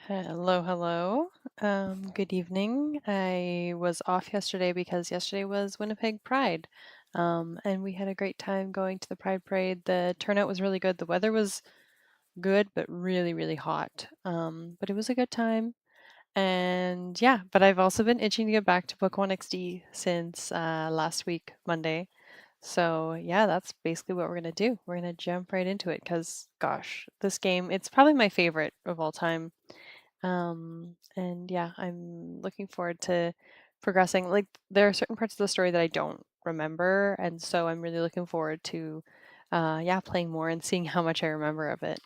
Hello, hello. Good evening. I was off yesterday because yesterday was Winnipeg Pride. And we had a great time going to the Pride Parade. The turnout was really good. The weather was good, but really, really hot. But it was a good time. And yeah, but I've also been itching to get back to Pokemon XD since last week, Monday. So yeah, that's basically what we're gonna do. We're gonna jump right into it because, gosh, this game, it's probably my favorite of all time. And yeah, I'm looking forward to progressing. Like, there are certain parts of the story that I don't remember, and so I'm really looking forward to, yeah, playing more and seeing how much I remember of it.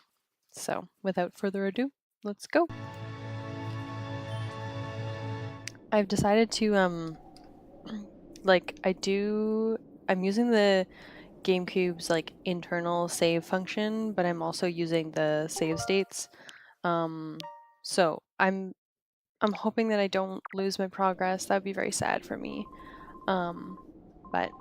So, without further ado, let's go. I've decided to, like, I'm using the GameCube's like internal save function, but I'm also using the save states. Um, so I'm hoping that I don't lose my progress. That would be very sad for me. Um, but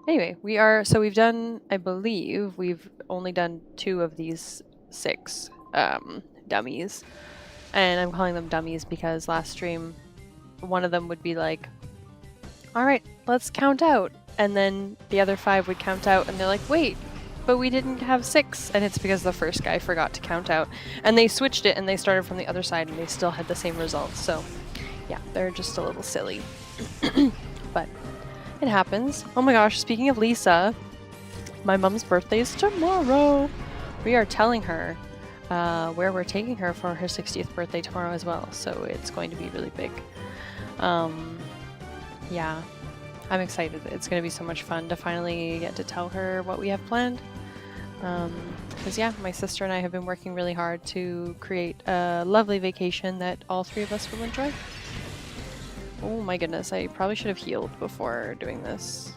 anyway, we've done, I believe, we've only done 2 of these 6 dummies. And I'm calling them dummies because last stream, one of them would be like, all right, let's count out. And then the other 5 would count out and they're like, wait, but we didn't have 6. And it's because the first guy forgot to count out. And they switched it and they started from the other side and they still had the same results. So yeah, they're just a little silly. But it happens. Oh my gosh, speaking of Lisa, my mom's birthday is tomorrow. We are telling her where we're taking her for her 60th birthday tomorrow as well. So it's going to be really big. Yeah, I'm excited. It's going to be so much fun to finally get to tell her what we have planned. Because yeah, my sister and I have been working really hard to create a lovely vacation that all 3 of us will enjoy. Oh my goodness, I probably should have healed before doing this.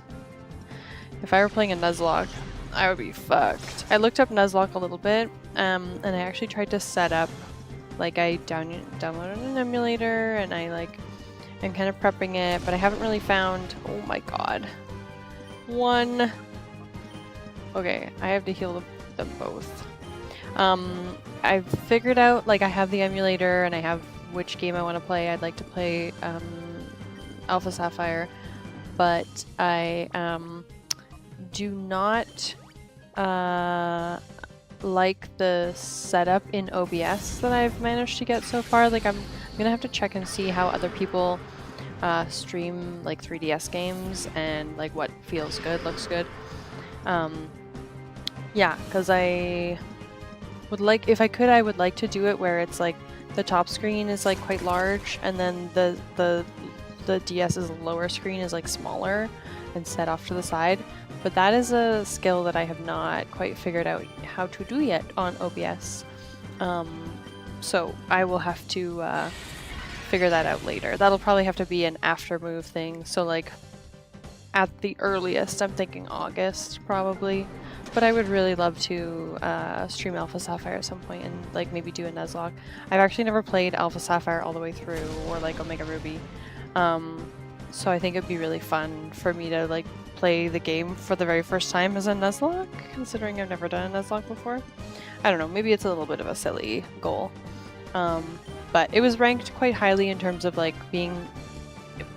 If I were playing a Nuzlocke, I would be fucked. I looked up Nuzlocke a little bit, and I actually tried to set up, like, I downloaded an emulator, and I'm kind of prepping it, but I haven't really found, oh my god. Okay, I have to heal them both. I've figured out, like, I have the emulator, and I have which game I want to play. I'd like to play, Alpha Sapphire, but I do not like the setup in OBS that I've managed to get so far. Like, I'm gonna have to check and see how other people stream like 3DS games and like what feels good, looks good. Yeah, because I would like, if I could, I would like to do it where it's like the top screen is like quite large and then the DS's lower screen is like smaller and set off to the side, but that is a skill that I have not quite figured out how to do yet on OBS. So I will have to figure that out later. That'll probably have to be an after move thing, so like at the earliest I'm thinking August probably, but I would really love to stream Alpha Sapphire at some point and like maybe do a Nuzlocke. I've actually never played Alpha Sapphire all the way through, or like Omega Ruby. So I think it'd be really fun for me to like play the game for the very first time as a Nuzlocke, considering I've never done a Nuzlocke before. I don't know, maybe it's a little bit of a silly goal. But it was ranked quite highly in terms of like being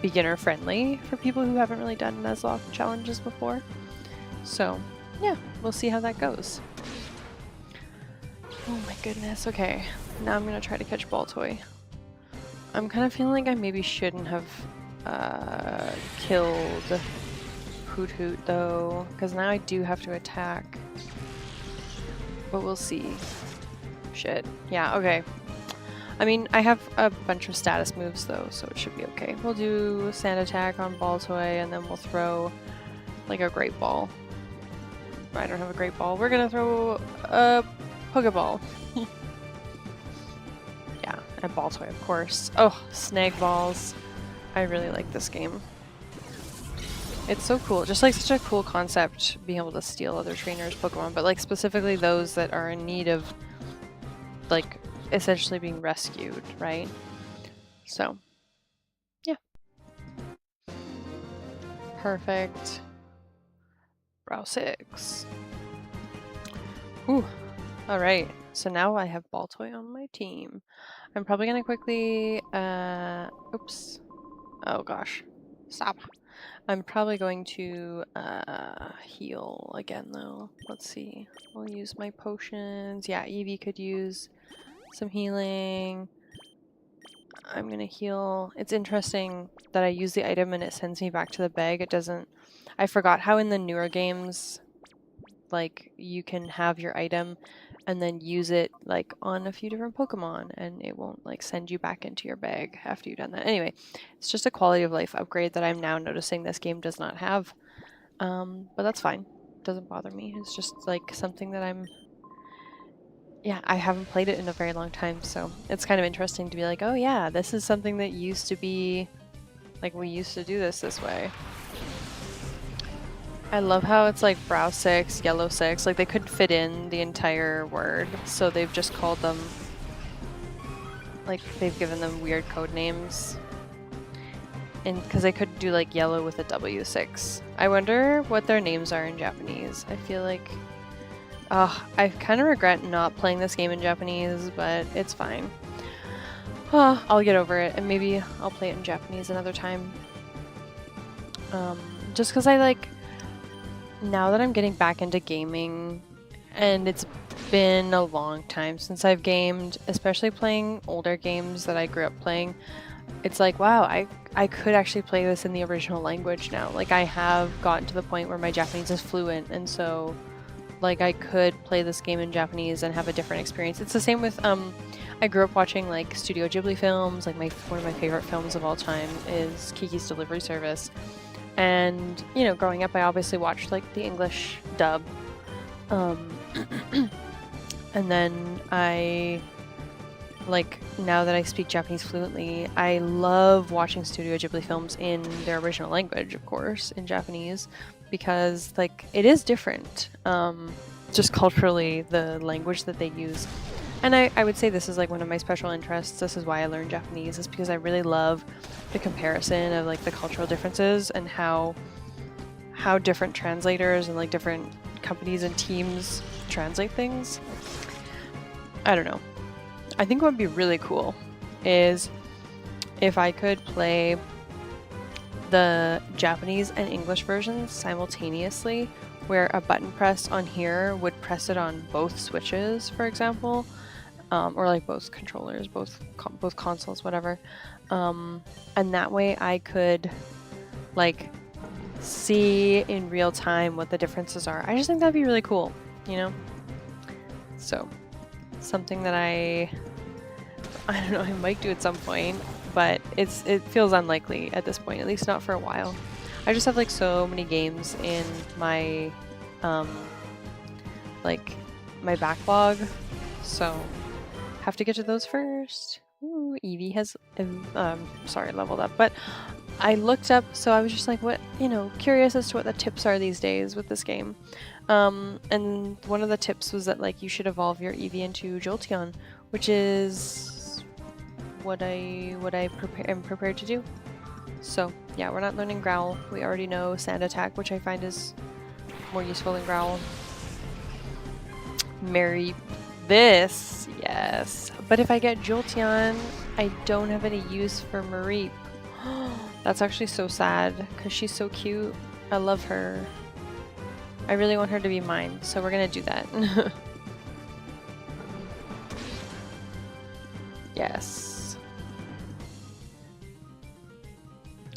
beginner friendly for people who haven't really done Nuzlocke challenges before. So yeah, we'll see how that goes. Oh my goodness, okay. Now I'm gonna try to catch Baltoy. I'm kind of feeling like I maybe shouldn't have killed Hoot Hoot though, because now I do have to attack. But we'll see. Shit. Yeah, okay. I mean, I have a bunch of status moves though, so it should be okay. We'll do Sand Attack on Baltoy, and then we'll throw like a Great Ball. I don't have a Great Ball. We're gonna throw a Pokeball. Yeah, and Baltoy, of course. Oh, Snag Balls. I really like this game. It's so cool. Just like such a cool concept, being able to steal other trainers' Pokemon, but like specifically those that are in need of like essentially being rescued, right? So, yeah. Perfect. Row 6. Whew. Alright. So now I have Baltoy on my team. I'm probably gonna quickly, oops. Oh gosh. Stop. I'm probably going to heal again though. Let's see. I'll use my potions. Yeah, Eevee could use some healing. I'm gonna heal. It's interesting that I use the item and it sends me back to the bag. It doesn't... I forgot how in the newer games, like, you can have your item and then use it, like, on a few different Pokemon, and it won't, like, send you back into your bag after you've done that. Anyway, it's just a quality of life upgrade that I'm now noticing this game does not have. But that's fine. It doesn't bother me. It's just, like, something that I'm... Yeah, I haven't played it in a very long time, so it's kind of interesting to be like, oh yeah, this is something that used to be... Like, we used to do this way. I love how it's like brow 6, yellow 6, like they could fit in the entire word, so they've just called them, like they've given them weird code names. And because they could do like yellow with a W6. I wonder what their names are in Japanese. I feel like, I kind of regret not playing this game in Japanese, but it's fine. I'll get over it, and maybe I'll play it in Japanese another time. Just because I like... Now that I'm getting back into gaming, and it's been a long time since I've gamed, especially playing older games that I grew up playing, it's like, wow, I could actually play this in the original language now. Like, I have gotten to the point where my Japanese is fluent, and so, like, I could play this game in Japanese and have a different experience. It's the same with, I grew up watching, like, Studio Ghibli films. Like, one of my favorite films of all time is Kiki's Delivery Service. And, you know, growing up, I obviously watched, like, the English dub. And then I, like, now that I speak Japanese fluently, I love watching Studio Ghibli films in their original language, of course, in Japanese, because, like, it is different, just culturally, the language that they use. And I would say this is, like, one of my special interests. This is why I learned Japanese, is because I really love the comparison of, like, the cultural differences and how different translators and, like, different companies and teams translate things. I don't know. I think what would be really cool is if I could play the Japanese and English versions simultaneously, where a button press on here would press it on both switches, for example. Or like both controllers, both consoles, whatever. And that way I could like see in real time what the differences are. I just think that'd be really cool, you know? So, something that I don't know, I might do at some point, but it feels unlikely at this point, at least not for a while. I just have like so many games in my, like my backlog, so have to get to those first. Ooh, Eevee has, leveled up, but I looked up, so I was just like, what, you know, curious as to what the tips are these days with this game. And one of the tips was that, like, you should evolve your Eevee into Jolteon, which is what I am prepared to do. So, yeah, we're not learning Growl. We already know Sand Attack, which I find is more useful than Growl. Marry this, yes. But if I get Jolteon, I don't have any use for Mareep. That's actually so sad, because she's so cute. I love her. I really want her to be mine, so we're gonna do that. Yes.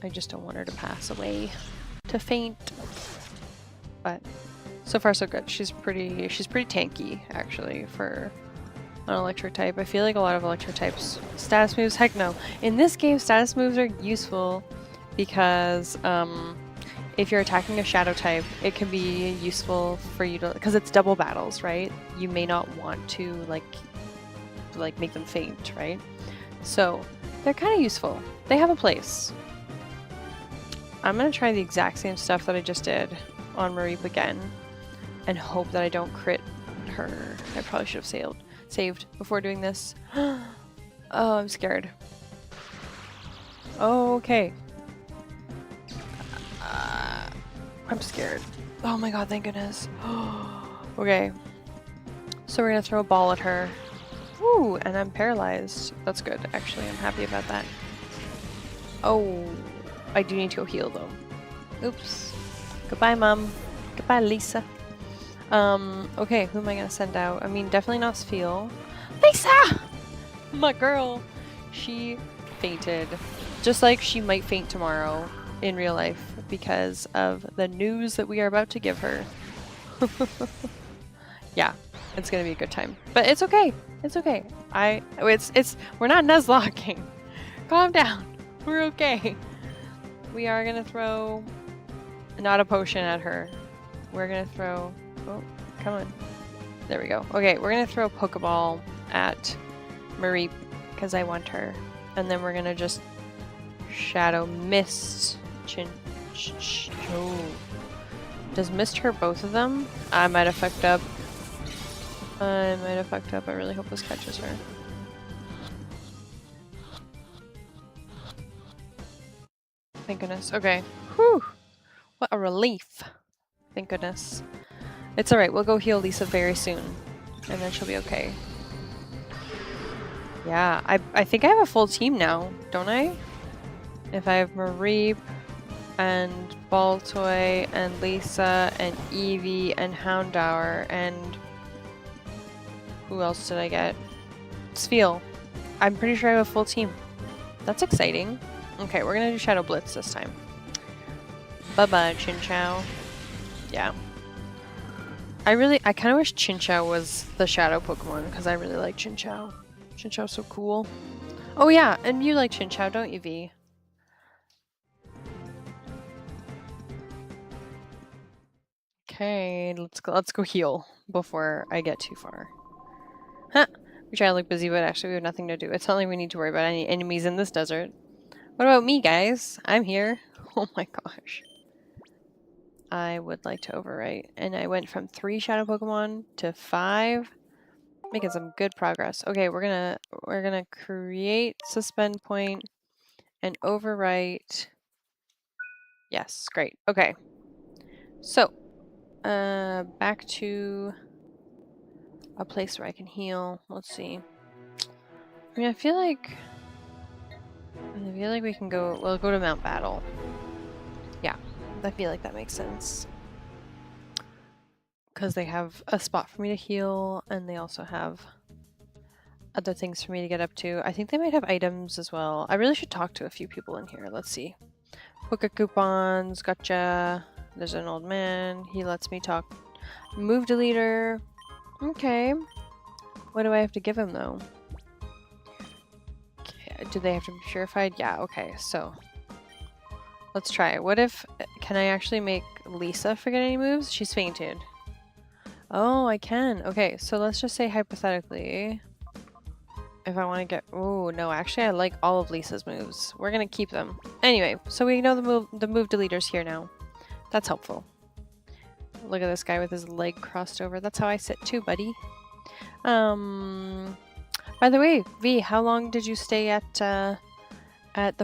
I just don't want her to pass away, to faint. But so far so good. She's pretty tanky, actually, for an electric type. I feel like a lot of electric types status moves, heck no. In this game, status moves are useful because if you're attacking a shadow type, it can be useful for you to, because it's double battles, right? You may not want to like make them faint, right? So they're kind of useful. They have a place. I'm gonna try the exact same stuff that I just did on Mareep again and hope that I don't crit her. I probably should have saved before doing this. Oh, I'm scared. Oh, okay. I'm scared. Oh my god, thank goodness. Okay. So we're gonna throw a ball at her. Ooh, and I'm paralyzed. That's good, actually. I'm happy about that. Oh, I do need to go heal though. Oops. Goodbye, Mom. Goodbye, Lisa. Okay, who am I gonna send out? I mean, definitely not Spheel. Lisa! My girl! She fainted. Just like she might faint tomorrow in real life because of the news that we are about to give her. Yeah, it's gonna be a good time. But it's okay. It's okay. We're not nuzlocking. Calm down. We're okay. We are gonna throw not a potion at her. We're gonna throw, oh, come on. There we go. Okay, we're gonna throw a Pokeball at Marie because I want her. And then we're gonna just Shadow Mist. Oh. Does Mist hurt both of them? I might have fucked up. I really hope this catches her. Thank goodness. Okay. Whew. What a relief. Thank goodness. It's alright. We'll go heal Lisa very soon. And then she'll be okay. Yeah. I think I have a full team now, don't I? If I have Mareep and Baltoy and Lisa and Eevee and Houndour and who else did I get? Spheel. I'm pretty sure I have a full team. That's exciting. Okay, we're gonna do Shadow Blitz this time. Bye-bye, Chinchou. Yeah. I kind of wish Chinchou was the Shadow Pokemon because I really like Chinchou. Chinchou's so cool. Oh yeah, and you like Chinchou, don't you, V? Okay, let's go heal before I get too far. Huh. We try to look busy, but actually we have nothing to do. It's not like we need to worry about any enemies in this desert. What about me, guys? I'm here. Oh my gosh. I would like to overwrite. And I went from 3 Shadow Pokemon to 5. Making some good progress. Okay, we're gonna create Suspend Point and overwrite. Yes, great. Okay. So, back to a place where I can heal. Let's see. I mean, I feel like we can go. We'll go to Mount Battle. Yeah, I feel like that makes sense. Because they have a spot for me to heal, and they also have other things for me to get up to. I think they might have items as well. I really should talk to a few people in here. Let's see. Poke coupons, gotcha. There's an old man. He lets me talk. Move deleter. Okay. What do I have to give him, though? Okay. Do they have to be purified? Yeah, okay. So, let's try it. What if... Can I actually make Lisa forget any moves? She's fainted. Oh, I can. Okay, so let's just say hypothetically, if I want to get... Oh, no, actually I like all of Lisa's moves. We're going to keep them. Anyway, so we know the move deleter's here now. That's helpful. Look at this guy with his leg crossed over. That's how I sit too, buddy. By the way, V, how long did you stay at the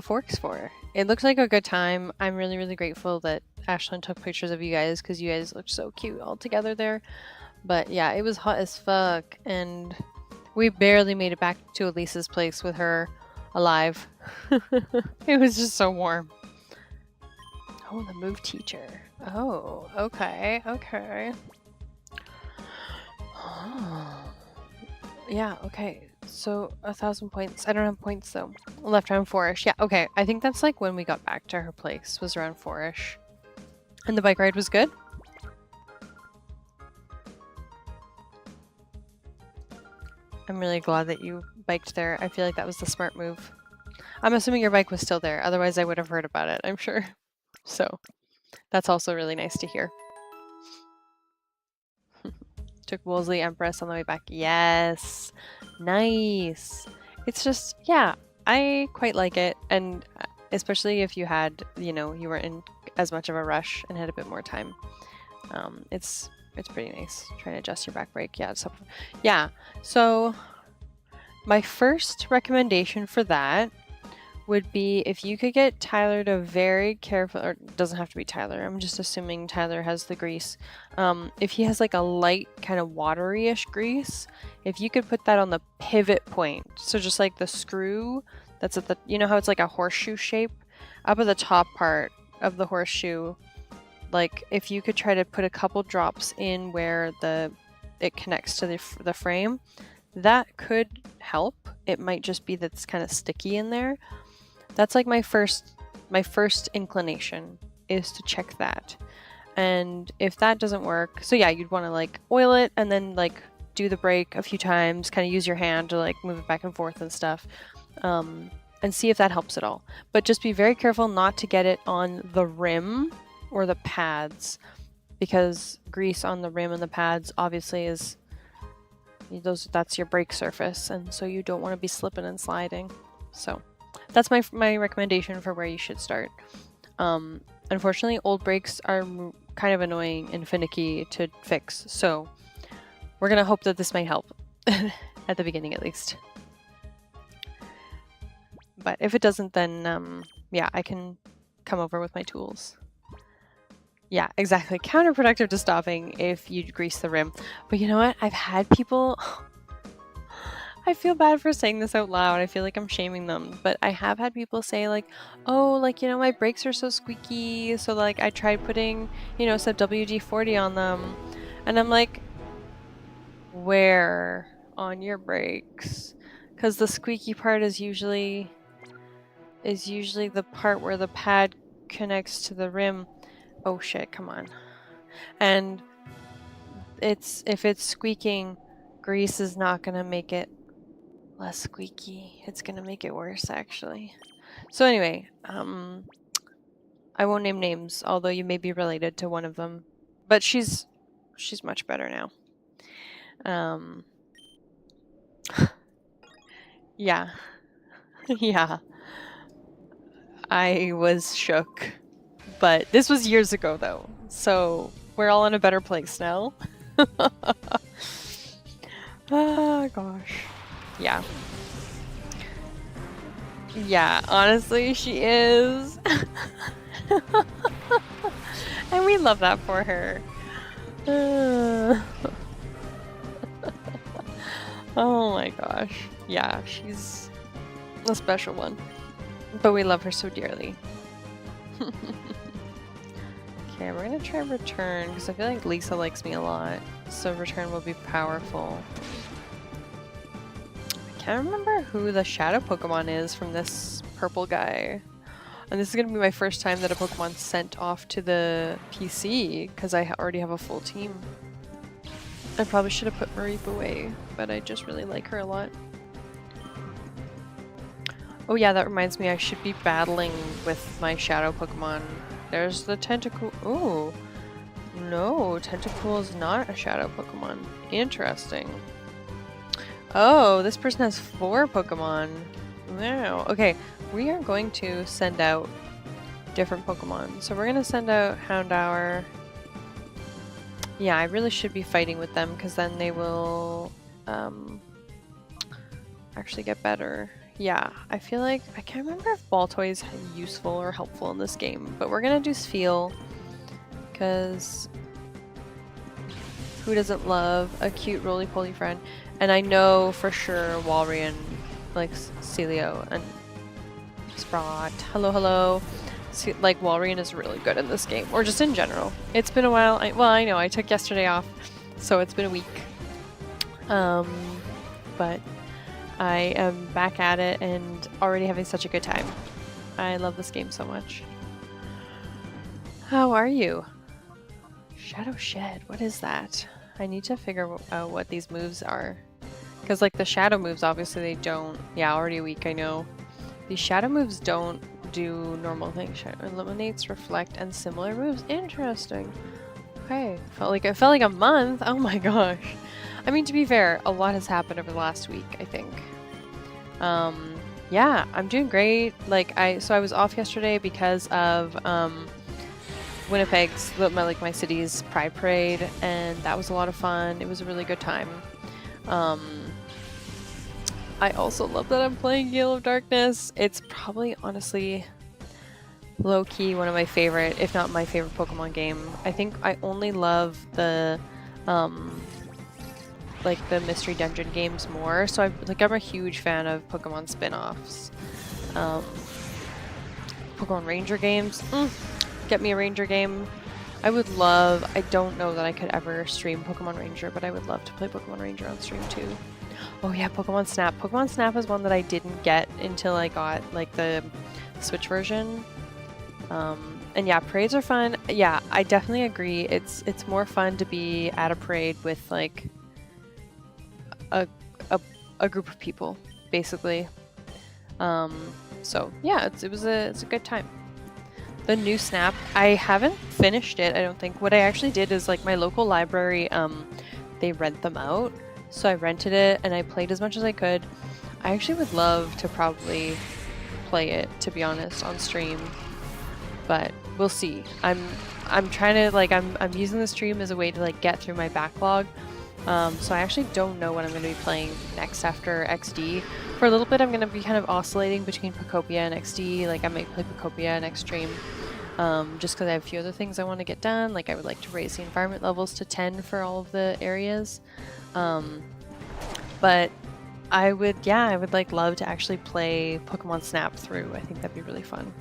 Forks for? It looks like a good time. I'm really, really grateful that Ashlyn took pictures of you guys because you guys looked so cute all together there. But yeah, it was hot as fuck, and we barely made it back to Elisa's place with her alive. It was just so warm. Oh, the move teacher. Oh, okay, okay. Oh. Yeah, okay. So 1,000 points. I don't have points though. Left around 4-ish. Yeah, okay. I think that's like when we got back to her place was around 4-ish. And the bike ride was good? I'm really glad that you biked there. I feel like that was the smart move. I'm assuming your bike was still there. Otherwise I would have heard about it, I'm sure. So that's also really nice to hear. Took Wolseley Empress on the way back. Yes. Nice. It's just, yeah, I quite like it. And especially if you had, you know, you weren't in as much of a rush and had a bit more time. It's pretty nice. Trying to adjust your back brake. Yeah, it's up. Yeah. So my first recommendation for that would be if you could get Tyler to very careful, or it doesn't have to be Tyler, I'm just assuming Tyler has the grease. If he has like a light kind of watery-ish grease, if you could put that on the pivot point, so just like the screw that's at the, you know how it's like a horseshoe shape? Up at the top part of the horseshoe, like if you could try to put a couple drops in where it connects to the frame, that could help. It might just be that it's kind of sticky in there. That's like my first inclination is to check that. And if that doesn't work, so yeah, you'd want to like oil it and then like do the brake a few times, kind of use your hand to like move it back and forth and stuff, and see if that helps at all. But just be very careful not to get it on the rim or the pads, because grease on the rim and the pads obviously is that's your brake surface, and so you don't want to be slipping and sliding. So that's my recommendation for where you should start. Unfortunately, old brakes are kind of annoying and finicky to fix, so we're gonna hope that this might help at the beginning at least. But if it doesn't, then yeah, I can come over with my tools. Yeah, exactly. Counterproductive to stopping if you grease the rim. But you know what? I've had people... I feel bad for saying this out loud. I feel like I'm shaming them. But I have had people say like, oh, like, you know, my brakes are so squeaky. So like I tried putting, you know, some WD-40 on them. And I'm like, where on your brakes? Because the squeaky part is usually the part where the pad connects to the rim. Oh shit, come on. And if it's squeaking, grease is not gonna make it less squeaky. It's gonna make it worse, actually. So anyway, I won't name names, although you may be related to one of them. But she's much better now. Yeah. Yeah. I was shook. But this was years ago, though, so we're all in a better place now. Oh, gosh. Yeah. Yeah, honestly, she is. And we love that for her. Oh my gosh. Yeah, she's a special one. But we love her so dearly. Okay, we're gonna try return, because I feel like Lisa likes me a lot. So return will be powerful. I can't remember who the shadow Pokemon is from this purple guy. And this is gonna be my first time that a Pokemon's sent off to the PC, because I already have a full team. I probably should have put Mareep away, but I just really like her a lot. Oh yeah, that reminds me, I should be battling with my shadow Pokemon. There's the Tentacool. Oh, no, Tentacool is not a shadow Pokemon. Interesting. Oh, this person has 4 Pokemon. Wow. Okay, we are going to send out different Pokemon. So we're going to send out Houndour. Yeah, I really should be fighting with them, because then they will actually get better. Yeah, I feel like, I can't remember if Baltoy's useful or helpful in this game, but we're gonna do Spheal, because who doesn't love a cute roly-poly friend? And I know for sure Walrein likes Celio and Sprot. Hello, hello. Like, Walrein is really good in this game, or just in general. It's been a while. Well, I know, I took yesterday off, so it's been a week. But I am back at it and already having such a good time. I love this game so much. How are you? Shadow Shed, what is that? I need to figure out what these moves are. Because like the shadow moves, obviously they don't. Yeah, already a week, I know. These shadow moves don't do normal things. Shadow eliminates, reflect, and similar moves. Interesting. Okay, it felt like a month. Oh my gosh. I mean, to be fair, a lot has happened over the last week, I think. Yeah, I'm doing great. Like, I was off yesterday because of Winnipeg's, my city's Pride Parade, and that was a lot of fun. It was a really good time. I also love that I'm playing Gale of Darkness. It's probably, honestly, low-key one of my favorite, if not my favorite Pokemon game. I think I only love the, like the Mystery Dungeon games more. So I'm a huge fan of Pokemon spin-offs. Pokemon Ranger games. Get me a Ranger game. I would love, I don't know that I could ever stream Pokemon Ranger, but I would love to play Pokemon Ranger on stream too. Oh yeah, Pokemon Snap. Pokemon Snap is one that I didn't get until I got like the Switch version. And yeah, parades are fun. Yeah, I definitely agree. It's more fun to be at a parade with like a group of people, basically. So yeah, it's a good time. The new Snap, I haven't finished it, I don't think. What I actually did is like my local library, they rent them out. So I rented it and I played as much as I could. I actually would love to probably play it, to be honest, on stream, but we'll see. I'm trying to like, I'm using the stream as a way to like get through my backlog. So I actually don't know what I'm going to be playing next after XD. For a little bit, I'm going to be kind of oscillating between Pokopia and XD. Like I might play Pokopia next stream, just because I have a few other things I want to get done. Like I would like to raise the environment levels to 10 for all of the areas. But I would like love to actually play Pokemon Snap through. I think that'd be really fun.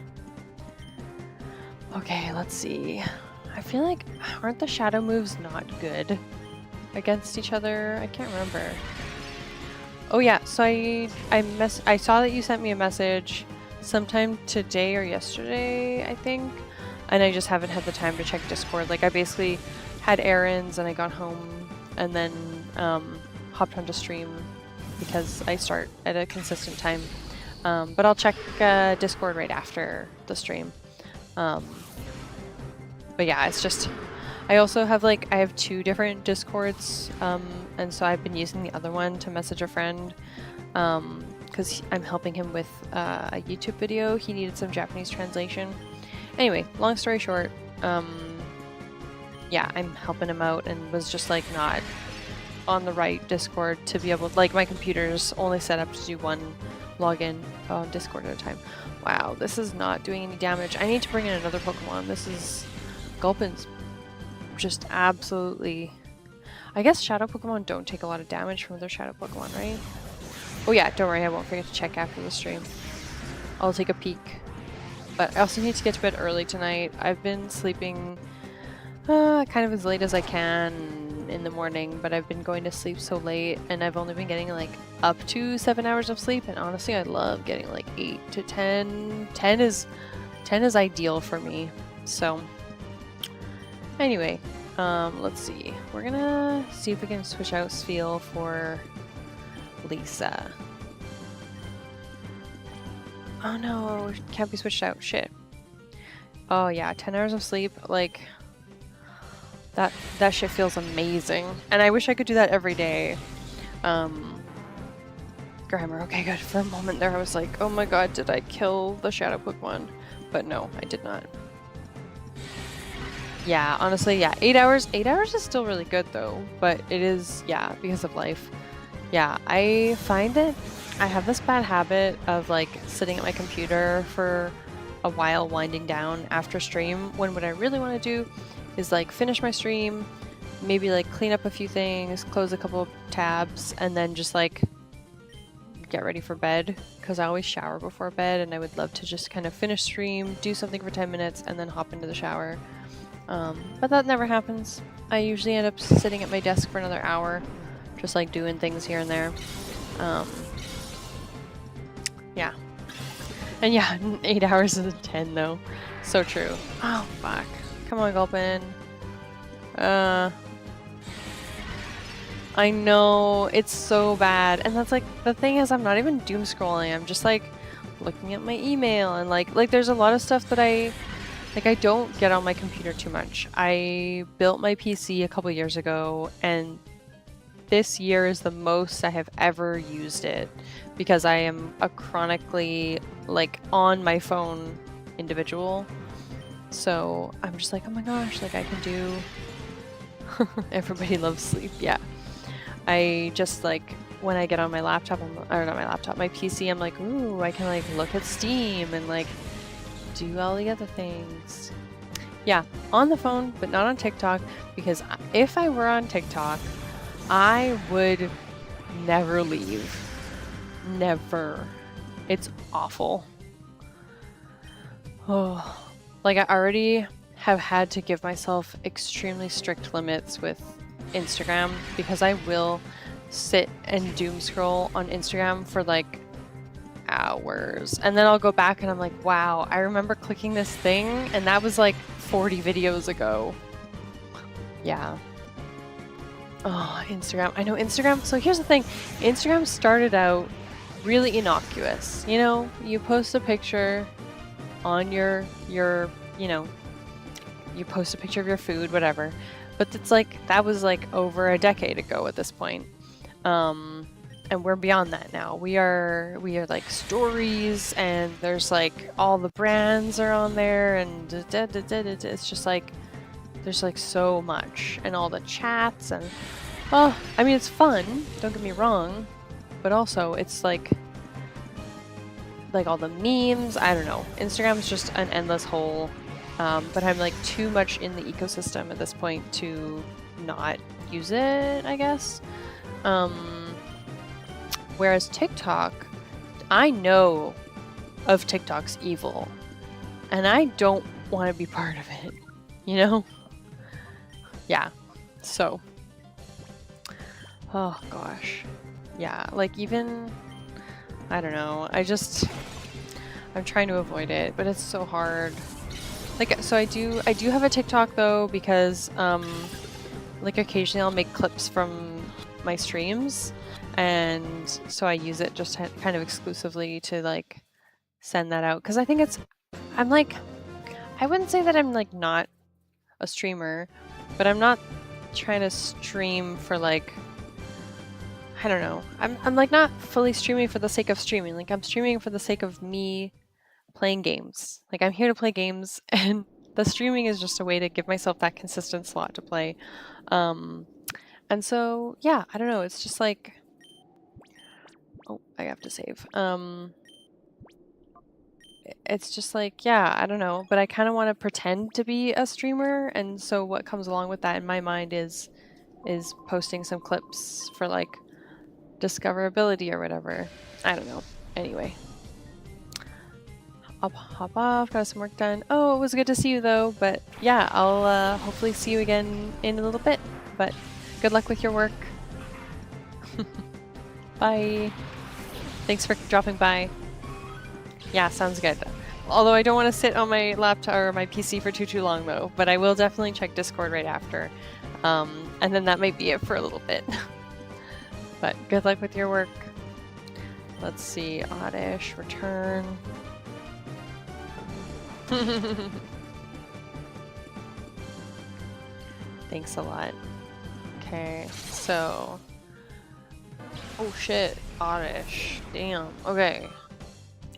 Okay, let's see. I feel like, aren't the shadow moves not good against each other? I can't remember. Oh yeah, so I saw that you sent me a message sometime today or yesterday, I think, and I just haven't had the time to check Discord. Like I basically had errands and I got home and then hopped onto stream because I start at a consistent time. But I'll check Discord right after the stream. But yeah, it's just, I also have I have 2 different Discords, and so I've been using the other one to message a friend, because I'm helping him with a YouTube video. He needed some Japanese translation. Anyway, long story short, yeah, I'm helping him out and was just like not on the right Discord to be able to, like my computer's only set up to do 1 login on Discord at a time. Wow, this is not doing any damage. I need to bring in another Pokemon. This is, Gulpin's just absolutely, I guess Shadow Pokemon don't take a lot of damage from their Shadow Pokemon, right? Oh yeah, don't worry, I won't forget to check after the stream. I'll take a peek. But I also need to get to bed early tonight. I've been sleeping kind of as late as I can in the morning, but I've been going to sleep so late and I've only been getting like up to 7 hours of sleep, and honestly I love getting like 8 to 10. 10 is ideal for me. So anyway, let's see. We're gonna see if we can switch out Sfeel for Lisa. Oh no, can't be switched out. Shit. Oh yeah, 10 hours of sleep, like that shit feels amazing. And I wish I could do that every day. Grammar, okay, good. For a moment there I was like, oh my god, did I kill the Shadow Pokemon? But no, I did not. Yeah, honestly, yeah, 8 hours. 8 hours is still really good though, but it is, yeah, because of life. Yeah, I find that I have this bad habit of like sitting at my computer for a while winding down after stream, when what I really want to do is like finish my stream, maybe like clean up a few things, close a couple of tabs, and then just like get ready for bed, because I always shower before bed and I would love to just kind of finish stream, do something for 10 minutes, and then hop into the shower. But that never happens. I usually end up sitting at my desk for another hour, just like doing things here and there. Yeah. And yeah, 8 hours is 10 though. So true. Oh fuck. Come on, Gulpin. I know, it's so bad. And that's like, the thing is, I'm not even doom scrolling. I'm just like looking at my email and like there's a lot of stuff that I don't get on my computer too much. I built my PC a couple years ago, and this year is the most I have ever used it, because I am a chronically like on my phone individual. So I'm just like, oh my gosh, like I can do everybody loves sleep. Yeah, I just like when I get on my laptop, or not my laptop, my PC, I'm like, ooh, I can like look at Steam and like do all the other things. Yeah, on the phone, but not on TikTok, because if I were on TikTok, I would never leave. Never. It's awful. Oh, like I already have had to give myself extremely strict limits with Instagram, because I will sit and doom scroll on Instagram for like hours, and then I'll go back and I'm like, wow, I remember clicking this thing and that was like 40 videos ago. Yeah. Oh, Instagram. I know Instagram. So here's the thing. Instagram started out really innocuous. You know, you post a picture on your you know, you post a picture of your food, whatever. But it's like, that was like over a decade ago at this point. And we're beyond that now. We are like stories, and there's like all the brands are on there, and it's just like, there's like so much, and all the chats, and oh, I mean, it's fun, don't get me wrong, but also it's like all the memes. I don't know. Instagram's just an endless hole, but I'm like too much in the ecosystem at this point to not use it, I guess. Whereas TikTok, I know of TikTok's evil, and I don't want to be part of it, you know? Yeah, so. Oh gosh. Yeah, like even, I don't know, I'm trying to avoid it, but it's so hard. Like, so I do have a TikTok though, because, like occasionally I'll make clips from my streams, and so I use it just kind of exclusively to like send that out, because I think I'm like, I wouldn't say that I'm like not a streamer, but I'm not trying to stream for like, I don't know, I'm like not fully streaming for the sake of streaming. Like, I'm streaming for the sake of me playing games. Like, I'm here to play games, and the streaming is just a way to give myself that consistent slot to play. And so yeah, I don't know, it's just like, oh, I have to save. It's just like, yeah, I don't know, but I kind of want to pretend to be a streamer, and so what comes along with that in my mind is posting some clips for like discoverability or whatever. I don't know. Anyway, I'll hop off, got some work done. Oh, it was good to see you though, but yeah, I'll hopefully see you again in a little bit, but good luck with your work. Bye. Thanks for dropping by. Yeah, sounds good. Although I don't want to sit on my laptop or my PC for too long though, but I will definitely check Discord right after. And then that might be it for a little bit. But good luck with your work. Let's see, Oddish, return. Thanks a lot. Okay, so... Oh shit, Oddish. Damn. Okay.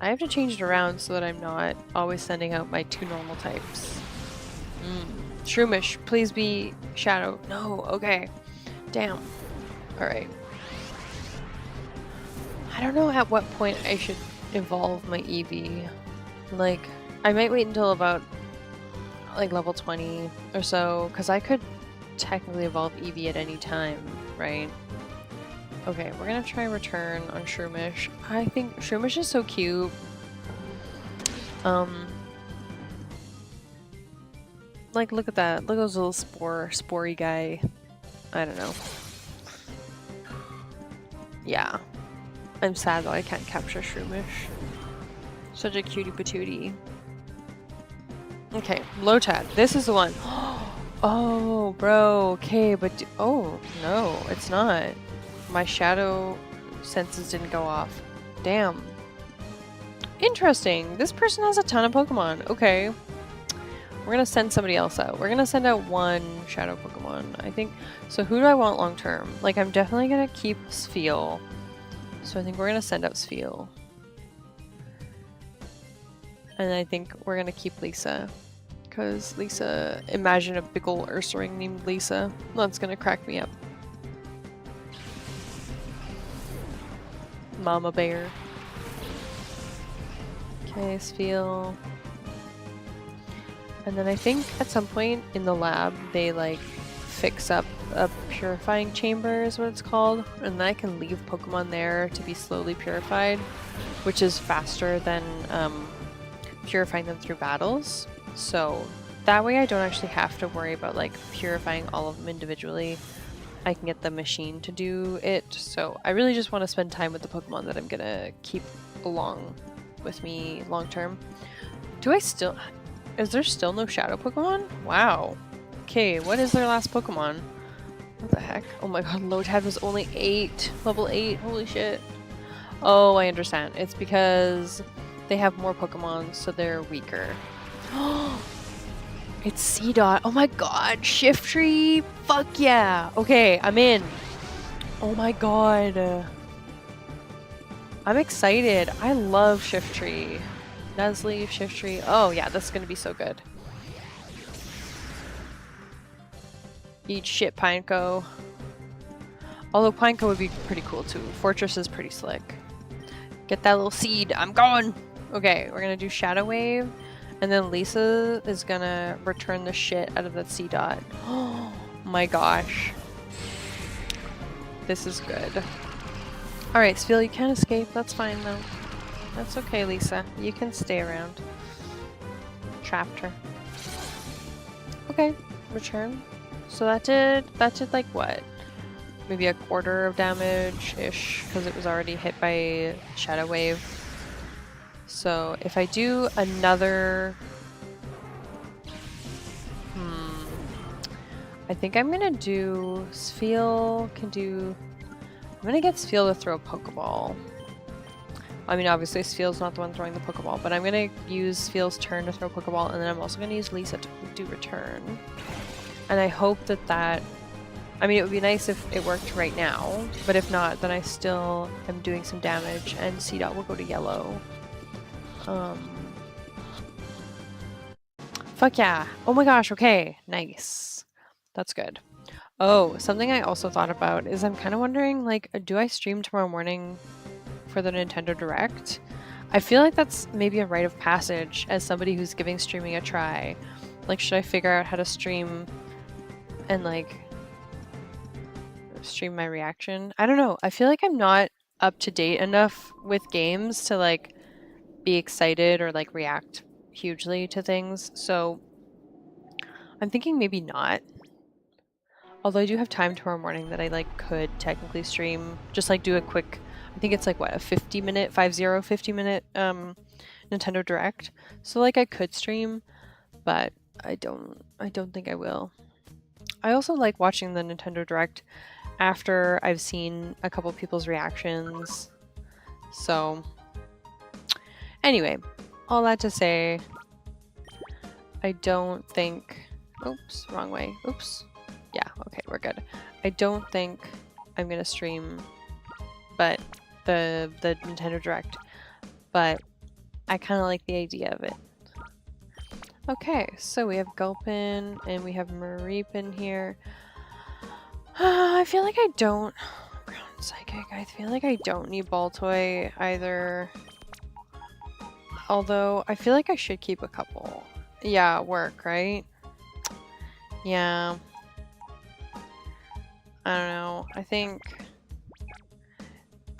I have to change it around so that I'm not always sending out my two normal types. Shroomish, please be Shadow. No, okay. Damn. Alright. I don't know at what point I should evolve my Eevee. Like, I might wait until about like level 20 or so, because I could technically evolve Eevee at any time, right? Okay, we're gonna try return on Shroomish. I think Shroomish is so cute. Like, look at that. Look at those little spory guy. I don't know. Yeah. I'm sad that I can't capture Shroomish. Such a cutie patootie. Okay, Lotad. This is the one. Oh, bro. Okay, but oh, no, it's not. My shadow senses didn't go off. Damn. Interesting. This person has a ton of Pokemon. Okay. We're gonna send somebody else out. We're gonna send out one shadow Pokemon, I think. So who do I want long term? Like, I'm definitely gonna keep Spheal. So I think we're gonna send out Spheal. And I think we're gonna keep Lisa. Because Lisa, imagine a big ol' Ursaring named Lisa. That's gonna crack me up. Mama bear. Okay, Spheal. And then I think at some point in the lab they like fix up a purifying chamber is what it's called, and then I can leave Pokemon there to be slowly purified, which is faster than purifying them through battles. So that way I don't actually have to worry about like purifying all of them individually. I can get the machine to do it. So I really just want to spend time with the Pokemon that I'm gonna keep along with me long term. Is there still no Shadow Pokemon? Wow. Okay, what is their last Pokemon? What the heck? Oh my god, Lotad was only 8. Level 8. Holy shit. Oh, I understand. It's because they have more Pokemon, so they're weaker. It's C-Dot. Oh my god, Shiftry. Fuck yeah. Okay, I'm in. Oh my god. I'm excited. I love Shiftry. Nuzleaf, Shiftry. Oh yeah, this is gonna be so good. Eat shit, Pineco. Although Pineco would be pretty cool too. Fortress is pretty slick. Get that little seed. I'm going! Okay, we're gonna do Shadow Wave. And then Lisa is gonna return the shit out of that C-Dot. Oh my gosh. This is good. Alright, Spheal, you can't escape. That's fine though. That's okay, Lisa. You can stay around. Trapped her. Okay, return. So that did like what? Maybe a quarter of damage-ish, because it was already hit by Shadow Wave. So if I do another... I think I'm gonna do... Spheal can do... I'm gonna get Spheal to throw a Pokeball. I mean, obviously Spheal's not the one throwing the Pokeball, but I'm gonna use Spheal's turn to throw a Pokeball, and then I'm also gonna use Lisa to do return. And I hope that I mean, it would be nice if it worked right now, but if not, then I still am doing some damage, and C-Dot will go to yellow. Fuck yeah. Oh my gosh, okay. Nice. That's good. Oh, something I also thought about is I'm kind of wondering, like, do I stream tomorrow morning for the Nintendo Direct? I feel like that's maybe a rite of passage as somebody who's giving streaming a try. Like, should I figure out how to stream and, like, stream my reaction? I don't know. I feel like I'm not up to date enough with games to, like, be excited or, like, react hugely to things. So I'm thinking maybe not. Although I do have time tomorrow morning that I, like, could technically stream. Just, like, do a quick... I think it's, like, what, a 50-minute Nintendo Direct. So, like, I could stream, but I don't think I will. I also like watching the Nintendo Direct after I've seen a couple people's reactions. So, anyway, all that to say, I don't think... Oops, wrong way. Oops. Yeah, okay, we're good. I don't think I'm gonna stream but the Nintendo Direct, but I kind of like the idea of it. Okay, so we have Gulpin and we have Mareep here. I feel like I don't... Ground Psychic. I feel like I don't need Baltoy either. Although, I feel like I should keep a couple. Yeah, work, right? Yeah. I don't know. I think...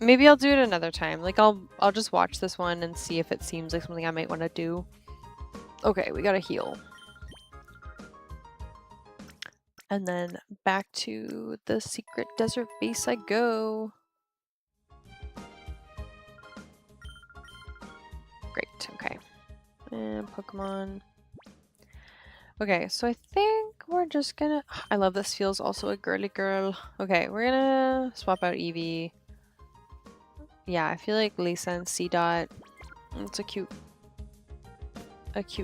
Maybe I'll do it another time. Like, I'll just watch this one and see if it seems like something I might want to do. Okay, we gotta heal. And then back to the secret desert base I go. Great, okay. And Pokemon. Okay, so I think we're just gonna... I love this feels also a girly girl. Okay, we're gonna swap out Eevee. Yeah, I feel like Lisa and C-Dot. It's a cute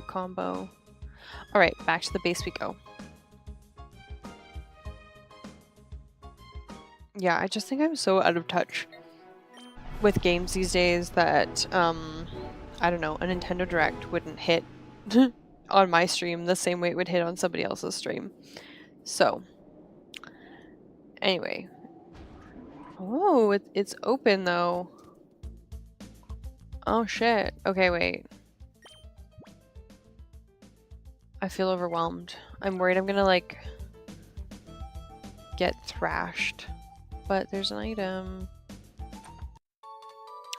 combo. Alright, back to the base we go. Yeah, I just think I'm so out of touch with games these days that, I don't know, a Nintendo Direct wouldn't hit on my stream the same way it would hit on somebody else's stream. So, anyway. Oh, it's open though. Oh shit. Okay, wait. I feel overwhelmed. I'm worried I'm gonna like get thrashed. But there's an item.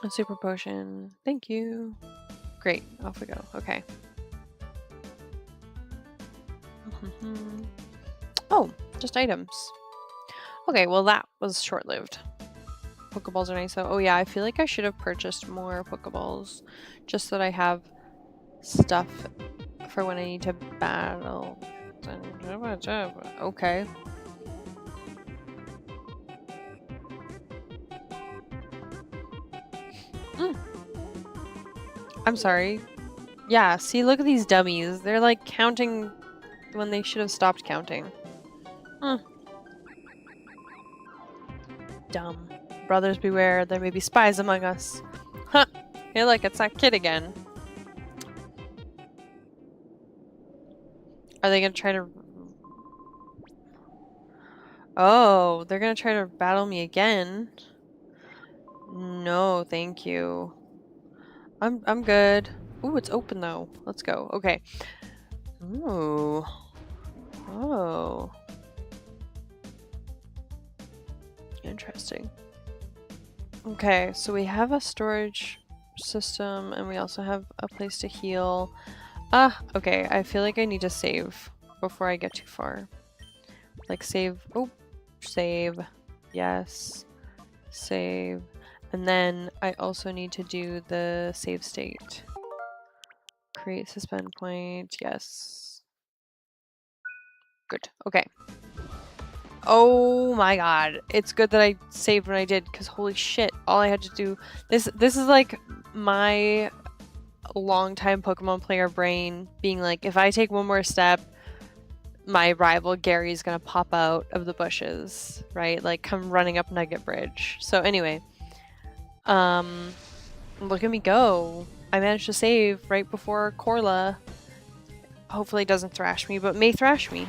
A super potion. Thank you. Great. Off we go. Okay. Oh, just items. Okay, well that was short-lived. Pokeballs are nice though. Oh yeah, I feel like I should have purchased more Pokeballs just so that I have stuff for when I need to battle. Okay. I'm sorry. Yeah, see, look at these dummies. They're like counting when they should have stopped counting. Dumb. Brothers beware, there may be spies among us. Huh! Hey look, it's that kid again. Are they gonna try to... Oh, they're gonna try to battle me again? No, thank you. I'm good. Ooh, it's open though. Let's go. Okay. Ooh. Oh. Interesting. Okay, so we have a storage system and we also have a place to heal. Okay, I feel like I need to save before I get too far. Like save, oh, save, yes, save. And then I also need to do the save state. Create suspend point, yes. Good, okay. Oh my god, it's good that I saved when I did, because holy shit, all I had to do... This is like my longtime Pokemon player brain being like, if I take one more step, my rival Gary's gonna pop out of the bushes, right? Like, come running up Nugget Bridge. So anyway, look at me go. I managed to save right before Corla. Hopefully doesn't thrash me, but may thrash me.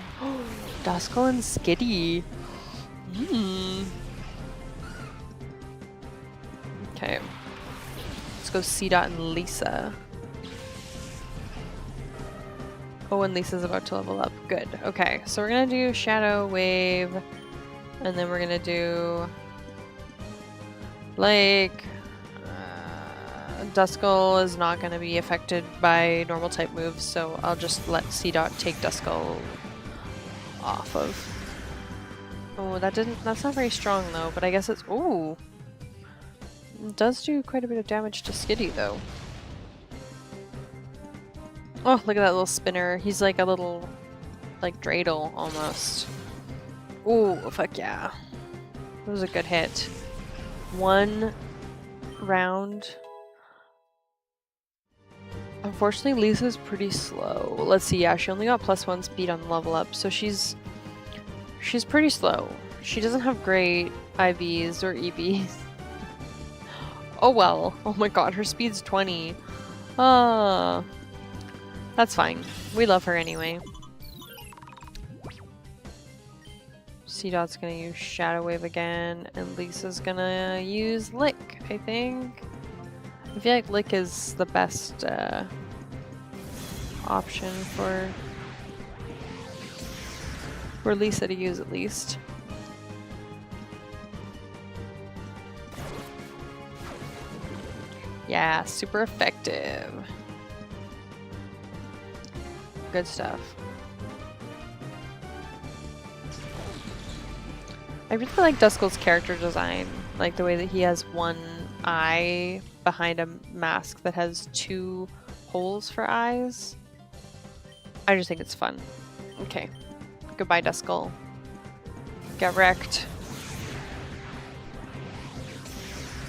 Duskull and Skitty. Okay. Let's go C-Dot and Lisa. Oh, and Lisa's about to level up. Good. Okay, so we're gonna do Shadow Wave, and then we're gonna do like Duskull is not gonna be affected by normal type moves, so I'll just let C-Dot take Duskull off of. Oh, that's not very strong though, but I guess it's, ooh. It does do quite a bit of damage to Skitty though. Oh, look at that little spinner. He's like a little, like, dreidel almost. Ooh, fuck yeah. That was a good hit. One round. Unfortunately, Lisa's pretty slow. Let's see, yeah, she only got +1 speed on the level up, so she's pretty slow. She doesn't have great IVs or EVs. Oh well. Oh my god, her speed's 20. That's fine. We love her anyway. C-Dot's gonna use Shadow Wave again, and Lisa's gonna use Lick, I think. I feel like Lick is the best option for Lisa to use at least. Yeah, super effective. Good stuff. I really like Duskull's character design, like the way that he has one eye behind a mask that has 2 holes for eyes. I just think it's fun. Okay. Goodbye, Duskull. Get wrecked.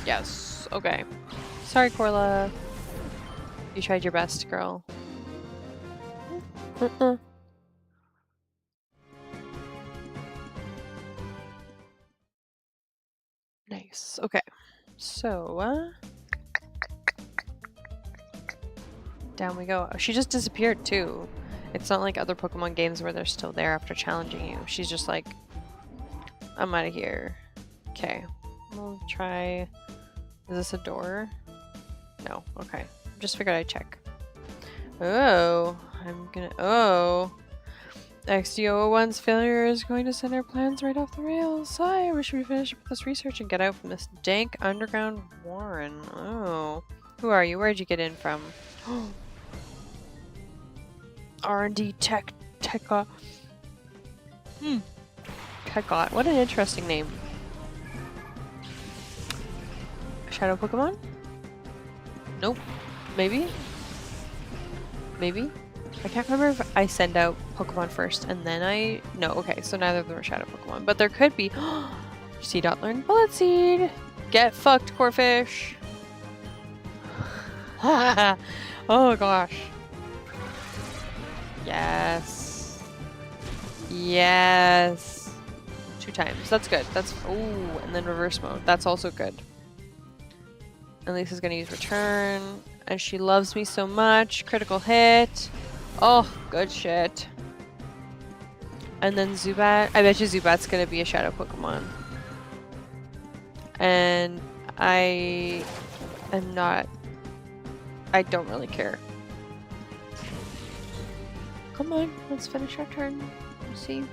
Yes. Okay. Sorry, Corla. You tried your best, girl. Nice. Okay. So, down we go. Oh, she just disappeared too. It's not like other Pokemon games where they're still there after challenging you. She's just like, I'm out of here. Okay. We'll try... Is this a door? No. Okay. Just figured I'd check. Oh. Oh. XDO01's failure is going to send our plans right off the rails. I wish we finished with this research and get out from this dank underground warren. Oh. Who are you? Where'd you get in from? R&D Tech... Tekot. Tekot. What an interesting name. Shadow Pokemon? Nope. Maybe? Maybe? I can't remember if I send out Pokemon first and then I... No, okay, so neither of them are Shadow Pokemon. But there could be... C.Learn Bullet Seed! Get fucked, Corphish! Oh gosh. Yes. Yes. 2 times. That's good. That's... Ooh, and then reverse mode. That's also good. And Lisa's gonna use return. And she loves me so much. Critical hit. Oh, good shit. And then Zubat. I bet you Zubat's gonna be a Shadow Pokemon. And I am not... I don't really care. Come on, let's finish our turn. Let's see.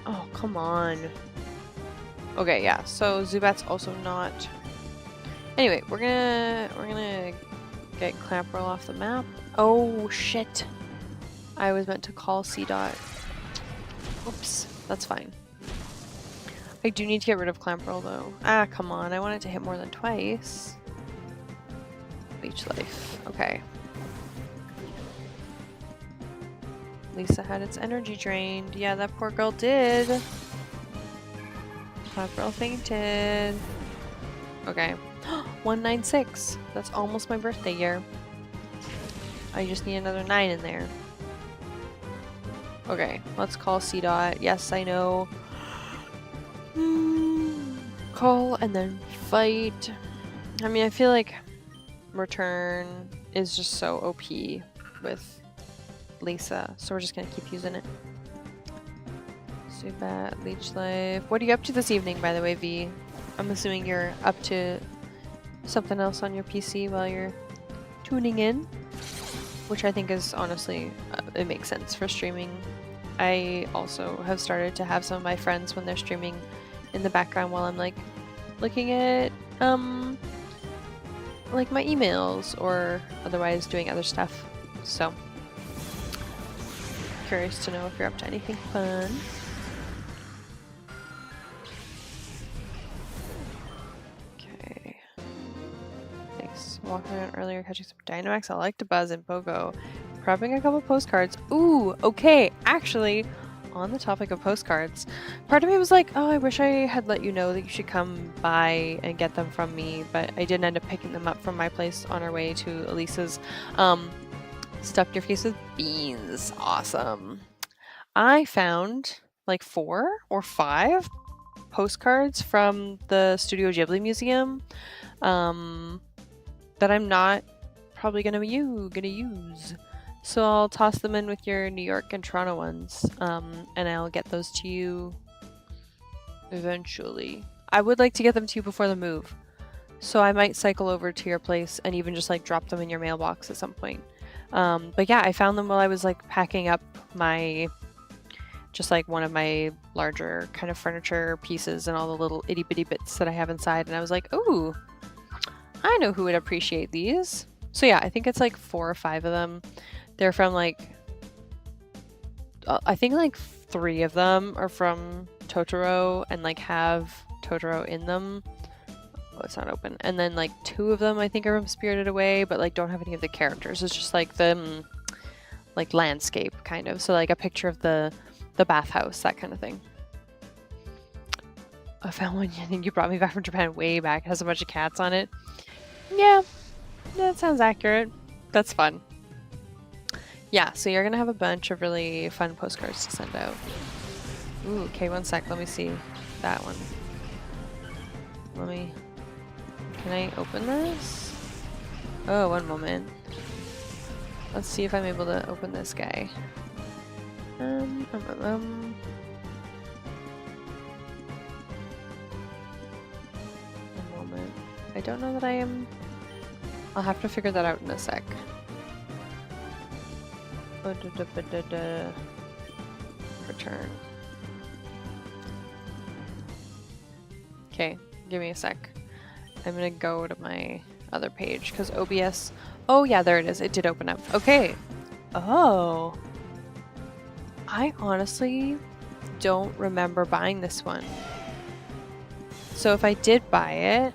Oh, come on. Okay, yeah, so Zubat's also not... Anyway, we're gonna get Clamperl off the map. Oh, shit. I was meant to call C-Dot. Oops, that's fine. I do need to get rid of Clamperl, though. Ah, come on, I want it to hit more than twice. Leech Life, okay. Lisa had its energy drained. Yeah, that poor girl did. Clamperl fainted. Okay. 196. That's almost my birthday year. I just need another 9 in there. Okay, let's call C-Dot. Yes, I know. Call and then fight. I mean, I feel like return is just so OP with Lisa, so we're just gonna keep using it. Zubat, Leech Life. What are you up to this evening, by the way, V? I'm assuming you're up to something else on your PC while you're tuning in, which I think is honestly, it makes sense for streaming. I also have started to have some of my friends when they're streaming in the background while I'm like looking at like my emails or otherwise doing other stuff. So curious to know if you're up to anything fun. Okay. Thanks. Walking around earlier, catching some Dynamax. I like to buzz and Pogo. Prepping a couple postcards. Ooh, okay. Actually, on the topic of postcards, part of me was like, oh, I wish I had let you know that you should come by and get them from me, but I didn't end up picking them up from my place on our way to Elisa's. Stuffed your face with beans. Awesome. I found like 4 or 5 postcards from the Studio Ghibli Museum that I'm not probably gonna use. So I'll toss them in with your New York and Toronto ones, and I'll get those to you eventually. I would like to get them to you before the move, so I might cycle over to your place and even just like drop them in your mailbox at some point. But yeah, I found them while I was like packing up my, just like one of my larger kind of furniture pieces and all the little itty bitty bits that I have inside, and I was like, ooh, I know who would appreciate these. So yeah, I think it's like 4 or 5 of them. They're from like, I think like 3 of them are from Totoro and like have Totoro in them. Oh, it's not open. And then like 2 of them I think are from Spirited Away, but like don't have any of the characters. It's just like the like landscape kind of. So like a picture of the bathhouse, that kind of thing. I found one. I think you brought me back from Japan way back. It has a bunch of cats on it. Yeah, that sounds accurate. That's fun. Yeah, so you're gonna have a bunch of really fun postcards to send out. Ooh, okay, one sec. Let me see that one. Can I open this? Oh, one moment. Let's see if I'm able to open this guy. One moment. I don't know that I am... I'll have to figure that out in a sec. Return. Okay, give me a sec. I'm gonna go to my other page because OBS... Oh yeah, there it is. It did open up. Okay. Oh. I honestly don't remember buying this one. So if I did buy it,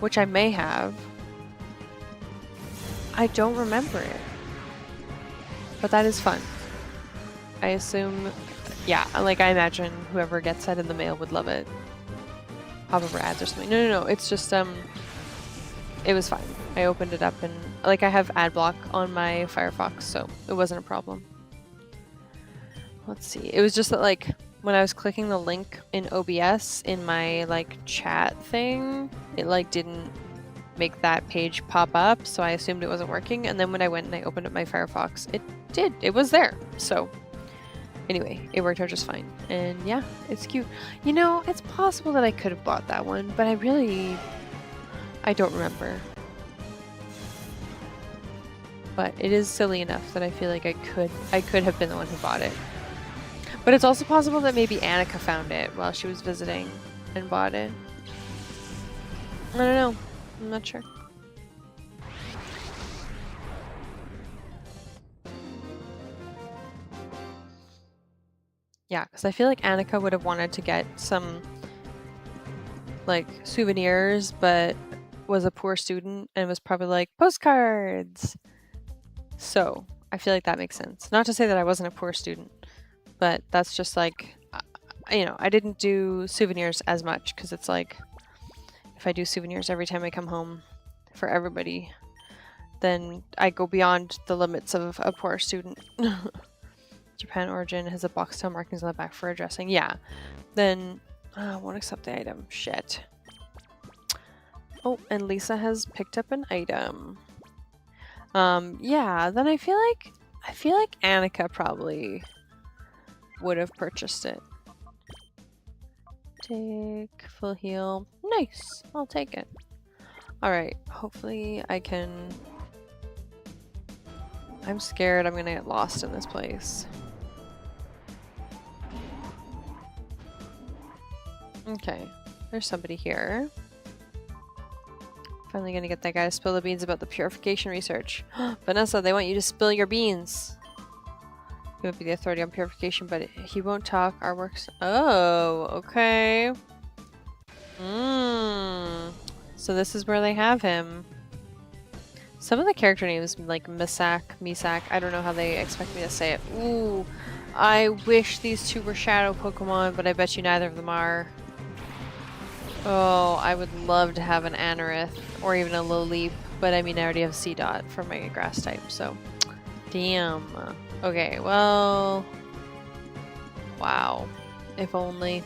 which I may have, I don't remember it. But that is fun. I assume, yeah, like I imagine whoever gets that in the mail would love it. Pop over ads or something. No, it's just, it was fine. I opened it up and, like, I have ad block on my Firefox, so it wasn't a problem. Let's see. It was just that, like, when I was clicking the link in OBS in my, like, chat thing, it, like, didn't make that page pop up, so I assumed it wasn't working, and then when I went and I opened up my Firefox, it did. It was there. So, anyway, it worked out just fine. And yeah, it's cute. You know, it's possible that I could have bought that one, but I don't remember. But it is silly enough that I feel like I could have been the one who bought it. But it's also possible that maybe Annika found it while she was visiting and bought it. I don't know. I'm not sure. Yeah, because I feel like Annika would have wanted to get some, like, souvenirs, but was a poor student and was probably like, postcards! So, I feel like that makes sense. Not to say that I wasn't a poor student, but that's just like, you know, I didn't do souvenirs as much because it's like, if I do souvenirs every time I come home for everybody, then I go beyond the limits of a poor student. Japan origin has a box tail markings on the back for addressing. Yeah, then won't accept the item. Shit. Oh, and Lisa has picked up an item. Yeah, then I feel like Annika probably would have purchased it. Take full heal. Nice. I'll take it. Alright, hopefully I can... I'm scared I'm gonna get lost in this place. Okay, there's somebody here. Finally gonna get that guy to spill the beans about the purification research. Vanessa, they want you to spill your beans. He won't be the authority on purification, but he won't talk. Our works... Oh, okay. So this is where they have him. Some of the character names, like Misak, I don't know how they expect me to say it. Ooh, I wish these two were shadow Pokemon, but I bet you neither of them are. Oh, I would love to have an Anorith, or even a Lilip, but I mean I already have C-Dot for my grass type, so... Damn. Okay, well... Wow. If only...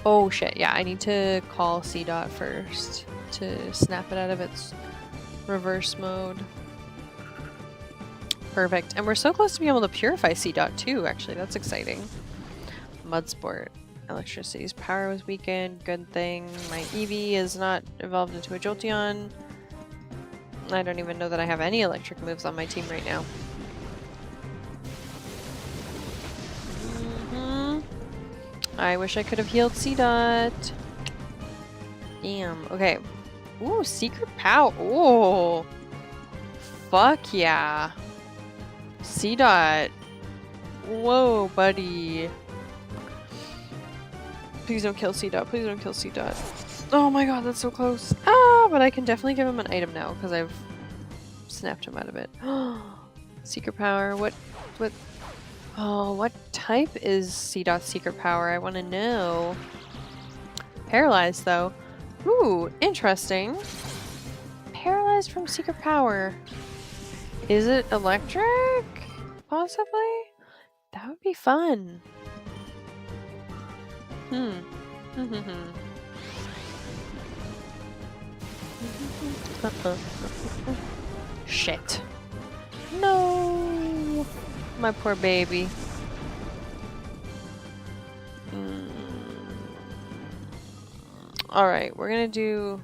Oh shit, yeah, I need to call C-Dot first to snap it out of its reverse mode. Perfect. And we're so close to being able to purify C-Dot too, actually. That's exciting. Mudsport. Electricity's power was weakened. Good thing. My Eevee is not evolved into a Jolteon. I don't even know that I have any electric moves on my team right now. I wish I could have healed C-Dot. Damn. Okay. Ooh, secret power. Ooh. Fuck yeah. C-Dot. Whoa, buddy. Please don't kill C-Dot. Please don't kill C-Dot. Oh my god, that's so close. Ah, but I can definitely give him an item now because I've snapped him out of it. Secret power. What? Oh, what type is C-Dot's secret power? I want to know. Paralyzed, though. Ooh, interesting. Paralyzed from secret power. Is it electric? Possibly? That would be fun. Shit. No! My poor baby. Alright, we're gonna do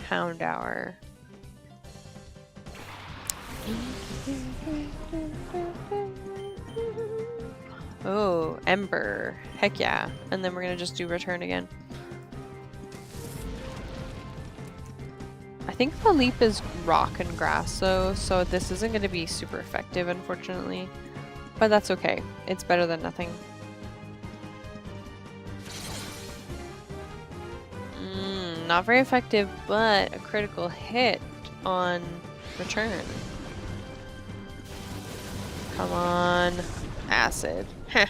Hound Hour. Oh, Ember. Heck yeah. And then we're gonna just do Return again. I think the leap is rock and grass though, so this isn't gonna be super effective, unfortunately. But that's okay. It's better than nothing. Not very effective, but a critical hit on return. Come on. Acid. Heh.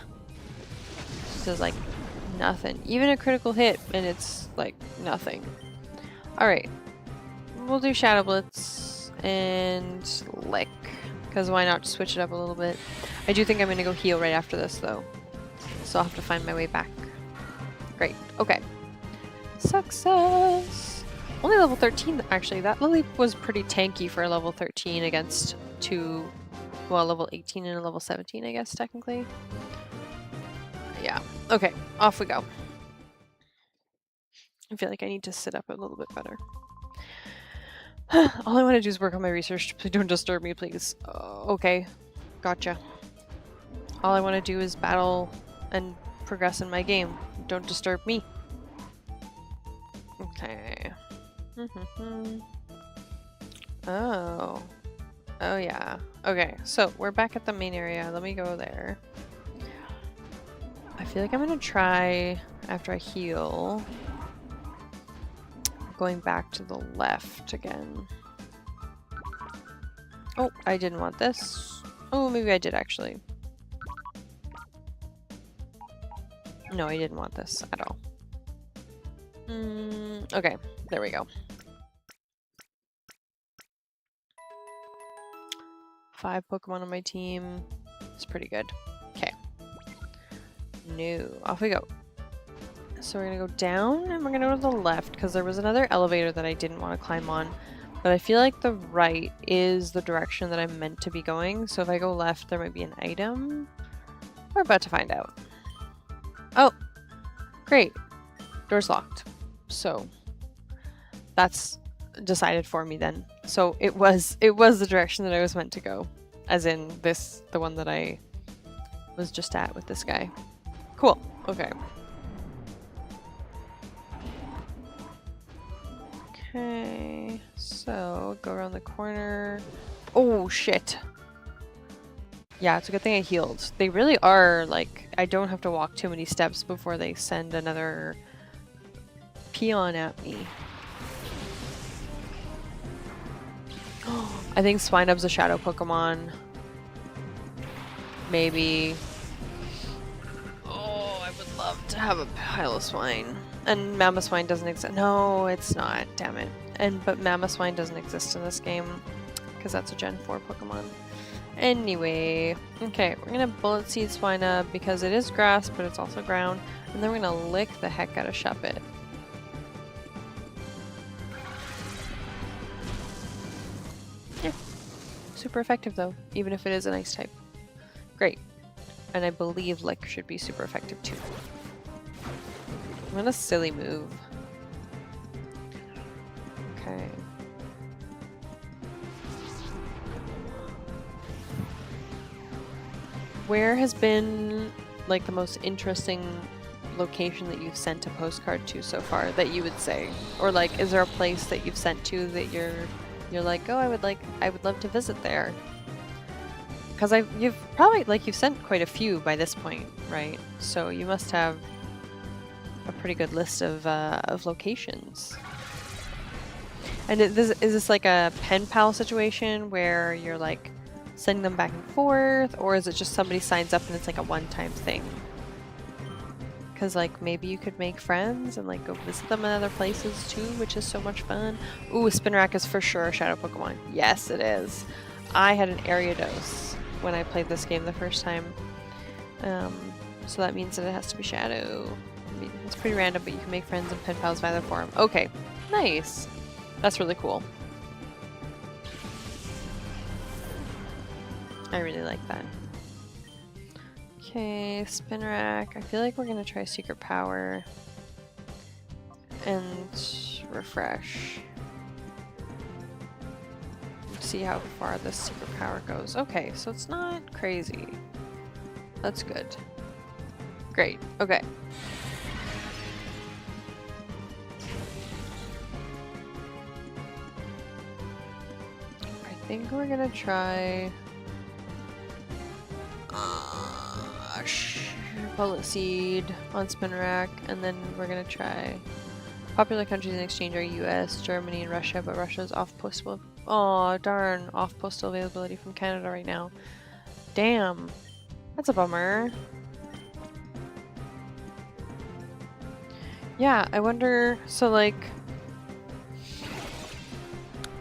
This is like nothing. Even a critical hit, and it's like nothing. Alright. We'll do Shadow Blitz and Lick. Because why not switch it up a little bit? I do think I'm going to go heal right after this, though. So I'll have to find my way back. Great. Okay. Success! Only level 13, actually. That Lily was pretty tanky for a level 13 against two... Well, level 18 and a level 17, I guess, technically. Yeah. Okay. Off we go. I feel like I need to sit up a little bit better. All I want to do is work on my research. Please don't disturb me, please. Okay. Gotcha. All I want to do is battle and progress in my game. Don't disturb me. Okay. Oh. Oh yeah. Okay, so we're back at the main area. Let me go there. I feel like I'm gonna try, after I heal, going back to the left again. Oh, I didn't want this. Oh, maybe I did actually. No, I didn't want this at all. Okay, there we go. 5 Pokemon on my team. It's pretty good. Okay. No, off we go. So we're gonna go down and we're gonna go to the left because there was another elevator that I didn't want to climb on. But I feel like the right is the direction that I'm meant to be going. So if I go left, there might be an item. We're about to find out. Oh, great. Door's locked. So that's decided for me then. So it was the direction that I was meant to go. As in this, the one that I was just at with this guy. Cool. Okay. Okay. So go around the corner. Oh shit. Yeah, it's a good thing I healed. They really are like, I don't have to walk too many steps before they send another peon at me. I think Swinub's a shadow Pokemon. Maybe. Oh, I would love to have a Piloswine. And Mamoswine doesn't exist. No, it's not. Damn it. But Mamoswine doesn't exist in this game because that's a Gen 4 Pokemon. Anyway, okay, we're gonna Bullet Seed Swinub because it is grass, but it's also ground. And then we're gonna lick the heck out of Shuppet. Yeah. Super effective though, even if it is an ice type. Great. And I believe Lick should be super effective too. What a silly move. Okay. Where has been like the most interesting location that you've sent a postcard to so far that you would say? Or like, is there a place that you've sent to that you're like, oh, I would love to visit there? Because you've probably, like, you've sent quite a few by this point, right? So you must have a pretty good list of locations. And is this like a pen pal situation where you're like sending them back and forth, or is it just somebody signs up and it's like a one-time thing? Because like maybe you could make friends and like go visit them in other places too, which is so much fun. Ooh, Spinarak is for sure a shadow Pokemon. Yes, it is. I had an Ariados when I played this game the first time. So that means that it has to be shadow. I mean, it's pretty random, but you can make friends and pen pals via their form. Okay, nice. That's really cool. I really like that. Okay, Spinarak. I feel like we're gonna try Secret Power. and refresh. See how far this superpower goes. Okay, so it's not crazy. That's good. Great. Okay. I think we're gonna try bullet seed on spin rack, and then we're gonna try popular countries in exchange are US, Germany, and Russia, but Russia's off postal. Oh darn, off postal availability from Canada right now. Damn, that's a bummer. Yeah, I wonder. So like.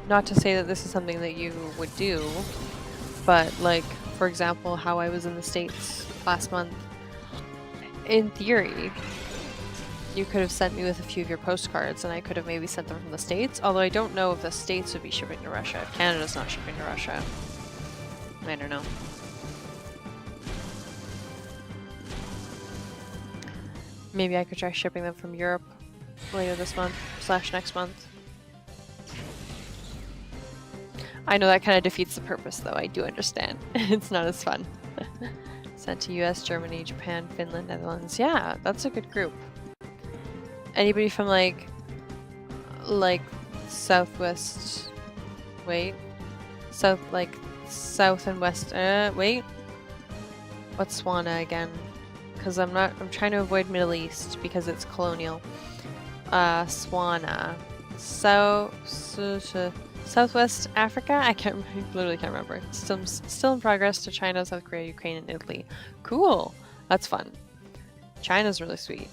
Not to say that this is something that you would do, but like, for example, how I was in the States last month, in theory, you could have sent me with a few of your postcards and I could have maybe sent them from the States, although I don't know if the States would be shipping to Russia, if Canada's not shipping to Russia. I don't know. Maybe I could try shipping them from Europe later this month / next month. I know that kind of defeats the purpose, though. I do understand. It's not as fun. Sent to US, Germany, Japan, Finland, Netherlands. Yeah, that's a good group. Anybody from like Southwest? Wait, South and West. Wait, what's Swana again? Because I'm trying to avoid Middle East because it's colonial. Swana, Southwest Africa? I literally can't remember. Still in progress to China, South Korea, Ukraine, and Italy. Cool. That's fun. China's really sweet.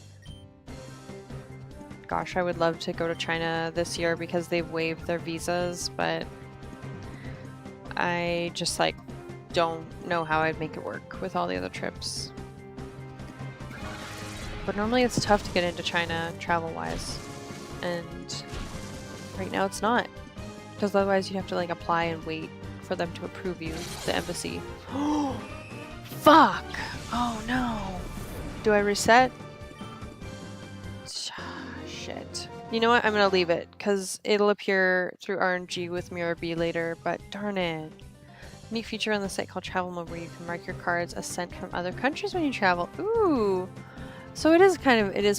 Gosh, I would love to go to China this year because they've waived their visas, but I just like don't know how I'd make it work with all the other trips. But normally it's tough to get into China travel-wise, and right now it's not. Because otherwise you have to like apply and wait for them to approve you, the embassy. Oh, fuck! Oh no! Do I reset? Shit. You know what? I'm gonna leave it, because it'll appear through RNG with Mirror B later, but darn it. Neat feature on the site called Travel Mode where you can mark your cards as sent from other countries when you travel. Ooh! So it is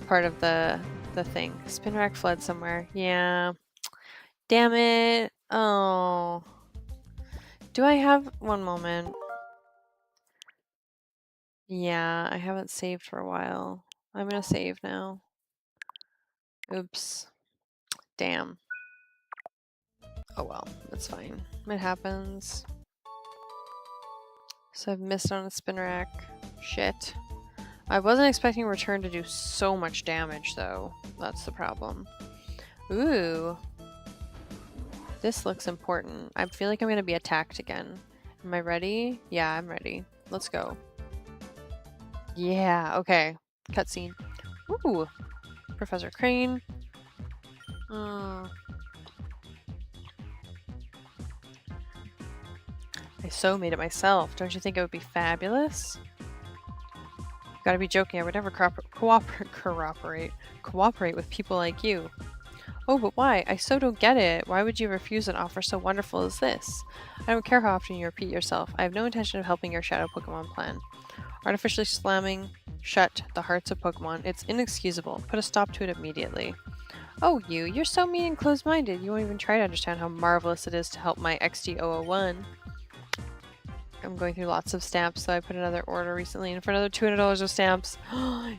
part of the thing. Spin rack fled somewhere. Yeah. Damn it. Oh. Do I have one moment? Yeah, I haven't saved for a while. I'm gonna save now. Oops. Damn. Oh well, that's fine. It happens. So I've missed on a spin rack. Shit. I wasn't expecting Return to do so much damage though. That's the problem. Ooh. This looks important. I feel like I'm gonna be attacked again. Am I ready? Yeah, I'm ready. Let's go. Yeah, okay. Cutscene. Ooh. Professor Crane. I so made it myself. Don't you think it would be fabulous? You gotta be joking. I would never cooperate with people like you. Oh, but why? I so don't get it. Why would you refuse an offer so wonderful as this? I don't care how often you repeat yourself. I have no intention of helping your shadow Pokemon plan. Artificially slamming shut the hearts of Pokemon. It's inexcusable. Put a stop to it immediately. Oh, you're so mean and closed-minded. You won't even try to understand how marvelous it is to help my XD001. I'm going through lots of stamps, so I put another order recently in for another $200 of stamps.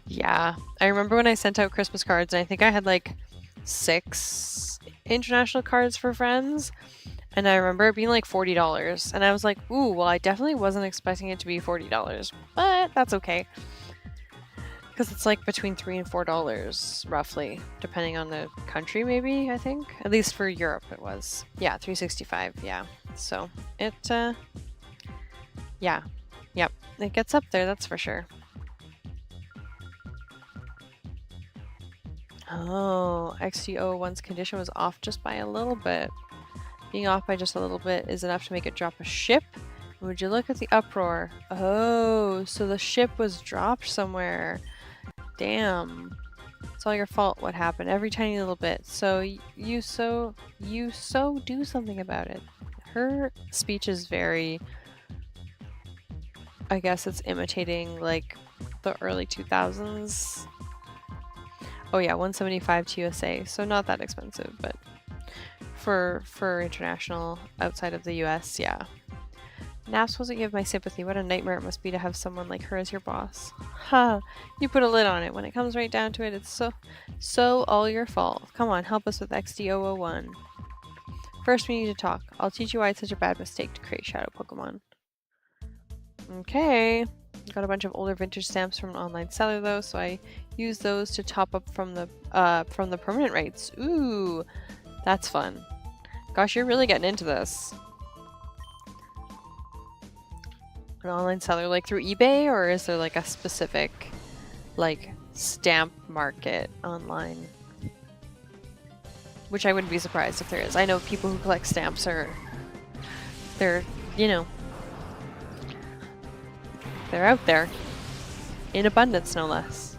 Yeah. I remember when I sent out Christmas cards, and I think I had like 6 international cards for friends, and I remember it being like $40, and I was like, ooh, well, I definitely wasn't expecting it to be $40, but that's okay. Because it's like between $3 and $4, roughly, depending on the country, maybe, I think. At least for Europe it was. Yeah, $3.65, yeah. So, it, yeah. Yep. It gets up there, that's for sure. Oh, XD001's condition was off just by a little bit. Being off by just a little bit is enough to make it drop a ship. Would you look at the uproar? Oh, so the ship was dropped somewhere. Damn. It's all your fault what happened, every tiny little bit. So you do something about it. Her speech is very, I guess it's imitating like the early 2000s. Oh yeah, 175 to USA, so not that expensive, but for international outside of the US, yeah. Naps wasn't give my sympathy. What a nightmare it must be to have someone like her as your boss. Ha! You put a lid on it. When it comes right down to it, it's so all your fault. Come on, help us with XD001. First, we need to talk. I'll teach you why it's such a bad mistake to create shadow Pokemon. Okay. Got a bunch of older vintage stamps from an online seller though, so I use those to top up from the permanent rates. Ooh, that's fun. Gosh, you're really getting into this. An online seller like through eBay, or is there like a specific like stamp market online? Which I wouldn't be surprised if there is. I know people who collect stamps they're, you know, they're out there. In abundance, no less.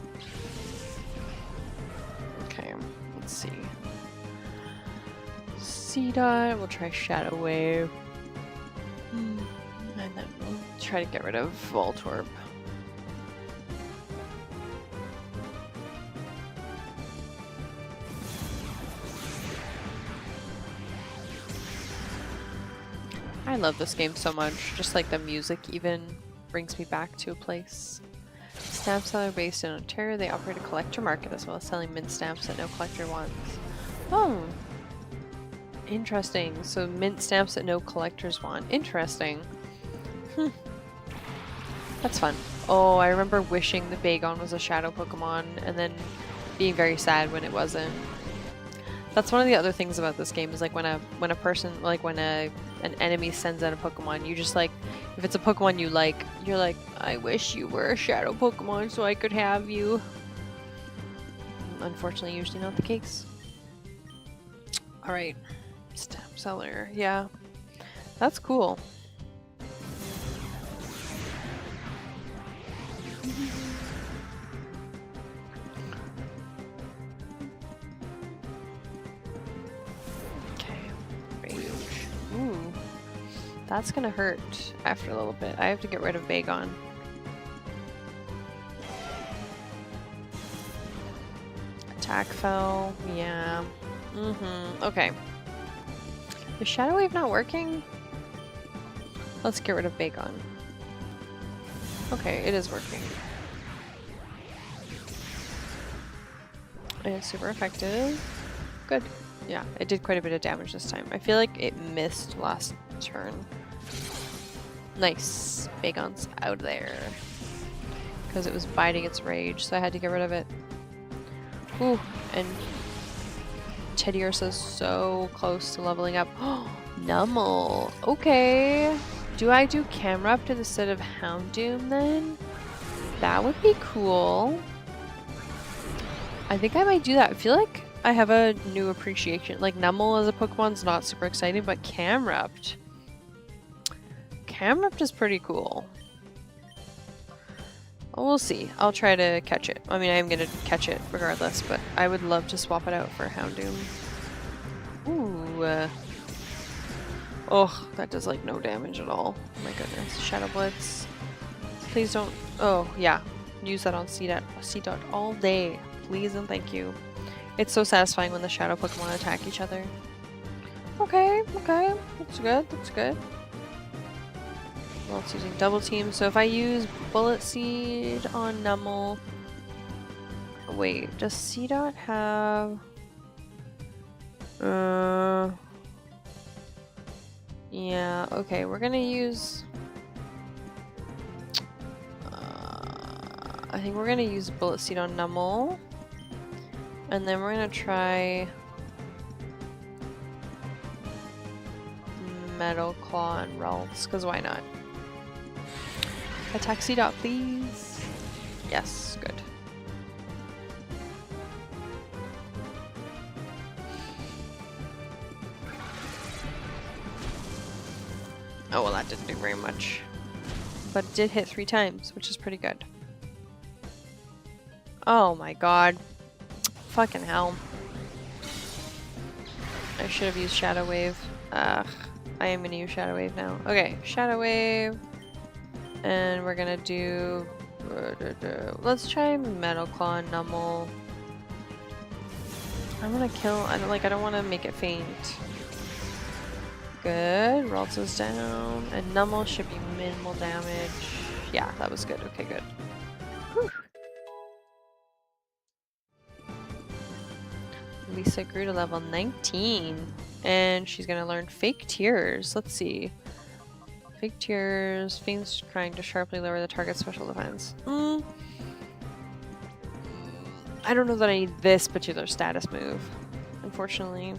Okay, let's see. C-Dot, we'll try Shadow Wave. And then we'll try to get rid of Voltorb. I love this game so much. Just like the music even brings me back to a place. Stamp seller based in Ontario. They operate a collector market as well as selling mint stamps that no collector wants. Oh. Interesting. So mint stamps that no collectors want. Interesting. That's fun. Oh, I remember wishing the Bagon was a shadow Pokemon and then being very sad when it wasn't. That's one of the other things about this game is like when a person, like when an enemy sends out a Pokemon, you just like, if it's a Pokemon you like, you're like, I wish you were a shadow Pokemon so I could have you. Unfortunately, usually not the case. Alright. Stamp seller. Yeah. That's cool. Ooh, that's gonna hurt after a little bit. I have to get rid of Bagon. Attack fell, yeah. Okay. Is Shadow Wave not working? Let's get rid of Bagon. Okay, it is working. And it's super effective. Good. Yeah, it did quite a bit of damage this time. I feel like it missed last turn. Nice. Bagon's out there. Because it was biding its rage, so I had to get rid of it. Ooh, and Teddy Ursa's so close to leveling up. Oh, Nummel. Okay. Do I do Camerupt instead of Houndoom then? That would be cool. I think I might do that. I feel like I have a new appreciation. Like, Nummel as a Pokemon's not super exciting, but Camerupt. Camerupt is pretty cool. We'll see. I'll try to catch it. I mean, I am going to catch it regardless, but I would love to swap it out for Houndoom. Ooh. Oh, that does, like, no damage at all. Oh my goodness. Shadow Blitz. Please don't... Oh, yeah. Use that on C-Dot all day. Please and thank you. It's so satisfying when the shadow Pokemon attack each other. Okay, okay. That's good, that's good. Well, it's using double team, so if I use Bullet Seed on Nummel... Wait, does C-Dot have... Yeah, okay, we're gonna use... I think we're gonna use Bullet Seed on Nummel. And then we're gonna try Metal Claw and Ralts, because why not? Attack C-Dot, please. Yes, good. Oh, well, that didn't do very much. But it did hit 3 times, which is pretty good. Oh my god. Fucking hell. I should have used Shadow Wave. Ugh. I am gonna use Shadow Wave now. Okay, Shadow Wave. And we're gonna do... Let's try Metal Claw and Nummel. I'm gonna kill... I don't want to make it faint. Good. Ralts down. And Nummel should be minimal damage. Yeah, that was good. Okay, good. Whew. Lisa grew to level 19. And she's gonna learn Fake Tears. Let's see. Fake Tears. Fiends trying to sharply lower the target's special defense. I don't know that I need this particular status move, unfortunately.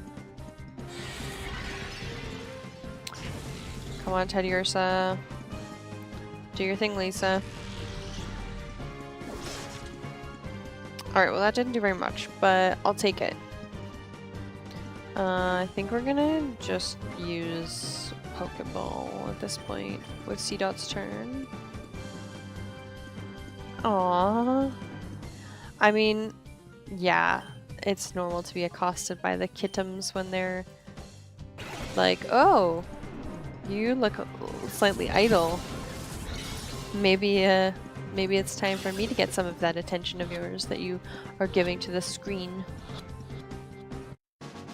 Come on, Teddy Ursa. Do your thing, Lisa. Alright, well that didn't do very much, but I'll take it. I think we're gonna just use Pokeball at this point with C-Dot's turn. Aww. I mean, yeah, it's normal to be accosted by the Kittums when they're like, oh, you look slightly idle. Maybe it's time for me to get some of that attention of yours that you are giving to the screen.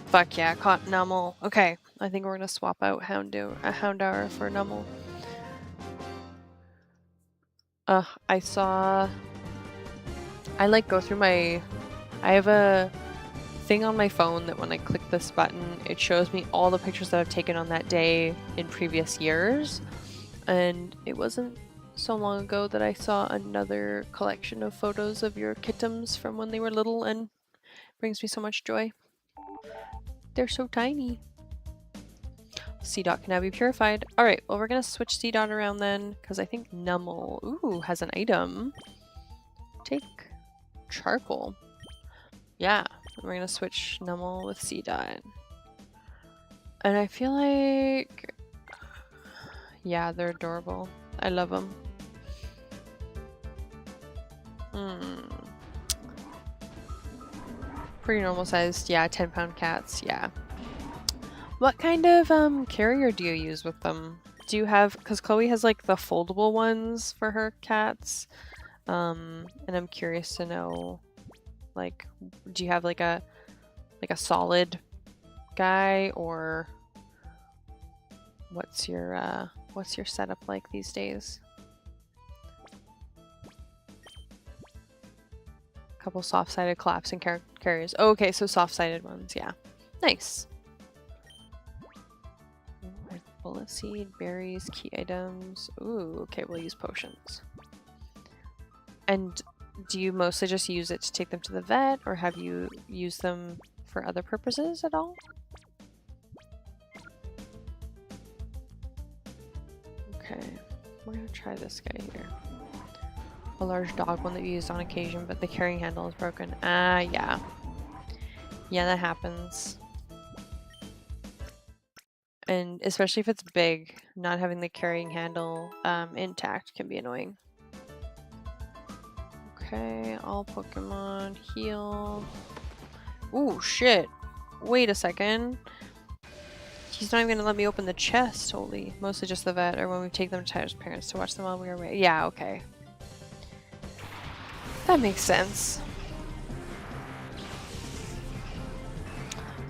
Fuck yeah, caught Nummel. Okay, I think we're gonna swap out Houndour for Nummel. I like go through I have a thing on my phone that when I click this button, it shows me all the pictures that I've taken on that day in previous years. And it wasn't so long ago that I saw another collection of photos of your Kittums from when they were little, and it brings me so much joy. They're so tiny. C-Dot can now be purified. Alright, well we're gonna switch C-Dot around then, because I think Nummel, ooh, has an item. Take Charcoal. Yeah, we're gonna switch Nummel with C-Dot. And I feel like... yeah, they're adorable. I love them. Pretty normal sized, yeah, 10-pound cats, yeah. What kind of carrier do you use with them? Do you have, because Chloe has like the foldable ones for her cats, and I'm curious to know, like, do you have like a solid guy, or what's your setup like these days? Couple soft-sided collapsing carriers. Oh, okay, so soft-sided ones, yeah. Nice. Bullet seed, berries, key items. Ooh, okay, we'll use potions. And do you mostly just use it to take them to the vet, or have you used them for other purposes at all? Okay, we're gonna try this guy here. A large dog one that you used on occasion, but the carrying handle is broken. Ah, yeah. Yeah, that happens. And especially if it's big, not having the carrying handle intact can be annoying. Okay, all Pokemon heal. Ooh, shit. Wait a second. He's not even gonna let me open the chest, holy. Mostly just the vet, or when we take them to Tyler's parents to watch them while we are away. Yeah, okay. That makes sense.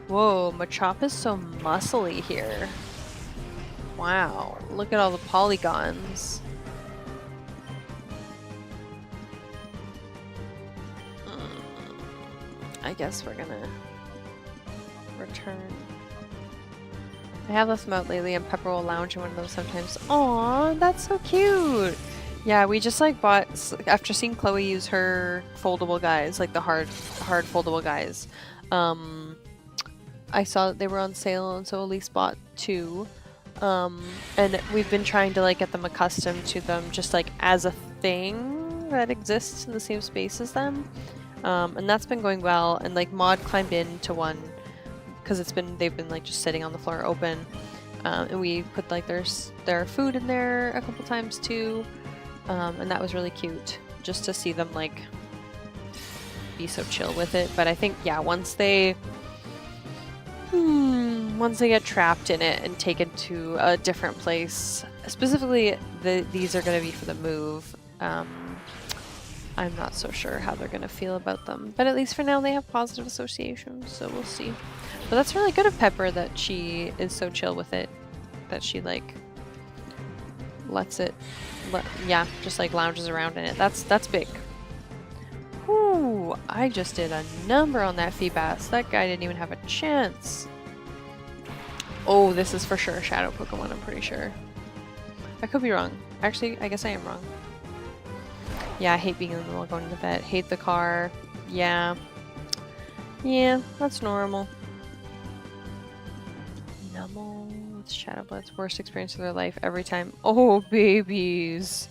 Whoa, Machop is so muscly here. Wow, look at all the polygons. I guess we're gonna return. I have left them out lately, and Pepper will lounge in one of them sometimes. Aww, that's so cute! Yeah, we just like bought, after seeing Chloe use her foldable guys, like the hard foldable guys, I saw that they were on sale, and so Elise bought 2. And we've been trying to like get them accustomed to them just like as a thing that exists in the same space as them. And that's been going well, and like Maud climbed into one because they've been like just sitting on the floor open. And we put like their food in there a couple times too. And that was really cute, just to see them like be so chill with it. But I think, yeah, once they get trapped in it and taken to a different place, specifically these are going to be for the move. I'm not so sure how they're going to feel about them, but at least for now they have positive associations, so we'll see. But that's really good of Pepper that she is so chill with it, that she like lets it, yeah, just like lounges around in it. That's big. Ooh, I just did a number on that Feebas. That guy didn't even have a chance. Oh, this is for sure a Shadow Pokemon, I'm pretty sure. I could be wrong. Actually, I guess I am wrong. Yeah, I hate being in the middle going to the vet. Hate the car. Yeah. Yeah, that's normal. Numel with Shadow Bloods. Worst experience of their life every time. Oh, babies.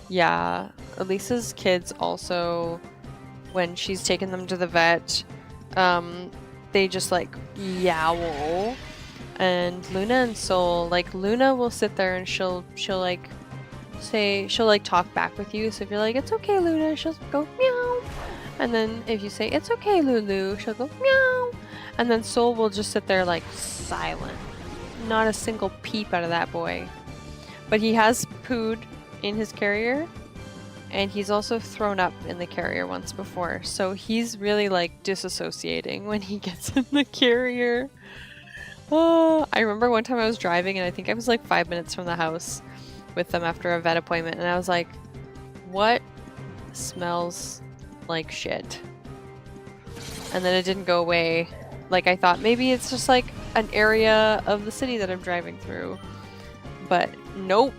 Yeah. Elisa's kids also, when she's taken them to the vet, they just like yowl. And Luna and Soul, like Luna will sit there and she'll like she'll like talk back with you. So if you're like, it's okay, Luna, she'll go meow. And then if you say, it's okay, Lulu, she'll go meow. And then Soul will just sit there like silent. Not a single peep out of that boy. But he has pooed in his carrier. And he's also thrown up in the carrier once before. So he's really like disassociating when he gets in the carrier. Oh, I remember one time I was driving and I think I was like 5 minutes from the house with them after a vet appointment, and I was like, what smells like shit? And then it didn't go away. Like, I thought maybe it's just like an area of the city that I'm driving through, but nope,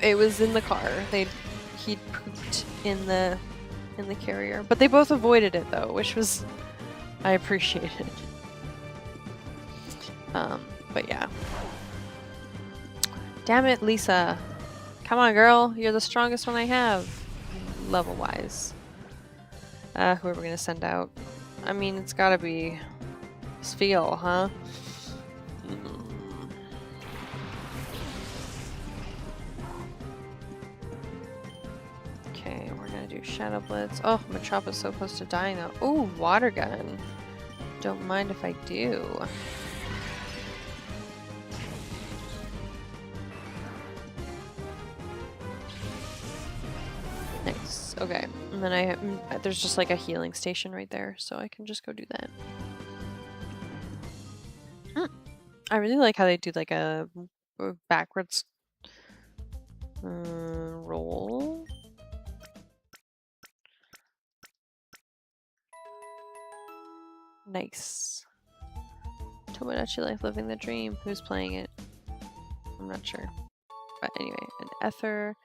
it was in the car. He'd pooped in the carrier, but they both avoided it though, which was, I appreciated. But yeah. Damn it, Lisa. Come on, girl. You're the strongest one I have. Level-wise. Who are we gonna send out? I mean, it's gotta be Spheal, huh? Okay, we're gonna do Shadow Blitz. Oh, Machopa's so close to dying though. Ooh, Water Gun. Don't mind if I do. Nice. Okay, and then there's just like a healing station right there, so I can just go do that. I really like how they do like a backwards roll. Nice. Tomodachi Life Living the Dream. Who's playing it? I'm not sure. But anyway, an Ether.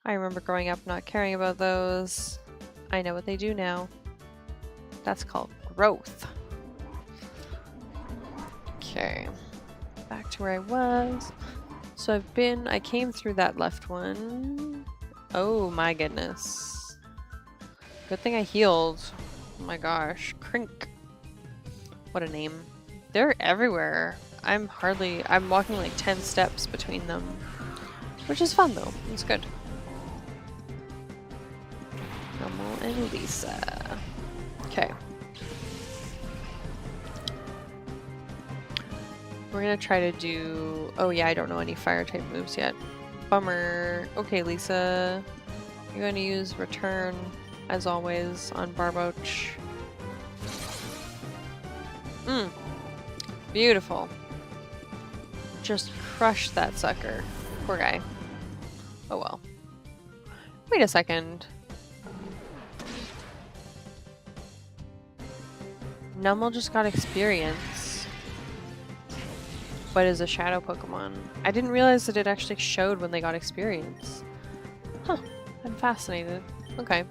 I remember growing up not caring about those. I know what they do now. That's called growth. Okay. Back to where I was. So I came through that left one. Oh my goodness. Good thing I healed. Oh my gosh. Crink. What a name. They're everywhere. I'm walking like 10 steps between them. Which is fun though. It's good. Numel and Lisa. Okay. We're gonna try to do... Oh yeah, I don't know any fire type moves yet. Bummer. Okay, Lisa. You're gonna use Return, as always, on Barboach. Beautiful. Just crushed that sucker. Poor guy. Oh well. Wait a second. Numel just got experience, but is a shadow Pokemon. I didn't realize that it actually showed when they got experience. Huh. I'm fascinated. Okay.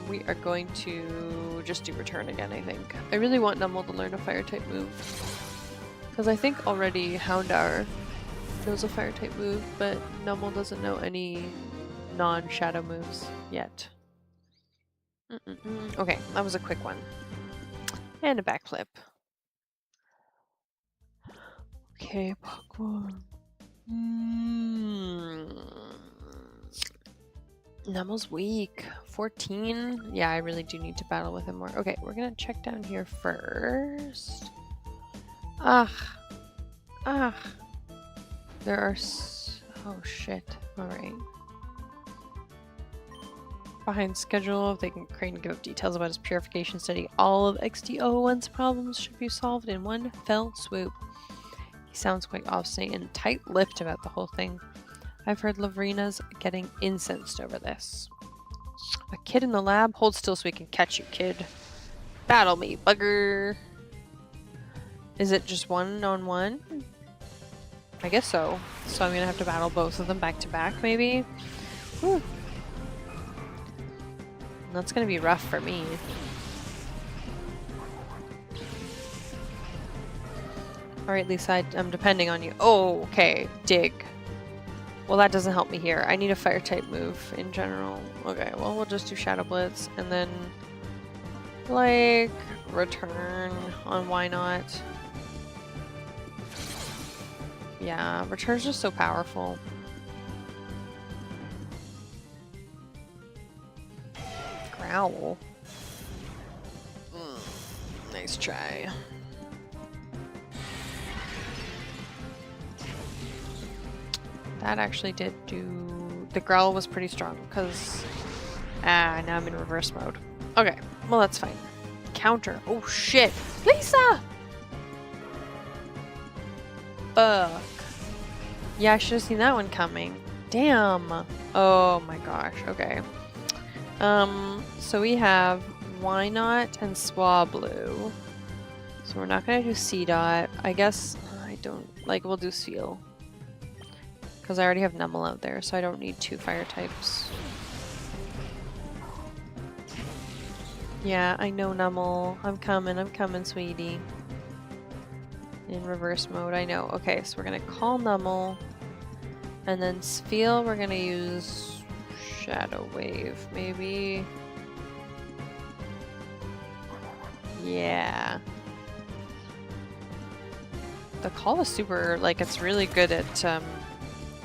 We are going to just do Return again, I think. I really want Numel to learn a fire type move. Because I think already Houndour knows a fire type move, but Numel doesn't know any non-shadow moves yet. Okay, that was a quick one. And a backflip. Okay, Pokemon. Numble's weak. 14? Yeah, I really do need to battle with him more. Okay, we're gonna check down here first. Ugh. Ugh. There are oh shit. Alright. Behind schedule, if they can Crane give up details about his purification study, all of XD01's problems should be solved in one fell swoop. He sounds quite obstinate and tight-lipped about the whole thing. I've heard Lavrina's getting incensed over this. A kid in the lab? Hold still so we can catch you, kid. Battle me, bugger! Is it just one-on-one? I guess so. So I'm gonna have to battle both of them back to back, maybe? Whew. That's gonna be rough for me. Alright, Lisa, I'm depending on you. Oh, okay. Dig. Well, that doesn't help me here. I need a fire-type move in general. Okay, well, we'll just do Shadow Blitz, and then, like, Return on why not. Yeah, Return's just so powerful. Growl. Nice try. That actually did do... The growl was pretty strong, because... now I'm in reverse mode. Okay, well that's fine. Counter. Oh shit! Lisa! Fuck. Yeah, I should have seen that one coming. Damn! Oh my gosh, okay. So we have Why Not and Swablu. So we're not gonna do C-Dot. I guess I don't... Like, we'll do Seal. Because I already have Numble out there, so I don't need two fire types. Yeah, I know Numble. I'm coming, sweetie. In reverse mode, I know. Okay, so we're gonna call Numble. And then Spheal, we're gonna use Shadow Wave, maybe. Yeah. The call is super, like, it's really good at,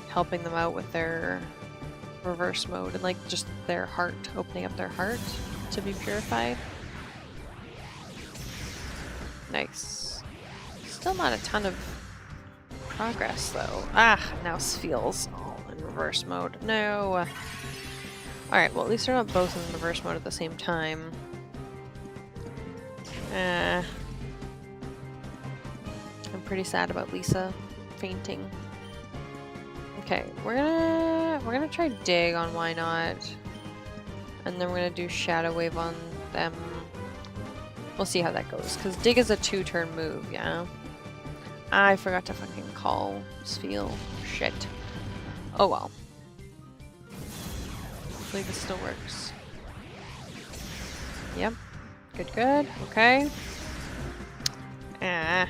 helping them out with their reverse mode and like just their heart, opening up their heart to be purified. Nice. Still not a ton of progress though. Ah, now Spheal's all in reverse mode. No. Alright, well at least they're not both in reverse mode at the same time. I'm pretty sad about Lisa fainting. Okay, we're gonna try Dig on Why Not, and then we're gonna do Shadow Wave on them. We'll see how that goes, because Dig is a 2-turn move, yeah? I forgot to fucking call Spheal. Shit. Oh well. Hopefully this still works. Yep. Good, good. Okay. Well,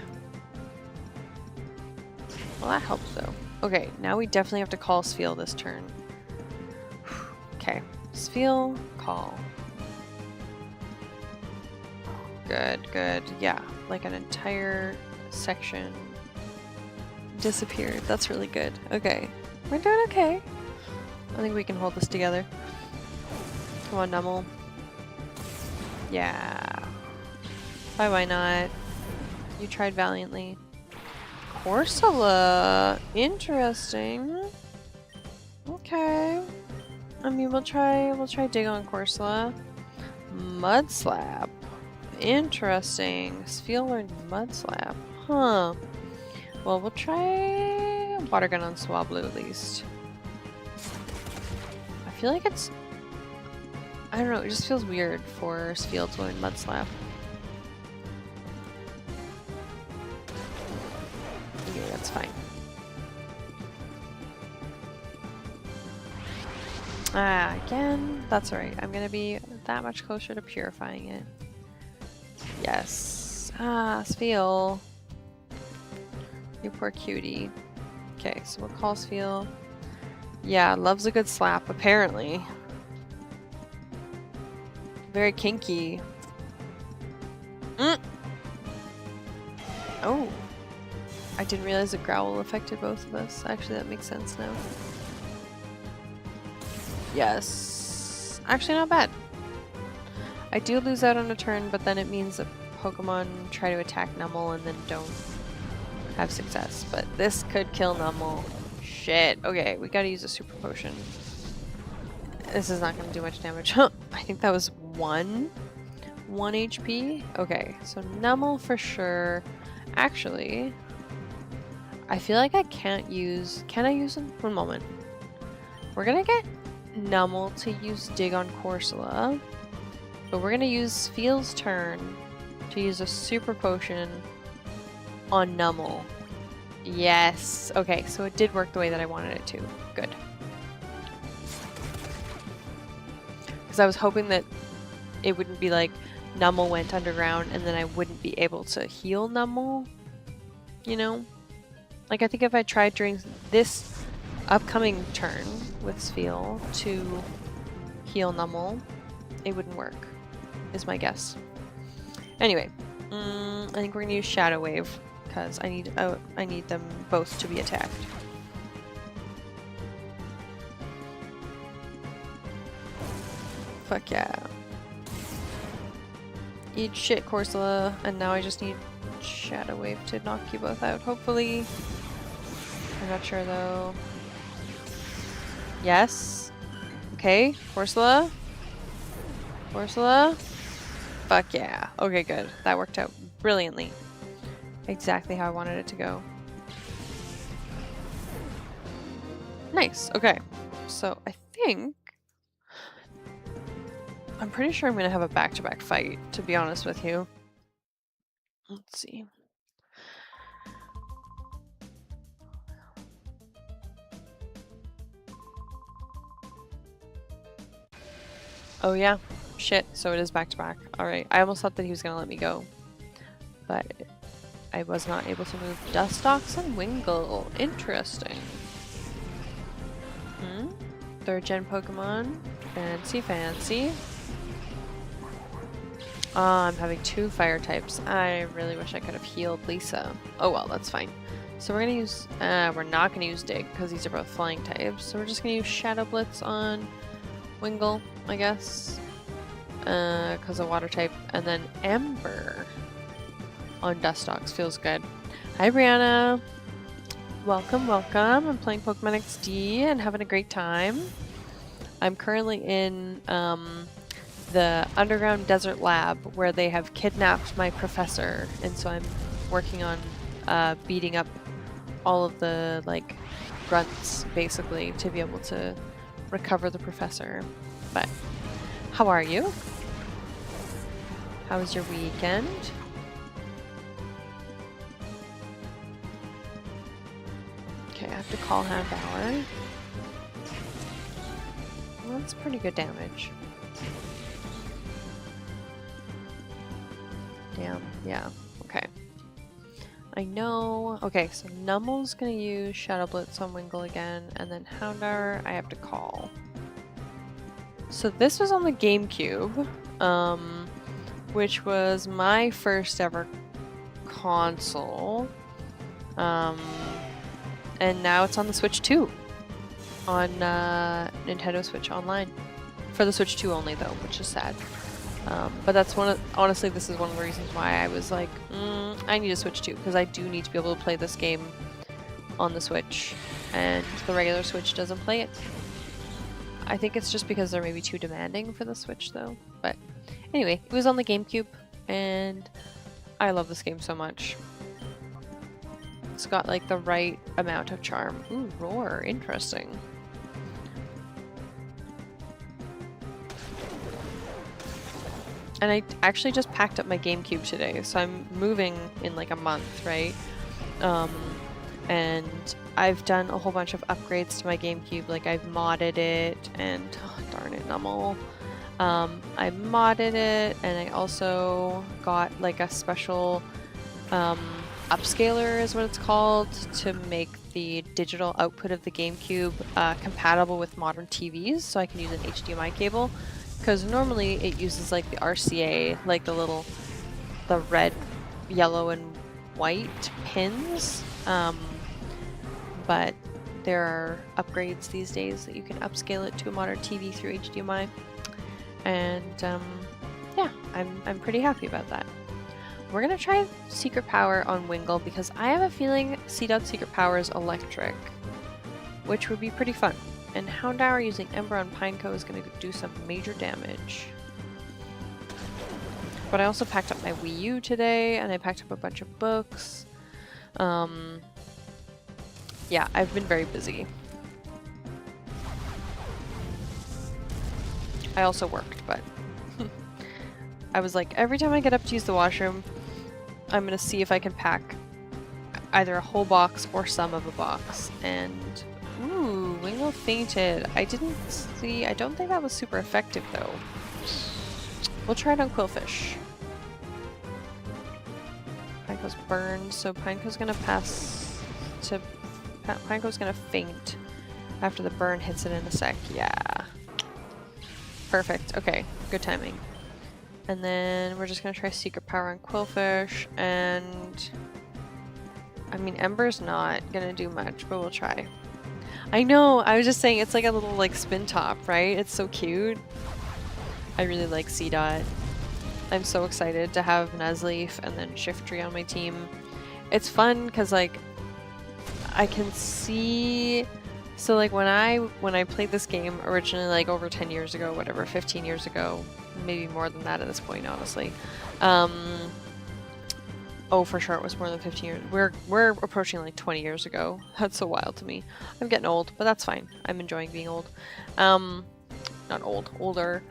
that helps though. Okay, now we definitely have to call Spheal this turn. Okay, Spheal, call. Good, good. Yeah, like an entire section disappeared. That's really good. Okay, we're doing okay. I think we can hold this together. Come on, Numble. Yeah. Why not? You tried valiantly. Corsola! Interesting. Okay. I mean, we'll try Dig on Corsola. Mud Slap. Interesting. Spheal learned Mud Slap. Huh. Well, we'll try Water Gun on Swablu at least. I feel like it's... I don't know, it just feels weird for Spheal to learn Mud Slap. Yeah, that's fine. Again, that's alright. I'm gonna be that much closer to purifying it. Yes. Spheal. You poor cutie. Okay, so we'll call Spheal. Yeah, loves a good slap, apparently. Very kinky. Oh. I didn't realize the growl affected both of us. Actually, that makes sense now. Yes. actually not bad. I do lose out on a turn, but then it means that Pokemon try to attack Numel and then don't have success. But this could kill Numel. Shit. Okay, we gotta use a super potion. This is not gonna do much damage. I think that was 1 HP. Okay, so Numel for sure. Actually, I feel like I can't use... Can I use him? One moment. We're gonna get Numel to use Dig on Corsola. But we're gonna use Feel's turn to use a super potion on Numel. Yes. Okay, so it did work the way that I wanted it to. Good. Because I was hoping that it wouldn't be like Numel went underground and then I wouldn't be able to heal Numel. You know? Like, I think if I tried during this upcoming turn with Spheal to heal Numel, it wouldn't work, is my guess. Anyway, I think we're gonna use Shadow Wave because I need them both to be attacked. Fuck yeah. Eat shit, Corsola, and now I just need Shadow Wave to knock you both out, hopefully. I'm not sure though. Yes. Okay, Corsola. Corsola. Fuck yeah. Okay, good. That worked out brilliantly. Exactly how I wanted it to go. Nice. Okay. So I think... I'm pretty sure I'm going to have a back-to-back fight, to be honest with you. Let's see. Oh yeah. Shit. So it is back-to-back. Alright. I almost thought that he was going to let me go. But I was not able to move Dustox and Wingull. Interesting. Third gen Pokemon. Fancy, fancy. I'm having 2 fire types. I really wish I could have healed Lisa. Oh well, that's fine. So we're gonna use, we're not gonna use Dig because these are both flying types. So we're just gonna use Shadow Blitz on Wingull, I guess. Because of water type. And then Ember on Dustox feels good. Hi Brianna. Welcome, welcome. I'm playing Pokemon XD and having a great time. I'm currently in the underground desert lab where they have kidnapped my professor, and so I'm working on beating up all of the like grunts basically to be able to recover the professor. But how are you? How was your weekend? Okay, I have to call half hour. Well, that's pretty good damage. Damn, yeah, okay. I know. Okay, so Numel's gonna use Shadow Blitz on Wingull again, and then Houndour I have to call. So this was on the GameCube, which was my first ever console. And now it's on the Switch 2 on Nintendo Switch Online. For the Switch 2 only though, which is sad. But that's honestly, this is one of the reasons why I was like, I need a Switch 2, because I do need to be able to play this game on the Switch, and the regular Switch doesn't play it. I think it's just because they're maybe too demanding for the Switch though. But anyway, it was on the GameCube, and I love this game so much. It's got like the right amount of charm. Ooh, Roar, interesting. And I actually just packed up my GameCube today, so I'm moving in like a month, right? And I've done a whole bunch of upgrades to my GameCube, like I've modded it, and oh, darn it, Numel. I modded it, and I also got like a special upscaler is what it's called, to make the digital output of the GameCube compatible with modern TVs, so I can use an HDMI cable. Because normally it uses like the RCA, like the red, yellow, and white pins. But there are upgrades these days that you can upscale it to a modern TV through HDMI. And yeah, I'm pretty happy about that. We're gonna try Secret Power on Wingull because I have a feeling C-Dot's Secret Power is electric, which would be pretty fun. And Houndour using Ember on Pineco is gonna do some major damage. But I also packed up my Wii U today, and I packed up a bunch of books. Yeah, I've been very busy. I also worked, but I was like, every time I get up to use the washroom, I'm gonna see if I can pack either a whole box or some of a box. And ooh, Wingull fainted. I didn't see. I don't think that was super effective though. We'll try it on Quillfish. Pineco's burned, so Pineco's gonna pass to. Pineco's gonna faint after the burn hits it in a sec. Yeah. Perfect. Okay, good timing. And then we're just gonna try Secret Power on Quillfish, and I mean Ember's not gonna do much, but we'll try. I know, I was just saying it's like a little like spin top, right? It's so cute. I really like C-Dot. I'm so excited to have Nuzleaf and then Shiftry on my team. It's fun because like I can see. So like when I played this game originally, like over 10 years ago, whatever, 15 years ago, maybe more than that at this point, honestly. Oh, for sure it was more than 15 years. We're approaching like 20 years ago. That's so wild to me. I'm getting old, but that's fine. I'm enjoying being old. Not old, older.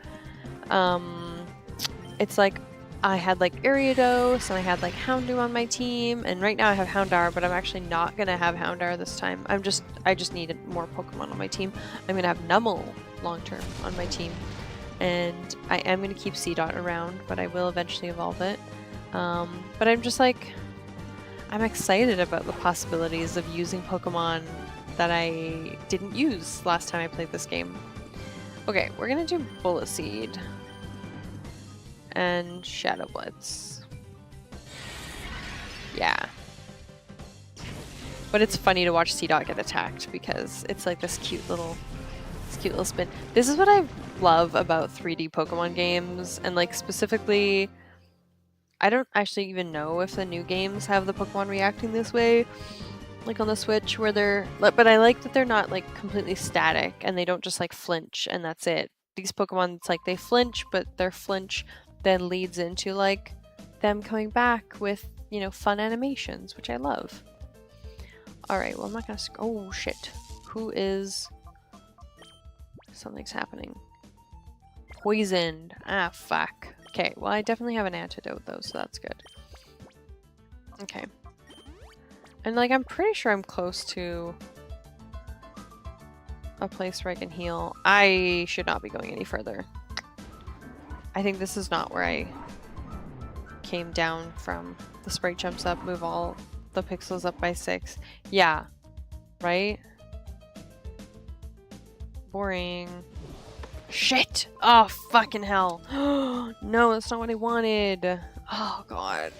It's like I had like Ariados and I had like Houndour on my team, and right now I have Houndour, but I'm actually not gonna have Houndour this time. I just needed more Pokemon on my team. I'm gonna have Numel long term on my team, and I am gonna keep C-Dot around, but I will eventually evolve it. But I'm just like, I'm excited about the possibilities of using Pokemon that I didn't use last time I played this game. Okay, we're gonna do Bullet Seed and Shadow Blitz. Yeah. But it's funny to watch C-Dot get attacked because it's like this cute little spin. This is what I love about 3D Pokemon games, and like specifically, I don't actually even know if the new games have the Pokemon reacting this way, like on the Switch, where they're, but I like that they're not like completely static and they don't just like flinch and that's it. These Pokemon, it's like they flinch, but their flinch then leads into like them coming back with, you know, fun animations, which I love. All right, well, I'm not gonna, oh shit. Who is, something's happening. Poisoned. Ah, fuck. Okay, well, I definitely have an antidote though, so that's good. Okay. And like, I'm pretty sure I'm close to a place where I can heal. I should not be going any further. I think this is not where I came down from. The sprite jumps up, move all the pixels up by 6. Yeah. Right? Boring. Shit! Oh, fucking hell. No, that's not what I wanted. Oh, God.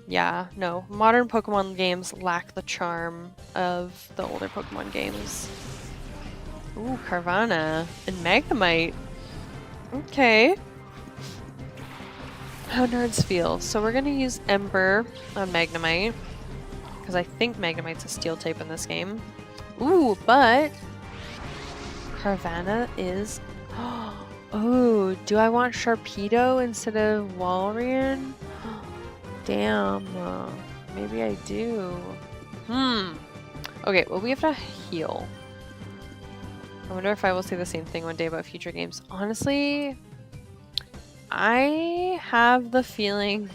Yeah, no. Modern Pokemon games lack the charm of the older Pokemon games. Ooh, Carvanha and Magnemite. Okay. How nerds feel. So we're gonna use Ember on Magnemite, because I think Magnemite's a steel type in this game. Ooh, but Carvanha is... Oh, do I want Sharpedo instead of Walrein? Damn. Maybe I do. Okay, well, we have to heal. I wonder if I will say the same thing one day about future games. Honestly, I have the feeling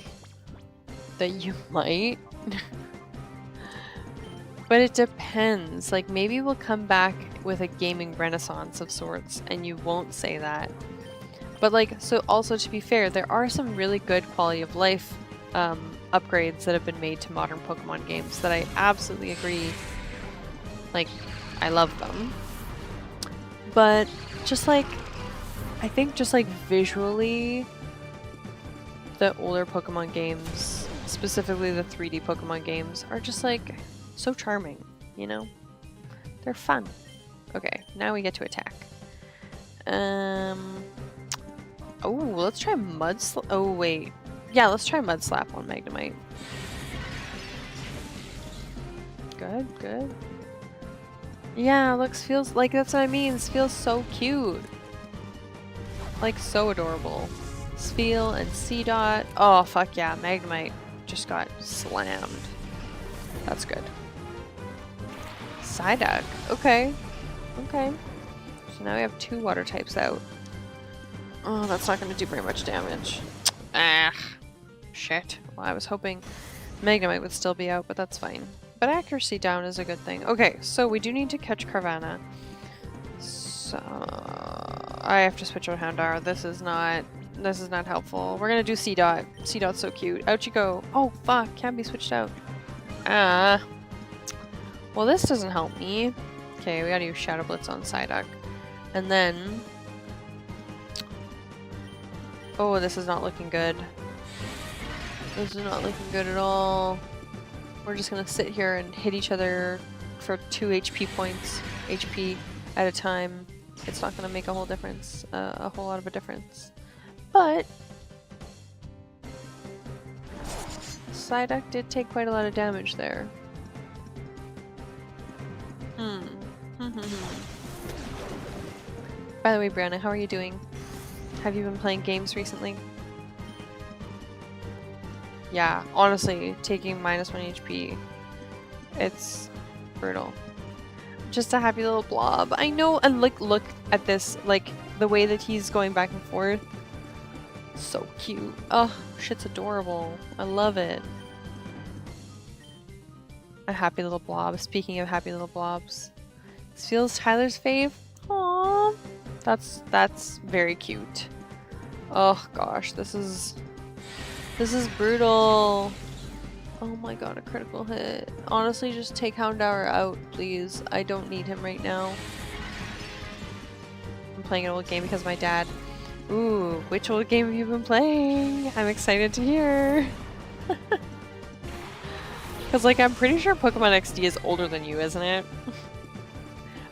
that you might. But it depends. Like, maybe we'll come back with a gaming renaissance of sorts, and you won't say that. But, like, so also to be fair, there are some really good quality of life upgrades that have been made to modern Pokemon games that I absolutely agree. Like, I love them. But just like, I think just like visually, the older Pokemon games, specifically the 3D Pokemon games, are just like so charming, you know? They're fun. Okay, now we get to attack. Oh, let's try oh, wait. Yeah, let's try Mud Slap on Magnemite. Good, good. Yeah, feels like that's what I mean. This feels so cute. Like, so adorable. Spheal and C-Dot. Oh, fuck yeah. Magnemite just got slammed. That's good. Psyduck. Okay. Okay. So now we have 2 water types out. Oh, that's not going to do very much damage. Ah. Shit. Well, I was hoping Magnemite would still be out, but that's fine. But accuracy down is a good thing. Okay, so we do need to catch Carvanha. So I have to switch out Houndour. This is not helpful. We're gonna do C-Dot. C-Dot's so cute. Out you go. Oh fuck, can't be switched out. Ah. Well, this doesn't help me. Okay, we gotta use Shadow Blitz on Psyduck. And then... Oh, this is not looking good. This is not looking good at all. We're just gonna sit here and hit each other for 2 HP points. HP at a time. It's not gonna make a whole difference. A whole lot of a difference. But... Psyduck did take quite a lot of damage there. By the way, Brianna, how are you doing? Have you been playing games recently? Yeah, honestly, taking -1 HP, it's brutal. Just a happy little blob. I know, and like, look at this, like, the way that he's going back and forth. So cute. Oh, shit's adorable. I love it. A happy little blob. Speaking of happy little blobs. This feels Tyler's fave. Aww. That's very cute. Oh gosh, this is brutal. Oh my god, a critical hit. Honestly, just take Houndour out, please. I don't need him right now. I'm playing an old game because of my dad. Ooh, which old game have you been playing? I'm excited to hear. Because, like, I'm pretty sure Pokemon XD is older than you, isn't it?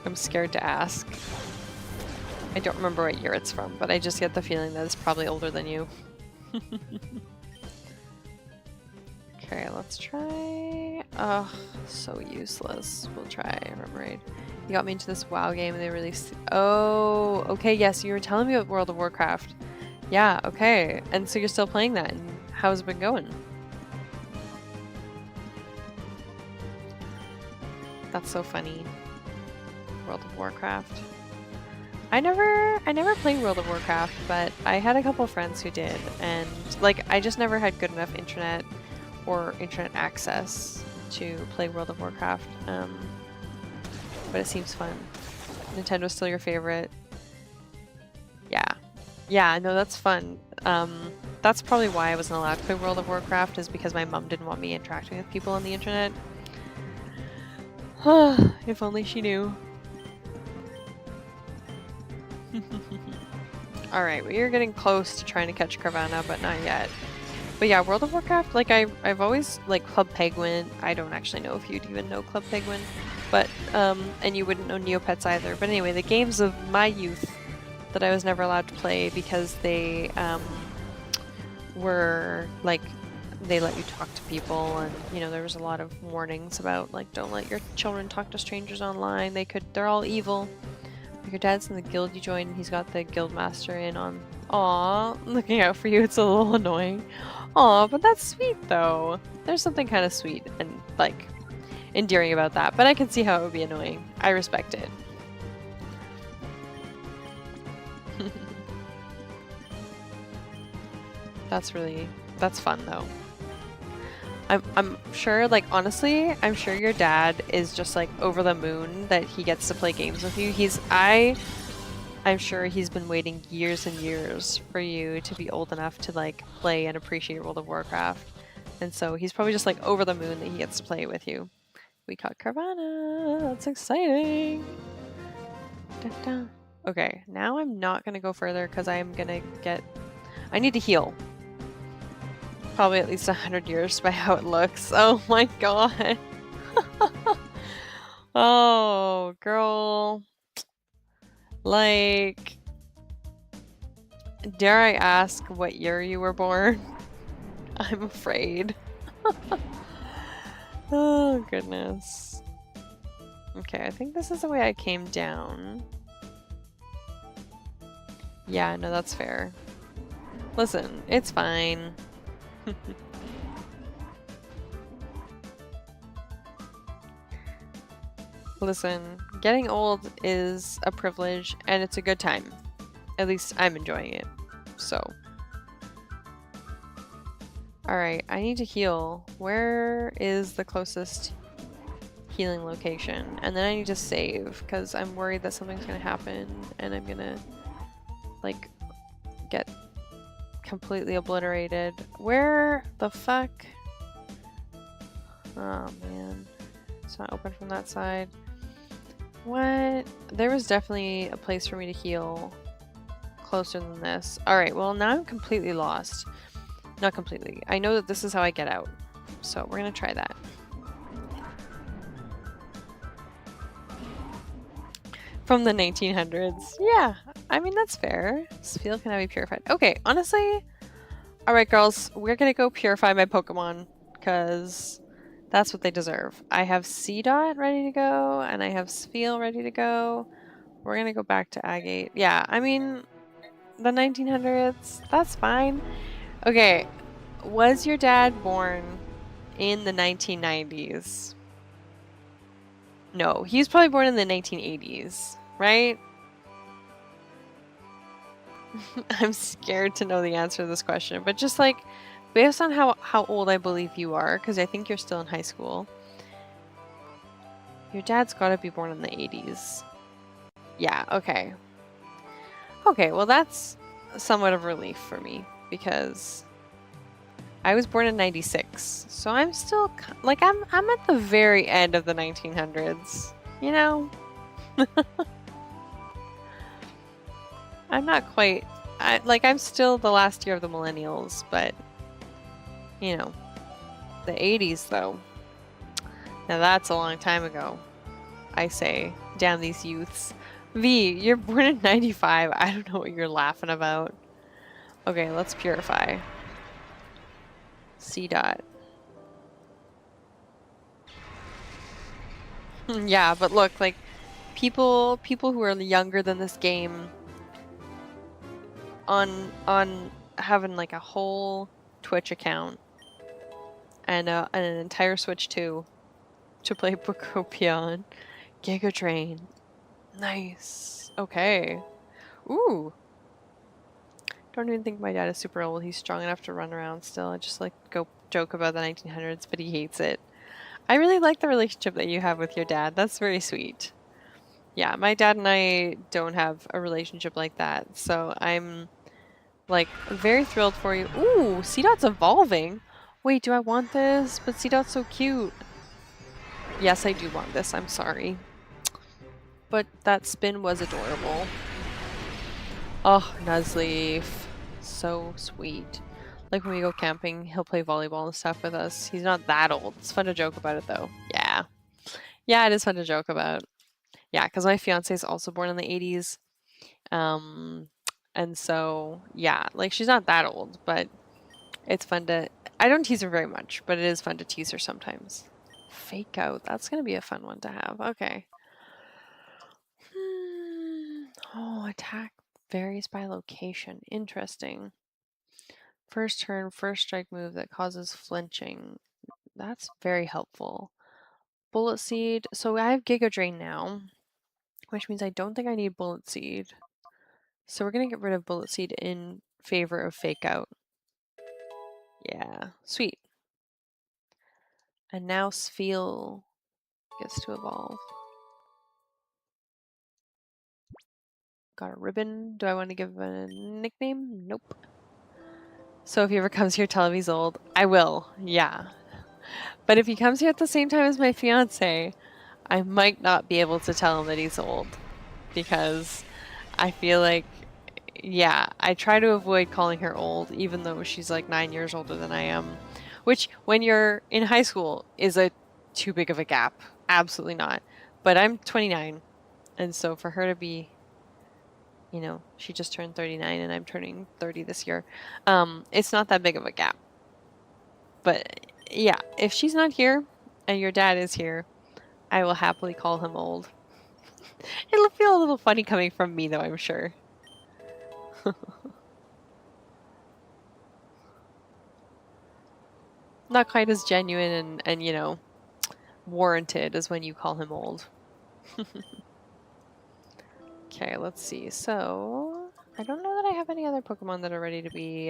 I'm scared to ask. I don't remember what year it's from, but I just get the feeling that it's probably older than you. Okay, let's try... Ugh, so useless. We'll try Remoraid. You got me into this WoW game and they released... Oh, okay, yes, you were telling me about World of Warcraft. Yeah, okay. And so you're still playing that, and how's it been going? That's so funny. World of Warcraft. I never played World of Warcraft, but I had a couple friends who did, and like I just never had good enough internet or internet access to play World of Warcraft. But it seems fun. Nintendo's still your favorite. Yeah, no, that's fun. That's probably why I wasn't allowed to play World of Warcraft, is because my mom didn't want me interacting with people on the internet. If only she knew. Alright, well, you're getting close to trying to catch Carvanha, but not yet. But yeah, World of Warcraft, like I've always, like, Club Penguin. I don't actually know if you'd even know Club Penguin, but, and you wouldn't know Neopets either. But anyway, the games of my youth that I was never allowed to play because they, were, like, they let you talk to people, and, you know, there was a lot of warnings about, like, don't let your children talk to strangers online. They're all evil. Your dad's in the guild you joined, and he's got the guild master in on. Aw, looking out for you. It's a little annoying. Aw, but that's sweet though. There's something kind of sweet and, like, endearing about that, but I can see how it would be annoying. I respect it. That's fun though. I'm sure, like, honestly, I'm sure your dad is just, like, over the moon that he gets to play games with you. I'm sure he's been waiting years and years for you to be old enough to, like, play and appreciate World of Warcraft. And so he's probably just, like, over the moon that he gets to play with you. We caught Carvanha! That's exciting! Da-da. Okay, now I'm not gonna go further because I need to heal. Probably at least 100 years by how it looks. Oh my god. Oh, girl. Like, Dare I ask what year you were born? I'm afraid. Oh, goodness. Okay, I think this is the way I came down. Yeah, no, that's fair. Listen, it's fine. Listen, getting old is a privilege and it's a good time. At least I'm enjoying it. So. Alright, I need to heal. Where is the closest healing location? And then I need to save because I'm worried that something's gonna happen and I'm gonna like get completely obliterated. Where the fuck? Oh man. It's not open from that side. What? There was definitely a place for me to heal closer than this. Alright, well now I'm completely lost. Not completely. I know that this is how I get out. So we're gonna try that. From the 1900s. Yeah, I mean that's fair. Spheal can now be purified. Okay, honestly, alright girls, we're gonna go purify my Pokemon because that's what they deserve. I have C-Dot ready to go and I have Spheal ready to go. We're gonna go back to Agate. Yeah, I mean, the 1900s, that's fine. Okay, was your dad born in the 1990s? No, he was probably born in the 1980s, right? I'm scared to know the answer to this question, but just like based on how old I believe you are, because I think you're still in high school, your dad's got to be born in the 80s. Yeah, okay. Okay, well that's somewhat of a relief for me because I was born in 96, so I'm still like I'm at the very end of the 1900s, you know? I'm not quite I'm still the last year of the millennials, but you know, the 80s though. Now that's a long time ago. I say, damn these youths. V, you're born in 95. I don't know what you're laughing about. Okay, let's purify. C-Dot. Yeah, but look, like people who are younger than this game on having like a whole Twitch account and an entire Switch 2 to play Pokémon. Giga Drain. Nice. Okay. Ooh. Don't even think my dad is super old. He's strong enough to run around still. I just like go joke about the 1900s, but he hates it. I really like the relationship that you have with your dad. That's very sweet. Yeah, my dad and I don't have a relationship like that, so I'm like very thrilled for you. Ooh, C-Dot's evolving. Wait, do I want this? But C-Dot's so cute. Yes, I do want this. I'm sorry. But that spin was adorable. Oh, Nuzleaf. So sweet. Like when we go camping, he'll play volleyball and stuff with us. He's not that old. It's fun to joke about it though. Yeah. Yeah, it is fun to joke about. Yeah, because my fiance is also born in the 80s. And so, yeah, like she's not that old, but it's fun to... I don't tease her very much, but it is fun to tease her sometimes. Fake out. That's going to be a fun one to have. Okay. Oh, attack varies by location. Interesting. First turn, first strike move that causes flinching. That's very helpful. Bullet Seed. So I have Giga Drain now, which means I don't think I need Bullet Seed. So we're going to get rid of Bullet Seed in favor of Fake Out. Yeah, sweet. And now Spheal gets to evolve. Got a ribbon. Do I want to give a nickname? Nope. So if he ever comes here, tell him he's old. I will, yeah. But if he comes here at the same time as my fiance, I might not be able to tell him that he's old. Because I feel like, yeah, I try to avoid calling her old, even though she's like 9 years older than I am. Which, when you're in high school, is a too big of a gap. Absolutely not. But I'm 29. And so for her to be, you know, she just turned 39 and I'm turning 30 this year. It's not that big of a gap. But yeah, if she's not here and your dad is here, I will happily call him old. It'll feel a little funny coming from me though, I'm sure. Not quite as genuine and you know, warranted as when you call him old. Okay, let's see. So, I don't know that I have any other Pokemon that are ready to be,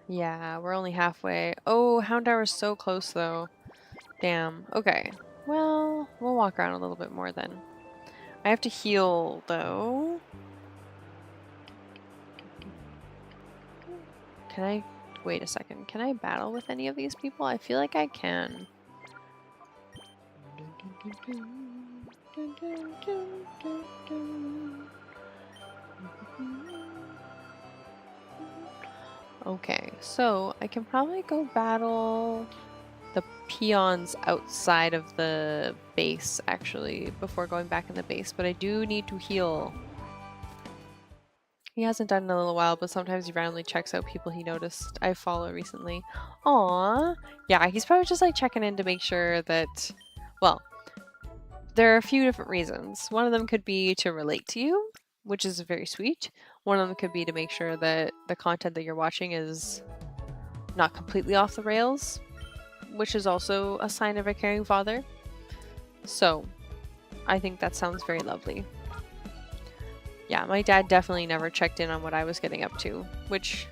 yeah, we're only halfway. Oh, Houndour is so close though. Damn. Okay. Well, we'll walk around a little bit more then. I have to heal though. Can I... Wait a second. Can I battle with any of these people? I feel like I can. Okay, so I can probably go battle the peons outside of the base, actually, before going back in the base, but I do need to heal. He hasn't done it in a little while, but sometimes he randomly checks out people he noticed I follow recently. Aww. Yeah, he's probably just like checking in to make sure that, well, there are a few different reasons. One of them could be to relate to you, which is very sweet. One of them could be to make sure that the content that you're watching is not completely off the rails, which is also a sign of a caring father. So, I think that sounds very lovely. Yeah, my dad definitely never checked in on what I was getting up to, which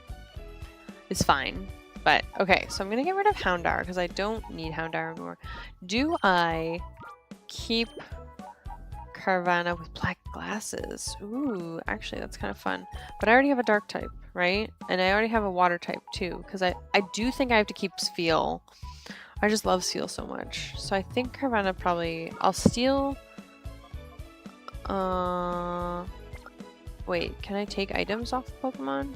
is fine. But, okay, so I'm going to get rid of Houndour because I don't need Houndour anymore. Do I keep Carvanha with black glasses? Ooh, actually, that's kind of fun. But I already have a dark type, right? And I already have a water type, too, because I do think I have to keep Spheal. I just love Steel so much. So I think Carvanha probably... I'll steal... Wait, can I take items off the Pokemon?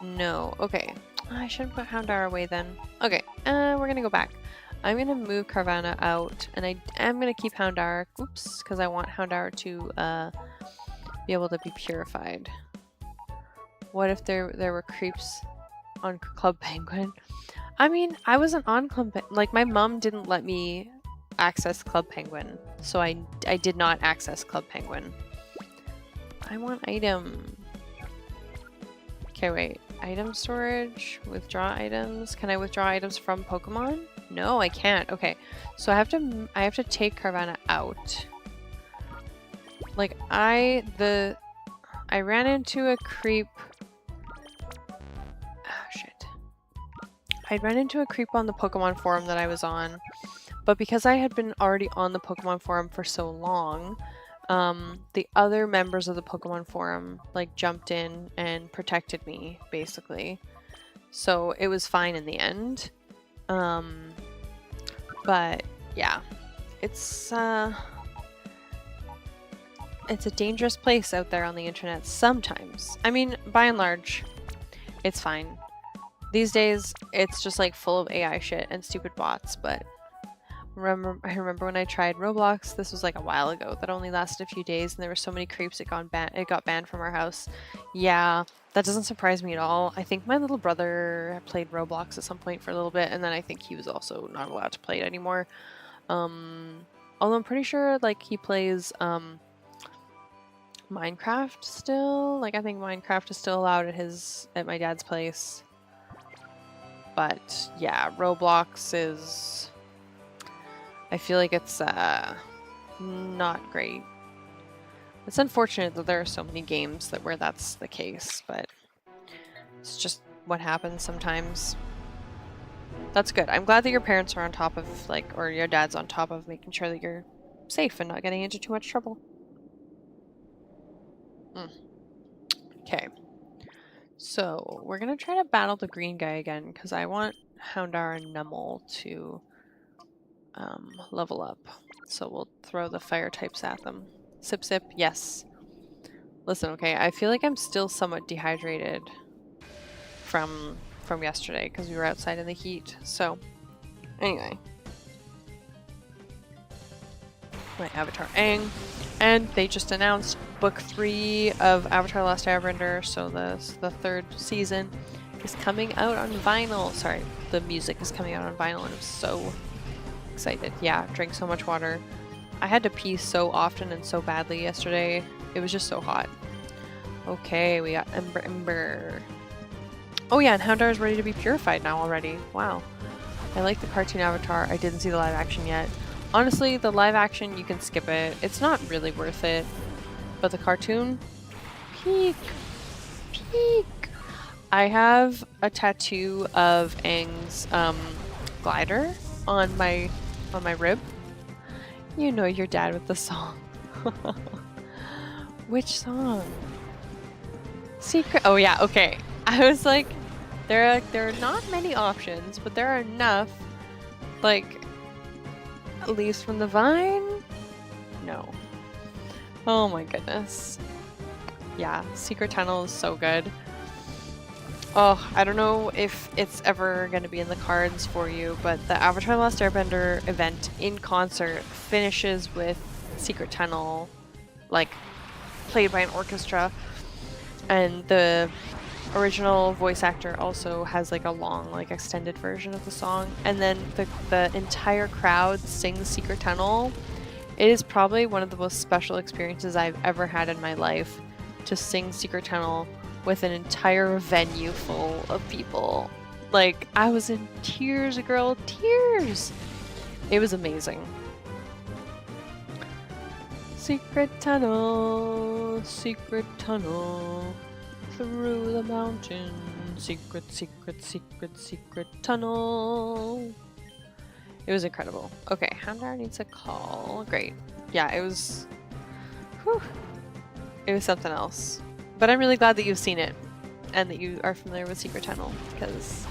No. Okay. I shouldn't put Houndour away then. Okay, we're gonna go back. I'm gonna move Carvanha out, and I am gonna keep Houndour. Oops, because I want Houndour to be able to be purified. What if there were creeps on Club Penguin? I mean, I wasn't on Club Penguin. Like, my mom didn't let me access Club Penguin, so I did not access Club Penguin. I want item. Okay, wait. Item storage, withdraw items. Can I withdraw items from Pokemon? No, I can't. Okay, so I have to take Carvanha out. Like, I ran into a creep. Ah, shit. I ran into a creep on the Pokemon forum that I was on, but because I had been already on the Pokemon forum for so long, the other members of the Pokemon forum like jumped in and protected me, basically. So it was fine in the end. But yeah, it's a dangerous place out there on the internet sometimes. I mean, by and large, it's fine. These days, it's just like full of AI shit and stupid bots, but I remember when I tried Roblox, this was like a while ago, that only lasted a few days, and there were so many creeps it got banned from our house. Yeah, that doesn't surprise me at all. I think my little brother played Roblox at some point for a little bit, and then I think he was also not allowed to play it anymore. Although I'm pretty sure like he plays Minecraft still. Like, I think Minecraft is still allowed at my dad's place. But yeah, Roblox is... I feel like it's not great. It's unfortunate that there are so many games where that's the case, but it's just what happens sometimes. That's good. I'm glad that your parents are on top of, like, or your dad's on top of making sure that you're safe and not getting into too much trouble. Okay. So, we're gonna try to battle the green guy again, because I want Houndour and Numel to level up. So we'll throw the fire types at them. Sip Sip, yes. Listen, okay, I feel like I'm still somewhat dehydrated from yesterday, because we were outside in the heat. So, anyway. my Avatar Aang. And they just announced book 3 of Avatar: The Last Airbender, so the third season is coming out on vinyl. Sorry, the music is coming out on vinyl, and I'm so excited. Yeah, drank so much water. I had to pee so often and so badly yesterday. It was just so hot. Okay, we got Ember. Oh yeah, and Houndour is ready to be purified now already. Wow. I like the cartoon Avatar. I didn't see the live action yet. Honestly, the live action, you can skip it. It's not really worth it. But the cartoon, peak. Peak. I have a tattoo of Aang's glider on my rib. You know your dad with the song. Which song? Secret. Oh yeah, okay. I was like, there are not many options, but there are enough. Like, Leaves from the Vine? No. Oh my goodness. Yeah, Secret Tunnel is so good. Oh, I don't know if it's ever going to be in the cards for you, but the Avatar: The Last Airbender event in concert finishes with Secret Tunnel, like, played by an orchestra. And the original voice actor also has like a long, like, extended version of the song. And then the entire crowd sings Secret Tunnel. It is probably one of the most special experiences I've ever had in my life to sing Secret Tunnel with an entire venue full of people. Like, I was in tears, girl, tears! It was amazing. Secret tunnel, through the mountain. Secret, secret, secret, secret tunnel. It was incredible. Okay, Houndour needs a call. Great. Yeah, it was... Whew. It was something else. But I'm really glad that you've seen it and that you are familiar with Secret Tunnel, because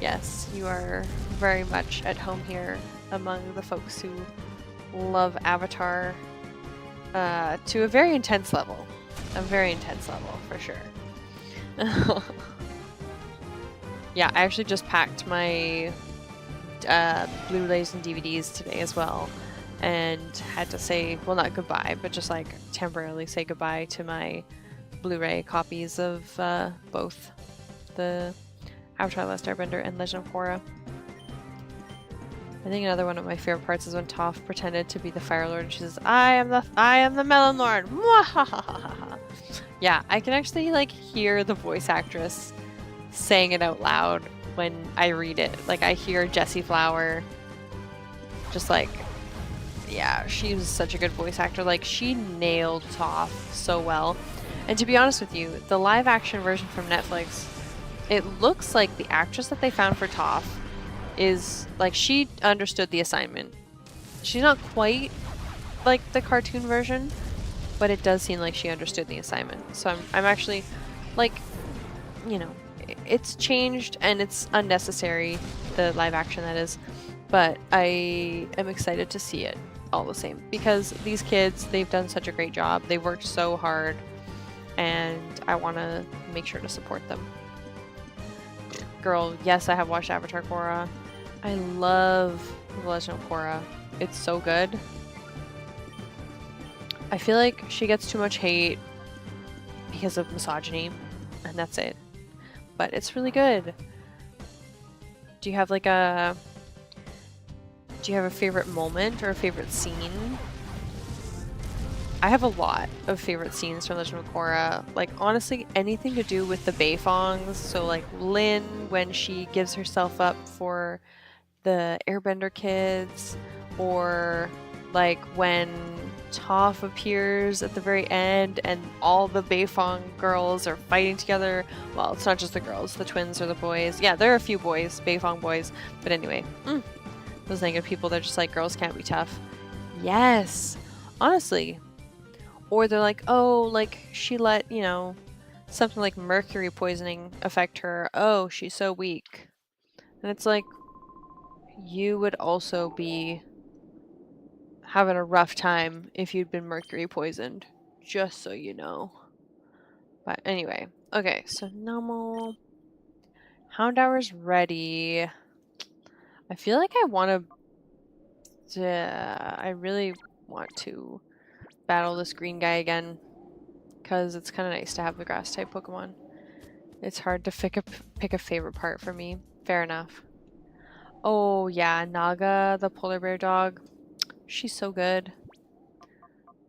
yes, you are very much at home here among the folks who love Avatar to a very intense level. A very intense level, for sure. Yeah, I actually just packed my Blu-rays and DVDs today as well, and had to say, well, not goodbye, but just like temporarily say goodbye to my Blu-ray copies of both the Avatar: The Last Airbender and Legend of Korra. I think another one of my favorite parts is when Toph pretended to be the Fire Lord and she says, I am the Melon Lord. Yeah, I can actually like hear the voice actress saying it out loud when I read it. Like, I hear Jessie Flower just like, yeah, she was such a good voice actor. Like, she nailed Toph so well. And to be honest with you, the live action version from Netflix, it looks like the actress that they found for Toph is, like, she understood the assignment. She's not quite like the cartoon version, but it does seem like she understood the assignment. So I'm actually, like, you know, it's changed and it's unnecessary, the live action that is, but I am excited to see it all the same, because these kids, they've done such a great job. They worked so hard, and I want to make sure to support them. Girl, yes, I have watched Avatar Korra. I love The Legend of Korra. It's so good. I feel like she gets too much hate because of misogyny, and that's it. But it's really good. Do you have like a... Do you have a favorite moment or a favorite scene? I have a lot of favorite scenes from Legend of Korra. Like, honestly, anything to do with the Beifongs. So, like, Lin, when she gives herself up for the Airbender kids, or like when Toph appears at the very end and all the Beifong girls are fighting together. Well, it's not just the girls, the twins or the boys. Yeah, there are a few boys, Beifong boys. But anyway, those negative people, they're just like, girls can't be tough. Yes, honestly. Or they're like, oh, like, she let, you know, something like mercury poisoning affect her. Oh, she's so weak. And it's like, you would also be having a rough time if you'd been mercury poisoned. Just so you know. But anyway. Okay, so normal. Houndour's ready. I feel like I want to... I really want to battle this green guy again, because it's kind of nice to have the grass type Pokemon. It's hard to pick a favorite part for me. Fair enough. Oh yeah, Naga, the polar bear dog. She's so good.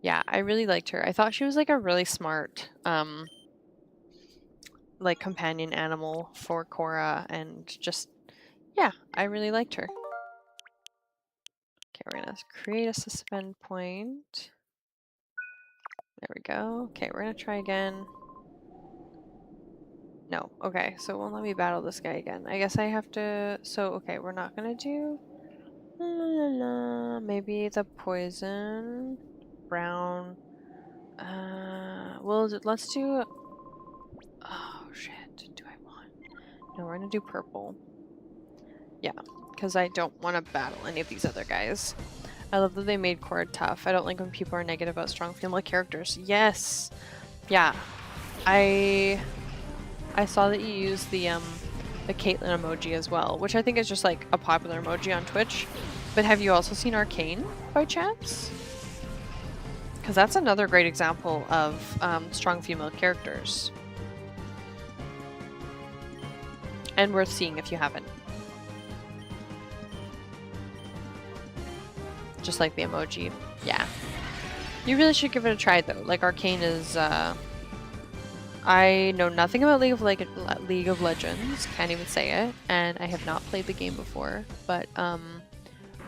Yeah, I really liked her. I thought she was like a really smart like companion animal for Cora, and just yeah, I really liked her. Okay, we're gonna create a suspend point. There we go. Okay, we're gonna try again. No, okay, so it won't let me battle this guy again. I guess I have to, so okay, we're not gonna do, maybe the poison, brown, well, let's do, oh shit, do I want, no, we're gonna do purple. Yeah, because I don't want to battle any of these other guys. I love that they made Cora tough. I don't like when people are negative about strong female characters. Yes! Yeah, I saw that you use the Caitlyn emoji as well, which I think is just like a popular emoji on Twitch. But have you also seen Arcane by chance? Because that's another great example of strong female characters. And worth seeing if you haven't. Just like the emoji. Yeah. You really should give it a try though. Like Arcane is I know nothing about League of Legends, can't even say it, and I have not played the game before, but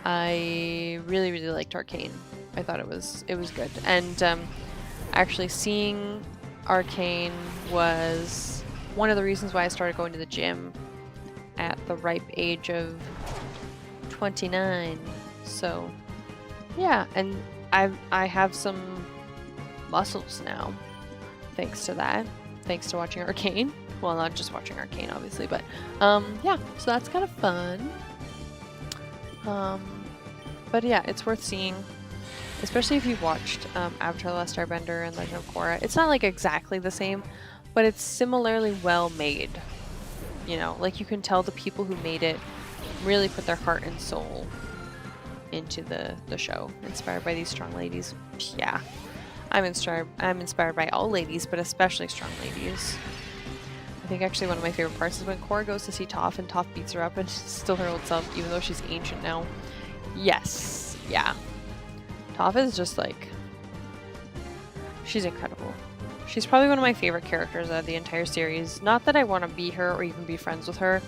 I really liked Arcane. I thought it was good, and actually seeing Arcane was one of the reasons why I started going to the gym at the ripe age of 29. So yeah, and I have some muscles now thanks to that. Thanks to watching Arcane. Well, not just watching Arcane, obviously, but yeah, so that's kind of fun. But yeah, it's worth seeing, especially if you've watched Avatar: The Last Airbender and Legend of Korra. It's not like exactly the same, but it's similarly well made. You know, like you can tell the people who made it really put their heart and soul into the show, inspired by these strong ladies. Yeah. I'm inspired by all ladies, but especially strong ladies. I think actually one of my favorite parts is when Cora goes to see Toph and Toph beats her up and she's still her old self, even though she's ancient now. Yes. Yeah. Toph is just like... she's incredible. She's probably one of my favorite characters out of the entire series. Not that I want to be her or even be friends with her,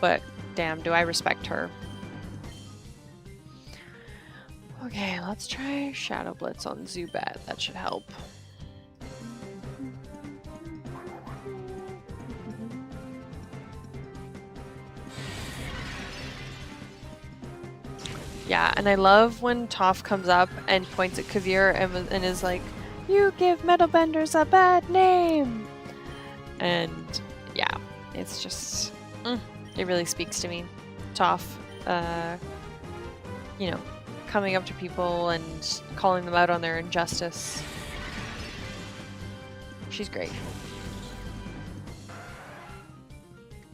but damn, do I respect her. Okay, let's try Shadow Blitz on Zubat. That should help. Yeah, and I love when Toph comes up and points at Kavir and is like, "You give metal benders a bad name!" And yeah, it's just, it really speaks to me. Toph, you know, coming up to people and calling them out on their injustice. She's great.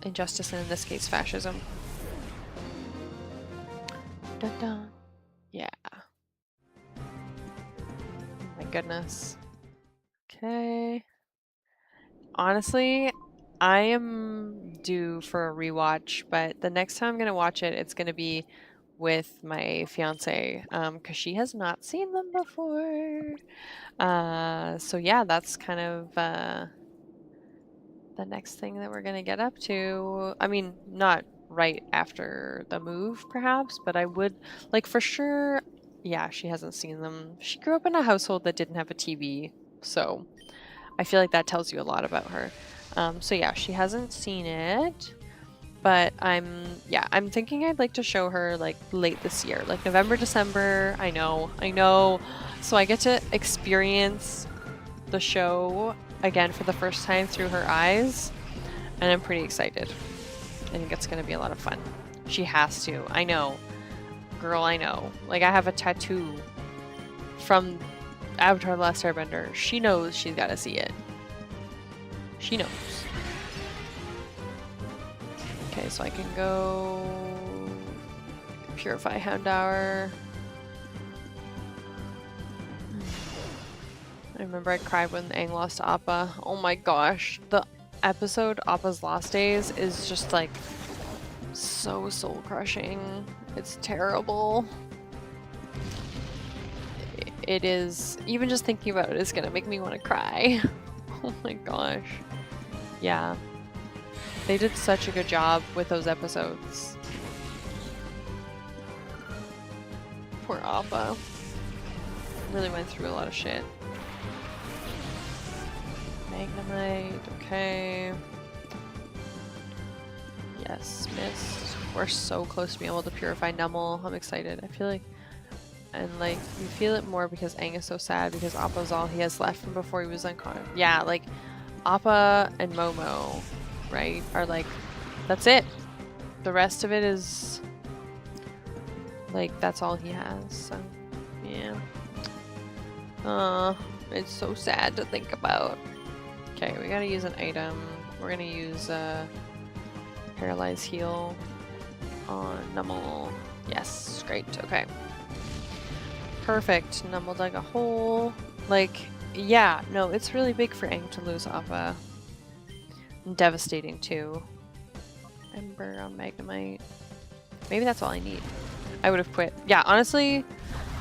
Injustice, and in this case, fascism. Dun dun. Yeah. Oh my goodness. Okay. Honestly, I am due for a rewatch, but the next time I'm gonna watch it, it's gonna be with my fiance, because she has not seen them before. So yeah, that's kind of the next thing that we're gonna get up to. I mean, not right after the move, perhaps, but I would, like, for sure, yeah, she hasn't seen them. She grew up in a household that didn't have a TV, so I feel like that tells you a lot about her. So yeah, she hasn't seen it. But I'm thinking I'd like to show her like late this year, like November, December. I know. So I get to experience the show again for the first time through her eyes, and I'm pretty excited. I think it's gonna be a lot of fun. She has to. I know. Girl, I know. Like, I have a tattoo from Avatar: The Last Airbender. She knows she's gotta see it. She knows. Okay, so I can go Purify Houndour. remember I cried when Aang lost to Appa. Oh my gosh. The episode Appa's Lost Days is just like so soul crushing. It's terrible. It is, even just thinking about it is gonna make me want to cry. Oh my gosh. Yeah. They did such a good job with those episodes. Poor Appa. Really went through a lot of shit. Magnemite, okay. Yes, missed. We're so close to being able to purify Nummel. I'm excited. I feel like, and like, you feel it more because Aang is so sad because Appa's all he has left from before he was unconscious. Yeah, like, Appa and Momo, right, are like, that's it. The rest of it is, like, that's all he has, so, yeah. It's so sad to think about. Okay, we gotta use an item. We're gonna use Paralyze Heal on Nummel. Yes, great, okay. Perfect. Nummel dug a hole. Like, yeah, no, it's really big for Aang to lose Appa. And devastating too. Ember on Magnemite. Maybe that's all I need. I would have quit. Yeah, honestly,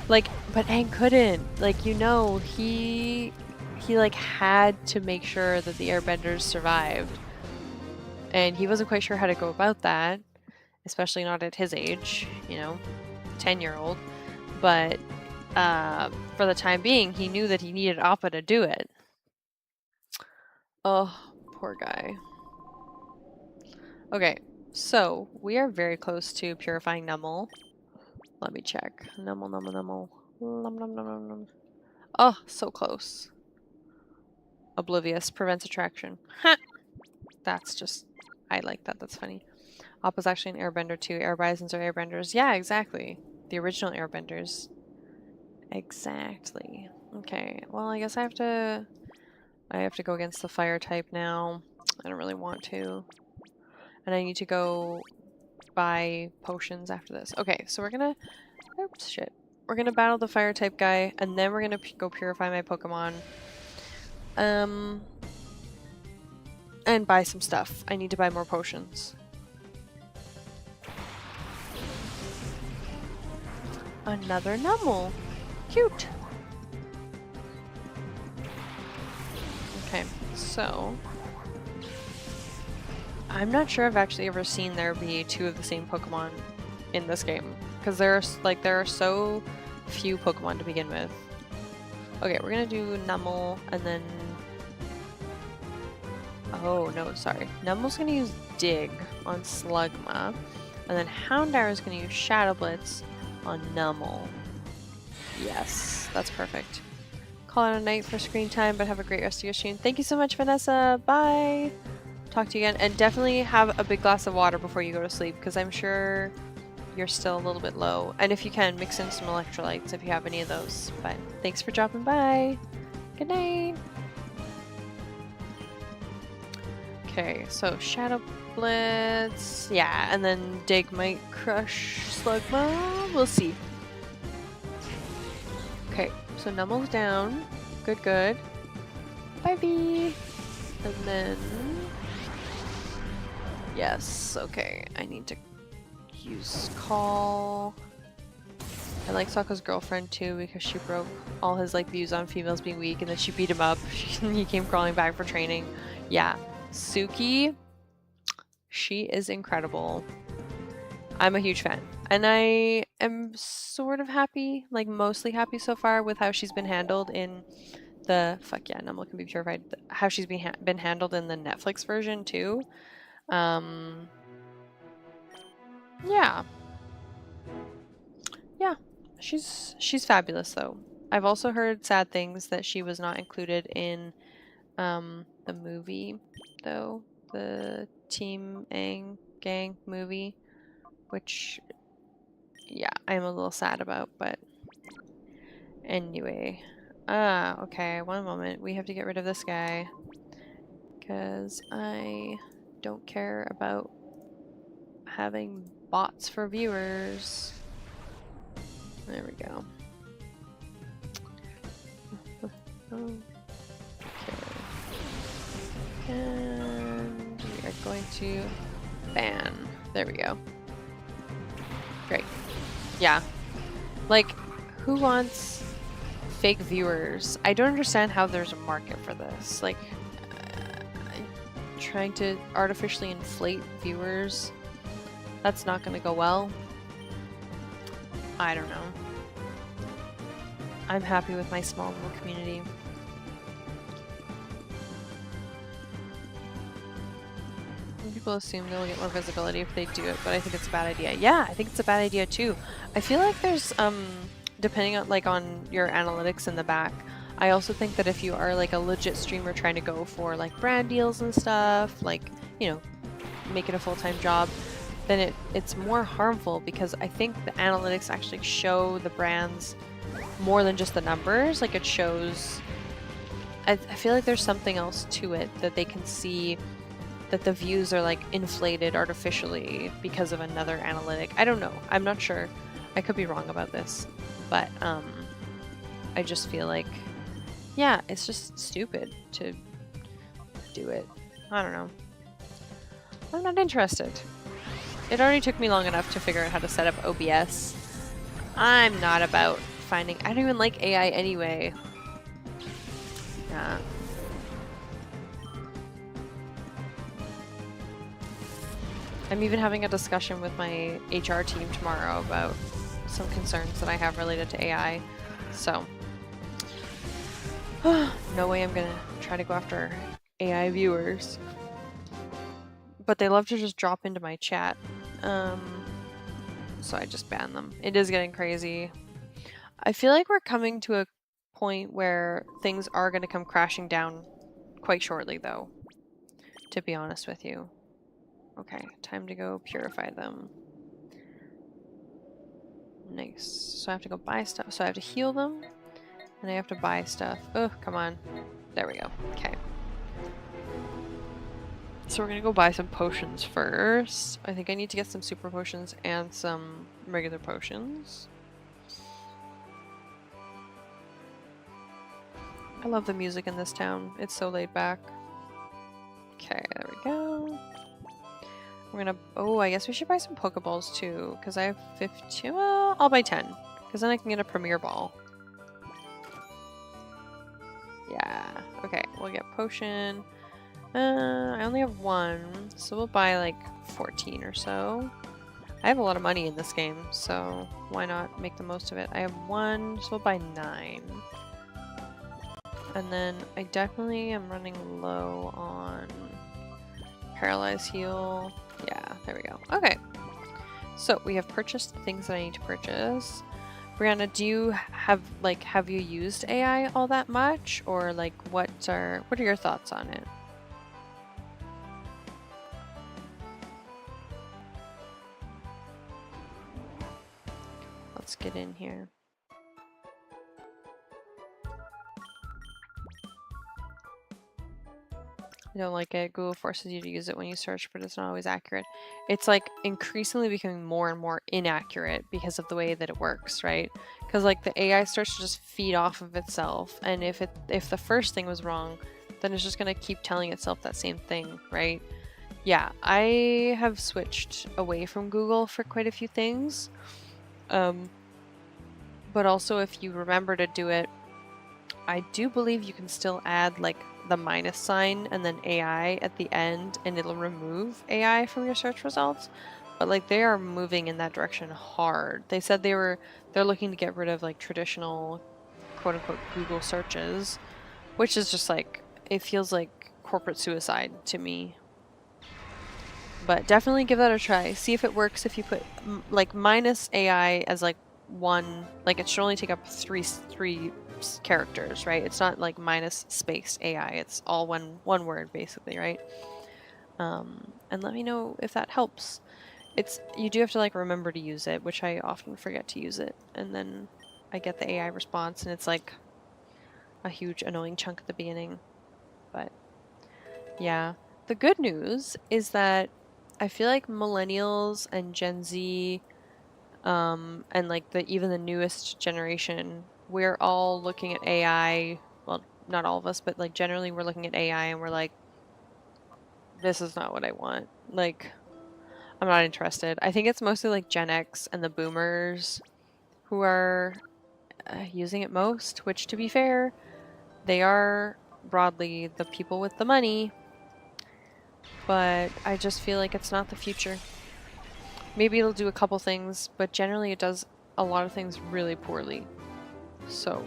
like, but Aang couldn't. Like, you know, he like had to make sure that the airbenders survived. And he wasn't quite sure how to go about that, especially not at his age, you know, 10-year-old. But for the time being, he knew that he needed Appa to do it. Oh, poor guy. Okay, so we are very close to purifying Nummel. Let me check. Nummel, Nummel, Nummel. Num, num, num, num, num. Oh, so close. Oblivious prevents attraction. Ha! That's just, I like that. That's funny. Appa's actually an airbender too. Air bisons are airbenders. Yeah, exactly. The original airbenders. Exactly. Okay. Well, I guess I have to go against the fire type now. I don't really want to. And I need to go buy potions after this. Okay, so we're gonna... Oops, shit. We're gonna battle the fire type guy, and then we're gonna go purify my Pokemon. And buy some stuff. I need to buy more potions. Another Nummel. Cute. Okay, so... I'm not sure I've actually ever seen there be two of the same Pokemon in this game. Because there are so few Pokemon to begin with. Okay, we're gonna do Nummel, and then... Oh, no, sorry. Nummel's gonna use Dig on Slugma, and then Houndour is gonna use Shadow Blitz on Nummel. Yes, that's perfect. Call it a night for screen time, but have a great rest of your stream. Thank you so much, Vanessa. Bye! Talk to you again, and definitely have a big glass of water before you go to sleep, because I'm sure you're still a little bit low. And if you can, mix in some electrolytes if you have any of those. But thanks for dropping by. Good night! Okay, so Shadow Blitz, yeah, and then Dig might crush Slugma. We'll see. Okay, so Nummel's down. Good, good. Bye-bye. And then... Yes, okay, I need to use Call. I like Sokka's girlfriend too because she broke all his like views on females being weak, and then she beat him up. He came crawling back for training. Yeah. Suki, she is incredible. I'm a huge fan. And I am sort of happy, like mostly happy so far with how she's been handled in the... Fuck yeah, Nummel can be purified. How she's been handled in the Netflix version too. Yeah. Yeah. She's fabulous though. I've also heard sad things that she was not included in the movie though. The Team Aang gang movie, which, yeah, I'm a little sad about, but anyway. Okay, one moment. We have to get rid of this guy, because I don't care about having bots for viewers. There we go. And we are going to ban. There we go. Great. Yeah. Like, who wants fake viewers? I don't understand how there's a market for this. Like, trying to artificially inflate viewers, that's not going to go well. I don't know. I'm happy with my small little community. People assume they'll get more visibility if they do it, but I think it's a bad idea. Yeah, I think it's a bad idea too. I feel like there's depending on on your analytics in the back, I also think that if you are like a legit streamer trying to go for like brand deals and stuff, like, you know, make it a full-time job, then it's more harmful, because I think the analytics actually show the brands more than just the numbers. Like, it shows, I feel like there's something else to it, that they can see that the views are like inflated artificially because of another analytic. I don't know. I'm not sure. I could be wrong about this, but I just feel like, yeah, it's just stupid to do it. I don't know. I'm not interested. It already took me long enough to figure out how to set up OBS. I'm not about finding... I don't even like AI anyway. Yeah. I'm even having a discussion with my HR team tomorrow about some concerns that I have related to AI. So, no way I'm gonna try to go after AI viewers. But they love to just drop into my chat. So I just ban them. It is getting crazy. I feel like we're coming to a point where things are going to come crashing down quite shortly, though, to be honest with you. Okay, time to go purify them. Nice. So I have to go buy stuff. So I have to heal them, and I have to buy stuff. Oh, come on. There we go. Okay. So we're gonna go buy some potions first. I think I need to get some super potions and some regular potions. I love the music in this town. It's so laid back. Okay, there we go. We're gonna... Oh, I guess we should buy some Pokeballs too, because I have 15... Well, I'll buy 10, because then I can get a Premier Ball. Yeah. Okay, we'll get Potion. I only have one, so we'll buy like 14 or so. I have a lot of money in this game, so why not make the most of it? I have one, so we'll buy 9. And then I definitely am running low on Paralyze Heal. Yeah, there we go. Okay. So we have purchased the things that I need to purchase. Brianna, do you have you used AI all that much, or like what are your thoughts on it? Let's get in here. I don't like it. Google forces you to use it when you search, but it's not always accurate. It's like increasingly becoming more and more inaccurate because of the way that it works, right? Because like the AI starts to just feed off of itself, and if the first thing was wrong, then it's just gonna keep telling itself that same thing, right? Yeah, I have switched away from Google for quite a few things. But also if you remember to do it, I do believe you can still add like the minus sign and then AI at the end, and it'll remove AI from your search results. But like they are moving in that direction hard. They said they're looking to get rid of like traditional quote unquote Google searches, which is just like, it feels like corporate suicide to me. But definitely give that a try. See if it works if you put like minus AI as like one, like it should only take up three characters, right? It's not like minus space AI. It's all one word basically, right? And let me know if that helps. You do have to like remember to use it, which I often forget to use it, and then I get the AI response and it's like a huge annoying chunk at the beginning. But yeah, the good news is that I feel like millennials and Gen Z, and like even the newest generation, we're all looking at AI. Well, not all of us, but like generally we're looking at AI and we're like, this is not what I want. Like, I'm not interested. I think it's mostly like Gen X and the boomers who are using it most, which to be fair, they are broadly the people with the money, but I just feel like it's not the future. Maybe it'll do a couple things, but generally it does a lot of things really poorly. So,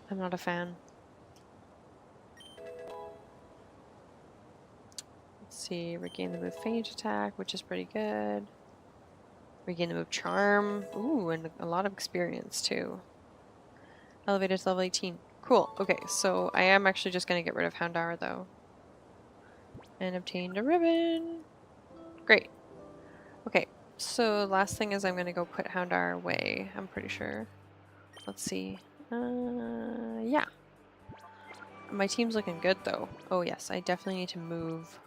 I'm not a fan. Let's see, regain the move feint attack, which is pretty good. Regain the move charm. Ooh, and a lot of experience too. Elevated to level 18. Cool. Okay, so I am actually just going to get rid of Houndour though. And obtained a ribbon. Great. Okay, so last thing is I'm going to go put Houndour away, I'm pretty sure. Let's see. Yeah. My team's looking good though. Oh yes, I definitely need to move.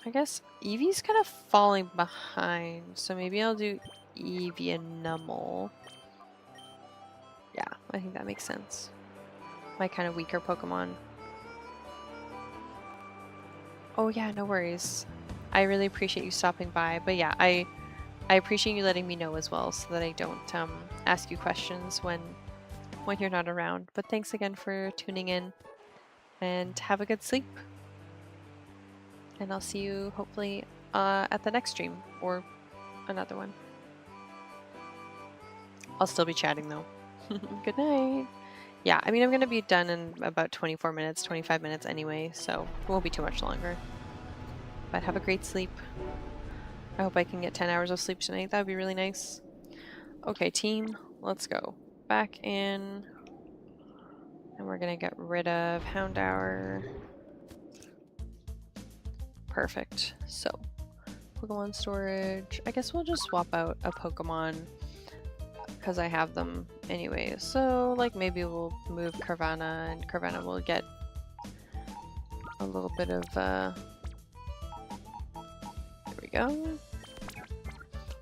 I guess Eevee's kind of falling behind, so maybe I'll do Eevee and Numel. Yeah, I think that makes sense. My kind of weaker Pokemon. Oh yeah, no worries. I really appreciate you stopping by, but yeah, I appreciate you letting me know as well so that I don't ask you questions when you're not around. But thanks again for tuning in, and have a good sleep. And I'll see you hopefully at the next stream or another one. I'll still be chatting though. Good night. Yeah, I mean, I'm going to be done in about 24 minutes, 25 minutes anyway, so it won't be too much longer. But have a great sleep. I hope I can get 10 hours of sleep tonight. That would be really nice. Okay, team, let's go. Back in. And we're going to get rid of Houndour. Perfect. So, Pokemon storage. I guess we'll just swap out a Pokemon because I have them anyway. So, like, maybe we'll move Carvanha, and Carvanha will get a little bit of, there we go.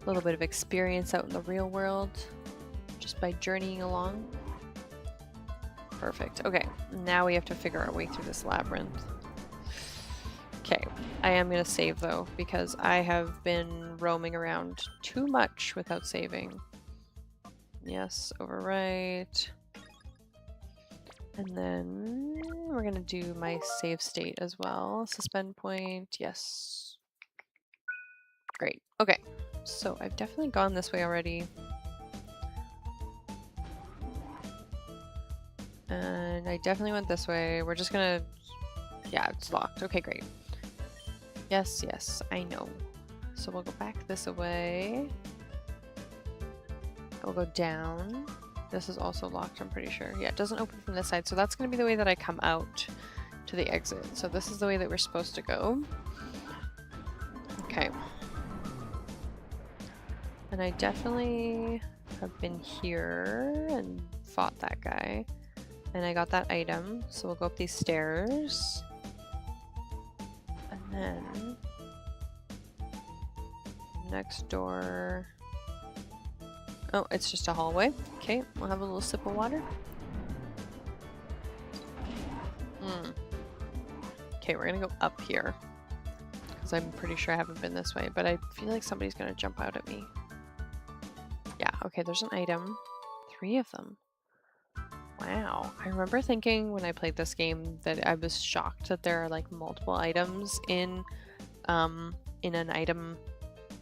A little bit of experience out in the real world just by journeying along. Perfect. Okay, now we have to figure our way through this labyrinth. Okay, I am going to save though, because I have been roaming around too much without saving. Yes, overwrite. And then we're going to do my save state as well. Suspend point, yes. Great. Okay, so I've definitely gone this way already. And I definitely went this way. We're just going to... Yeah, it's locked. Okay, great. Yes, yes, I know. So we'll go back this way. We'll go down. This is also locked, I'm pretty sure. Yeah, it doesn't open from this side, so that's going to be the way that I come out to the exit. So this is the way that we're supposed to go. Okay. And I definitely have been here and fought that guy. And I got that item, so we'll go up these stairs. And then... next door... Oh, it's just a hallway. Okay, we'll have a little sip of water. Okay, we're gonna go up here. Because I'm pretty sure I haven't been this way, but I feel like somebody's gonna jump out at me. Yeah, okay, there's an item. 3 of them. Wow. I remember thinking when I played this game that I was shocked that there are like multiple items in an item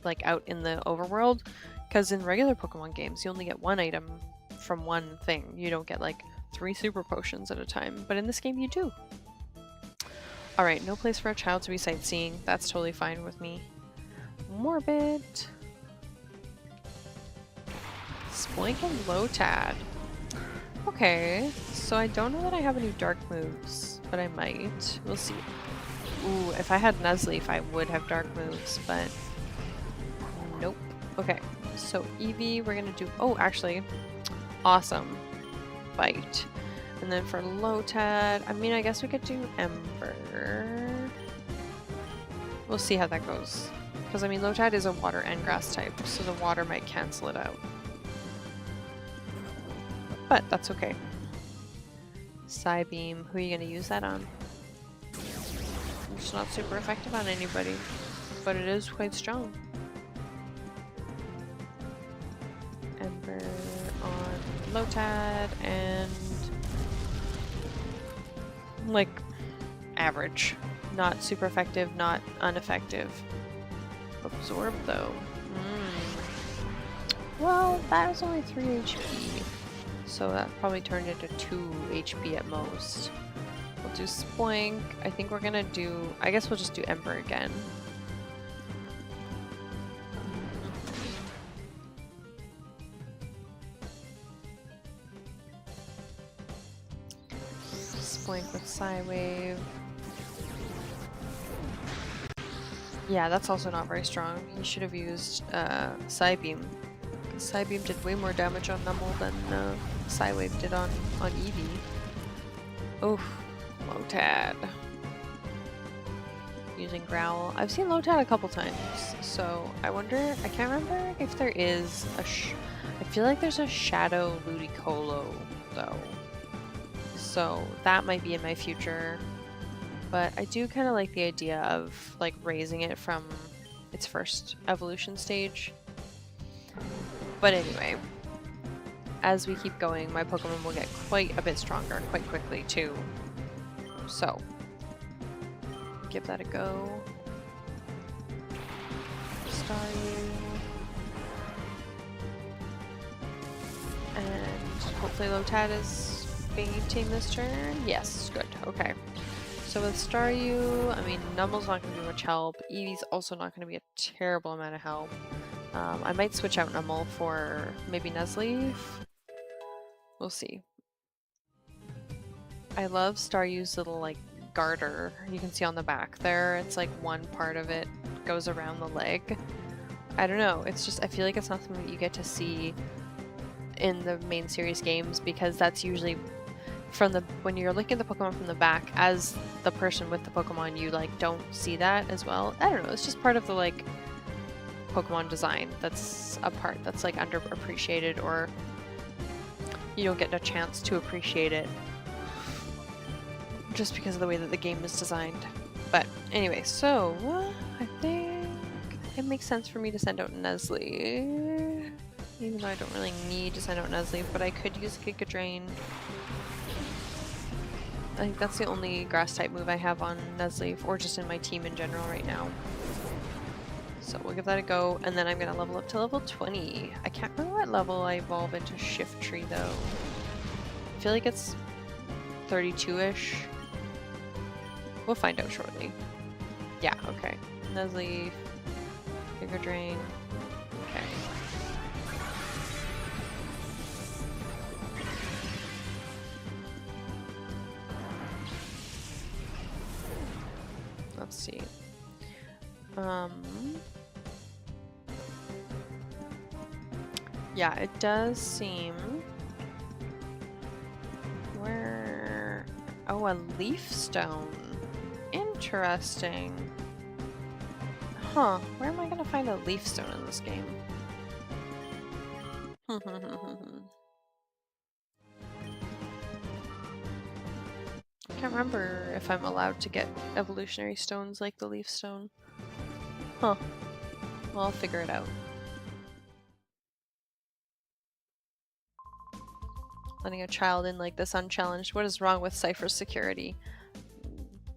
like out in the overworld. Because in regular Pokemon games, you only get 1 item from one thing. You don't get like 3 super potions at a time. But in this game, you do. Alright, no place for a child to be sightseeing. That's totally fine with me. Morbid. Spoink and Lotad. Okay, so I don't know that I have any dark moves, but I might. We'll see. Ooh, if I had Nuzleaf, I would have dark moves, but nope. Okay, so Eevee, we're gonna do... Oh, actually, awesome. Bite. And then for Lotad, I mean, I guess we could do Ember. We'll see how that goes. Because, I mean, Lotad is a water and grass type, so the water might cancel it out. But that's okay. Psybeam. Who are you gonna use that on? It's not super effective on anybody, but it is quite strong. Ember on Lotad and like average. Not super effective, not ineffective. Absorb though. Well, that was only 3 HP. So that probably turned into 2 HP at most. We'll do Spoink. I think we're gonna do... I guess we'll just do Ember again. Spoink with Psywave. Yeah, that's also not very strong. He should have used Psybeam. Psybeam did way more damage on Numel than Psywave did on Eevee. Oof. Lotad. Using Growl. I've seen Lotad a couple times, so I wonder... I can't remember if there is a... I feel like there's a Shadow Ludicolo, though. So that might be in my future. But I do kind of like the idea of, like, raising it from its first evolution stage. But anyway, as we keep going, my Pokemon will get quite a bit stronger quite quickly, too. So, give that a go. Staryu. And hopefully Lotad is fainting this turn. Yes, good. Okay. So with Staryu, I mean, Numel's not going to be much help. Eevee's also not going to be a terrible amount of help. I might switch out Numel for maybe Nuzleaf. We'll see. I love Staryu's little, like, garter. You can see on the back there. It's like one part of it goes around the leg. I don't know. It's just, I feel like it's not something that you get to see in the main series games, because that's usually from the, when you're looking at the Pokemon from the back, as the person with the Pokemon, you, like, don't see that as well. I don't know. It's just part of the, like, Pokemon design that's a part that's, like, underappreciated, or you don't get a chance to appreciate it just because of the way that the game is designed. But anyway, so I think it makes sense for me to send out Nuzleaf, even though I don't really need to send out Nuzleaf, but I could use Giga Drain. I think that's the only grass type move I have on Nuzleaf, or just in my team in general right now. So we'll give that a go, and then I'm gonna level up to level 20. I can't remember what level I evolve into Shiftry though. I feel like it's 32-ish. We'll find out shortly. Yeah, okay. Nuzleaf, Giga Drain. Okay. Let's see. Yeah, it does seem... Where... Oh, a Leaf Stone. Interesting. Huh, where am I gonna find a Leaf Stone in this game? I can't remember if I'm allowed to get evolutionary stones like the Leaf Stone. Huh. Well, I'll figure it out. Letting a child in like this unchallenged. What is wrong with Cypher's security?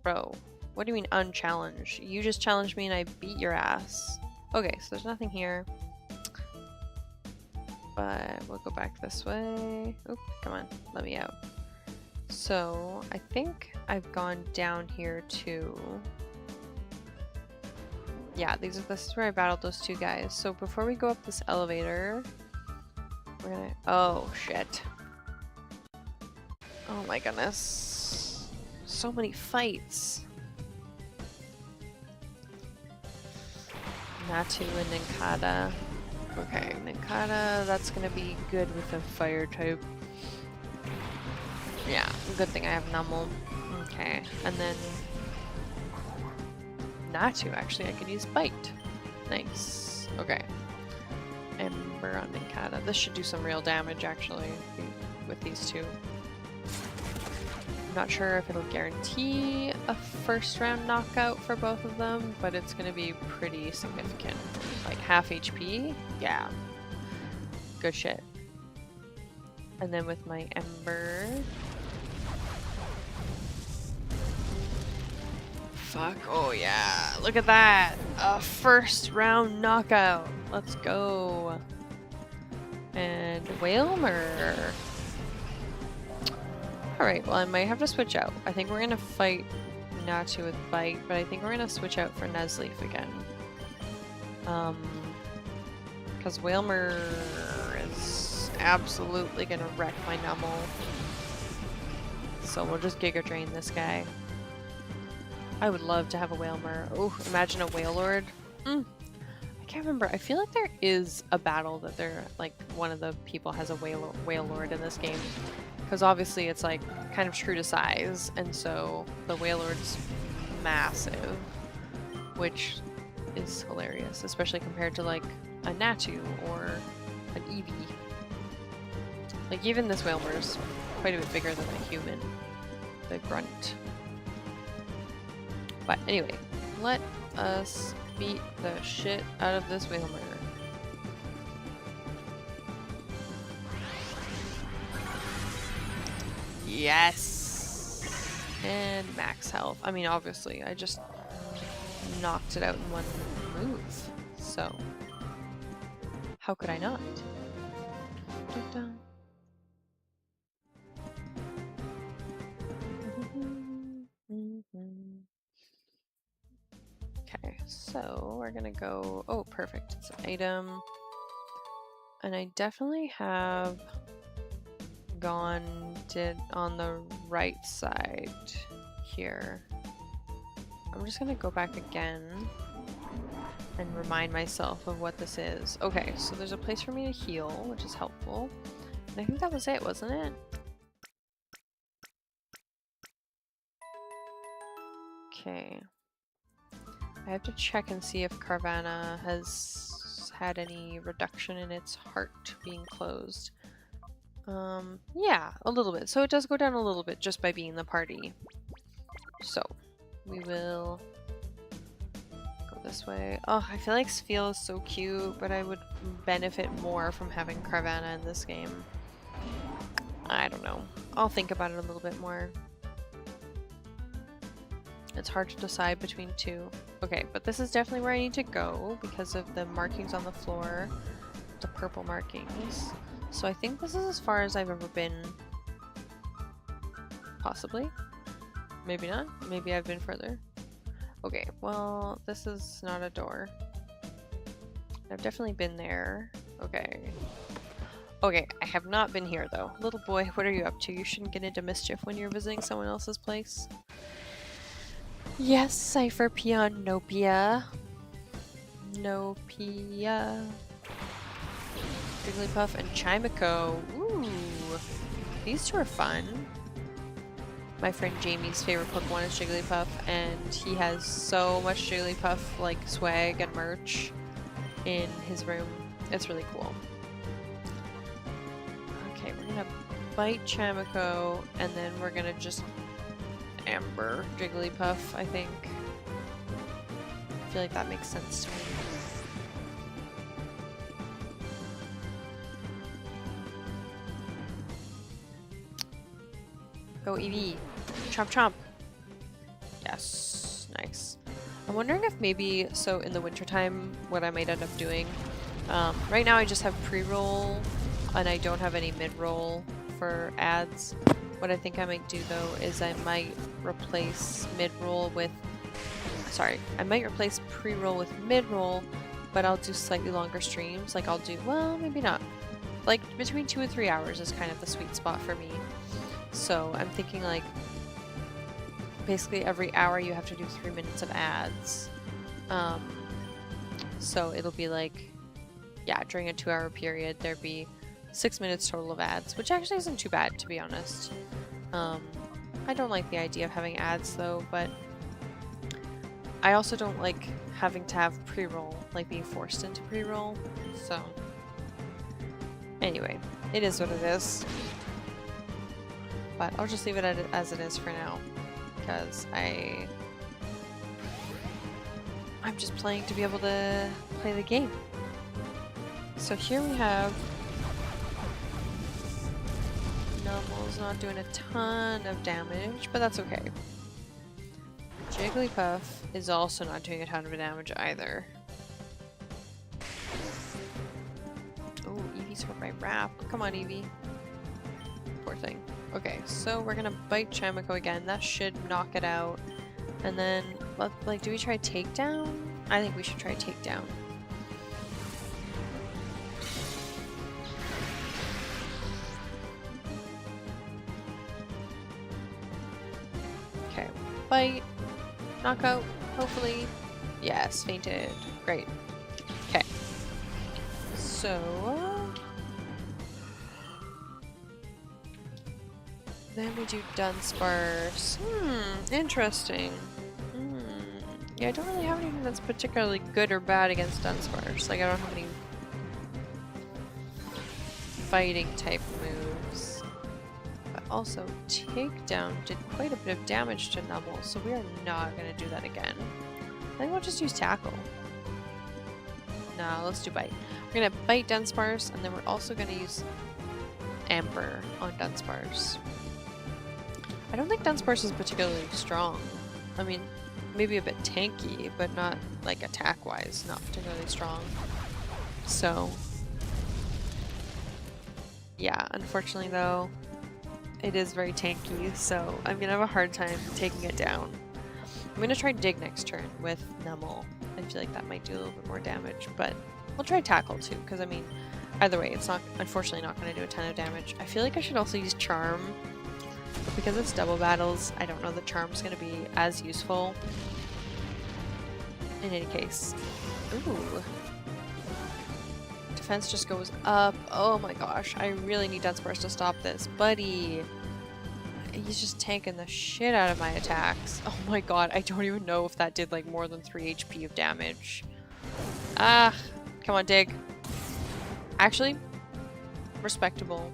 Bro, what do you mean unchallenged? You just challenged me and I beat your ass. Okay, so there's nothing here. But we'll go back this way. Oop, come on, let me out. So, I think I've gone down here to... Yeah, this is where I battled those two guys. So before we go up this elevator, we're gonna... Oh, shit. Oh my goodness. So many fights. Natu and Nincada. Okay, Nincada, that's gonna be good with a fire type. Yeah, good thing I have Numel. Okay, and then Natu, actually, I could use Bite. Nice. Okay. Ember on Nincada. This should do some real damage, actually, with these two. I'm not sure if it'll guarantee a first round knockout for both of them, but it's going to be pretty significant. Like half HP? Yeah. Good shit. And then with my Ember... Fuck. Oh yeah. Look at that. A first round knockout. Let's go. And Whalmer. Alright, well I might have to switch out. I think we're gonna fight Natu with Bite, but I think we're gonna switch out for Nuzleaf again. Because Whalmer is absolutely gonna wreck my Numel. So we'll just Giga Drain this guy. I would love to have a Whalmer. Oh, imagine a Wailord. I can't remember. I feel like there is a battle that they're like one of the people has a Wailord in this game. Because obviously it's like kind of true to size, and so the Wailord's massive, which is hilarious, especially compared to like a Natu or an Eevee. Like even this Whalmer's quite a bit bigger than a human, the Grunt. But anyway, let us beat the shit out of this Whalmer. Yes! And max health. I mean, obviously, I just knocked it out in one move. So, how could I not? Dun-dun. Okay, so we're gonna go... Oh, perfect. It's an item. And I definitely have gone on the right side here. I'm just gonna go back again and remind myself of what this is. Okay, so there's a place for me to heal, which is helpful. And I think that was it, wasn't it? Okay. I have to check and see if Carvanha has had any reduction in its heart being closed. Yeah, a little bit. So it does go down a little bit just by being in the party. So, we will go this way. Oh, I feel like Spheal is so cute, but I would benefit more from having Carvanha in this game. I don't know. I'll think about it a little bit more. It's hard to decide between two. Okay, but this is definitely where I need to go because of the markings on the floor. The purple markings. So I think this is as far as I've ever been. Possibly. Maybe not. Maybe I've been further. Okay, well, this is not a door. I've definitely been there. Okay. Okay, I have not been here though. Little boy, what are you up to? You shouldn't get into mischief when you're visiting someone else's place. Yes, Cypher Peon Nopia. Nopia. Jigglypuff and Chimico. Ooh. These two are fun. My friend Jamie's favorite Pokemon is Jigglypuff, and he has so much Jigglypuff like swag and merch in his room. It's really cool. Okay, we're gonna bite Chimico, and then we're gonna just Amber Jigglypuff, I think. I feel like that makes sense to me. Go Eevee. Chomp chomp. Yes. Nice. I'm wondering if maybe, so in the wintertime, what I might end up doing. Right now I just have pre-roll, and I don't have any mid-roll for ads. What I think I might do though is I might replace mid-roll with... Sorry, I might replace pre-roll with mid-roll, but I'll do slightly longer streams. Like I'll do, well, maybe not. Like between 2 and 3 hours is kind of the sweet spot for me. So I'm thinking like basically every hour you have to do 3 minutes of ads. So it'll be like, yeah, during a 2-hour period there'd be 6 minutes total of ads, which actually isn't too bad to be honest. I don't like the idea of having ads though, but I also don't like having to have pre-roll, like being forced into pre-roll. So anyway, it is what it is. But I'll just leave it as it is for now, because I'm just playing to be able to play the game. So here we have Numble's not doing a ton of damage, but that's okay. Jigglypuff is also not doing a ton of damage either. Oh, Eevee's hurt by Wrap. Come on, Eevee. Poor thing. Okay, so we're gonna bite Chamiko again. That should knock it out. And then, like, do we try Takedown? I think we should try Takedown. Okay, bite. Knockout, hopefully. Yes, fainted. Great. Okay. So... then we do Dunsparce. Interesting. Yeah, I don't really have anything that's particularly good or bad against Dunsparce. Like, I don't have any fighting type moves. But also, Takedown did quite a bit of damage to Numble, so we are not going to do that again. I think we'll just use Tackle. No, let's do Bite. We're going to Bite Dunsparce, and then we're also going to use Ember on Dunsparce. I don't think Dunsparce is particularly strong. I mean, maybe a bit tanky, but not, like, attack-wise, not particularly strong. So, yeah, unfortunately though, it is very tanky, so I'm gonna have a hard time taking it down. I'm gonna try Dig next turn with Numble. I feel like that might do a little bit more damage, but we'll try Tackle too, because I mean, either way, it's not, unfortunately not gonna do a ton of damage. I feel like I should also use Charm. But because it's double battles, I don't know the Charm's going to be as useful. In any case. Ooh. Defense just goes up. Oh my gosh. I really need Dunsparce to stop this. Buddy. He's just tanking the shit out of my attacks. Oh my god. I don't even know if that did like more than 3 HP of damage. Ah. Come on, Dig. Actually, respectable.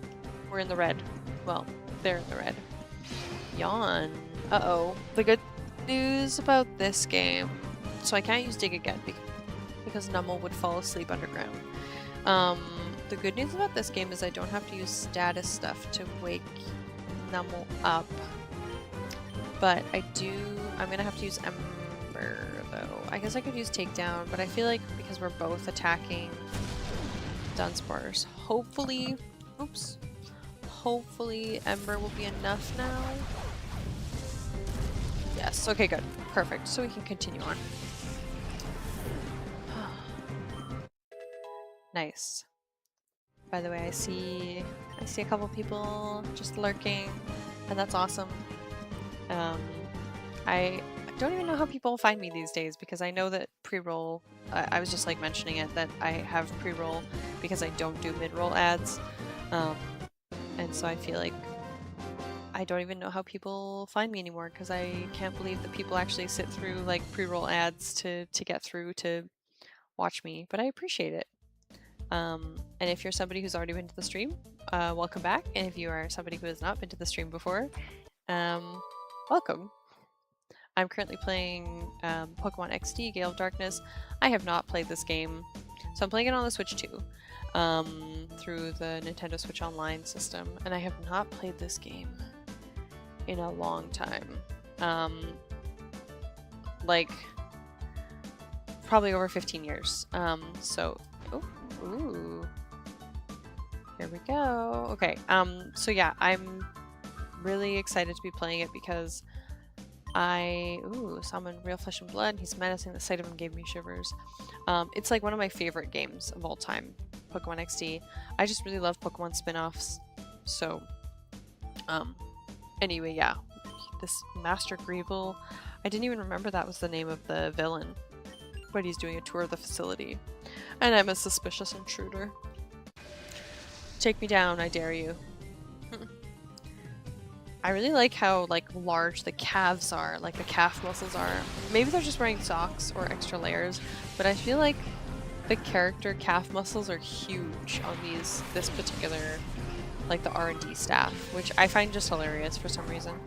We're in the red. Well, they're in the red. Yawn. Uh-oh. The good news about this game... so I can't use Dig again because Numble would fall asleep underground. The good news about this game is I don't have to use status stuff to wake Numble up. But I'm gonna have to use Ember though. I guess I could use Takedown, but I feel like because we're both attacking Dunsparce, hopefully Ember will be enough now. Yes, okay, good. Perfect. So we can continue on. Nice. By the way, I see a couple people just lurking, and that's awesome. I don't even know how people find me these days, because I know that pre-roll, I was just like mentioning it, that I have pre-roll because I don't do mid-roll ads. And so I feel like I don't even know how people find me anymore, because I can't believe that people actually sit through like pre-roll ads to get through to watch me, but I appreciate it. And if you're somebody who's already been to the stream, welcome back. And if you are somebody who has not been to the stream before, welcome. I'm currently playing Pokémon XD, Gale of Darkness. I have not played this game, so I'm playing it on the Switch too. Through the Nintendo Switch Online system, and I have not played this game in a long time. Like, probably over 15 years. So, ooh. Here we go. Okay, so yeah, I'm really excited to be playing it because summoned Real Flesh and Blood. He's menacing. The sight of him gave me shivers. It's like one of my favorite games of all time, Pokemon XD. I just really love Pokemon spin-offs. So, anyway, yeah. This Master Greeble, I didn't even remember that was the name of the villain. But he's doing a tour of the facility. And I'm a suspicious intruder. Take me down, I dare you. I really like how large the calves are, like the calf muscles are. Maybe they're just wearing socks or extra layers, but I feel like the character calf muscles are huge on this particular like the R&D staff, which I find just hilarious for some reason.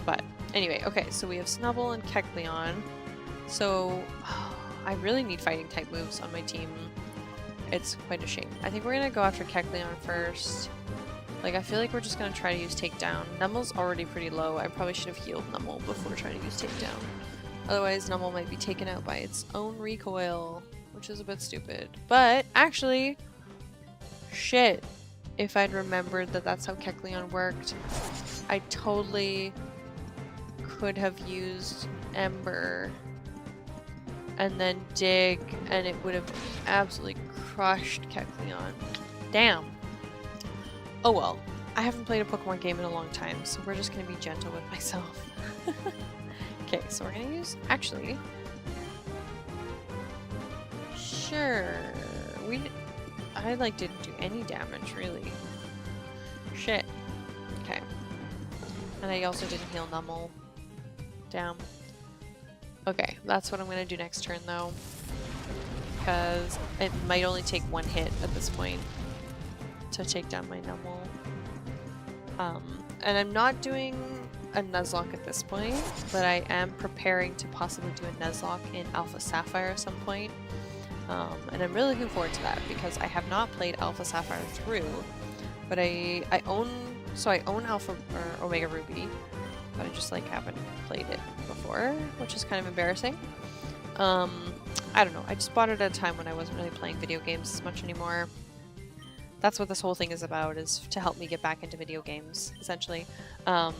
But anyway, okay, so we have Snubbull and Kecleon. So I really need fighting type moves on my team. It's quite a shame. I think we're gonna go after Kecleon first. Like, I feel like we're just gonna try to use Takedown. Nummle's already pretty low. I probably should have healed Numble before trying to use Takedown. Otherwise, Numble might be taken out by its own recoil, which is a bit stupid. But, actually, shit. If I'd remembered that that's how Kecleon worked, I totally could have used Ember and then Dig, and it would have absolutely crushed Kecleon. Damn. Oh well. I haven't played a Pokemon game in a long time, so we're just gonna be gentle with myself. Okay, so we're gonna use... Actually... Sure... I, like, didn't do any damage, really. Shit. Okay. And I also didn't heal Numble. Damn. Okay, that's what I'm gonna do next turn, though. Because it might only take one hit at this point to take down my Numble. And I'm not doing a Nuzlocke at this point, but I am preparing to possibly do a Nuzlocke in Alpha Sapphire at some point. And I'm really looking forward to that because I have not played Alpha Sapphire through, but I own Alpha or Omega Ruby, but I just like haven't played it before, which is kind of embarrassing. I don't know, I just bought it at a time when I wasn't really playing video games as much anymore. That's what this whole thing is about, is to help me get back into video games, essentially. But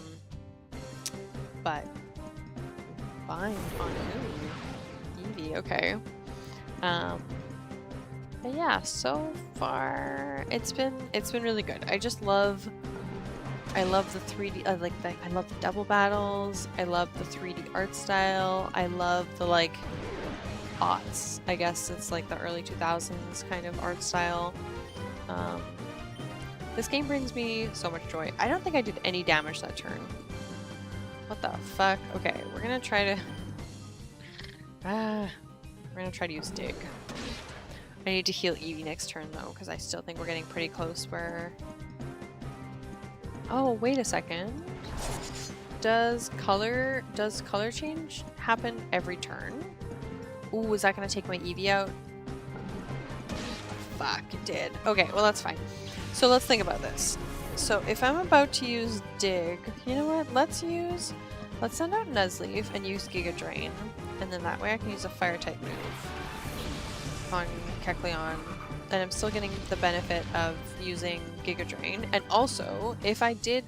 fine on who? Eevee, okay. But yeah, so far it's been really good. I love the 3D, I love the double battles. I love the 3D art style. I love the like aughts. I guess it's like the early 2000s kind of art style. This game brings me so much joy. I don't think I did any damage that turn. What the fuck? Okay, we're gonna try to we're gonna try to use Dig. I need to heal Eevee next turn though, because I still think we're getting pretty close where... Oh, wait a second. Does color change happen every turn? Ooh, is that gonna take my Eevee out? Fuck, it did. Okay, well that's fine. So let's think about this. So if I'm about to use Dig, you know what? Let's send out Nuzleaf and use Giga Drain, and then that way I can use a fire type move on Kecleon, and I'm still getting the benefit of using Giga Drain. And also, if I did,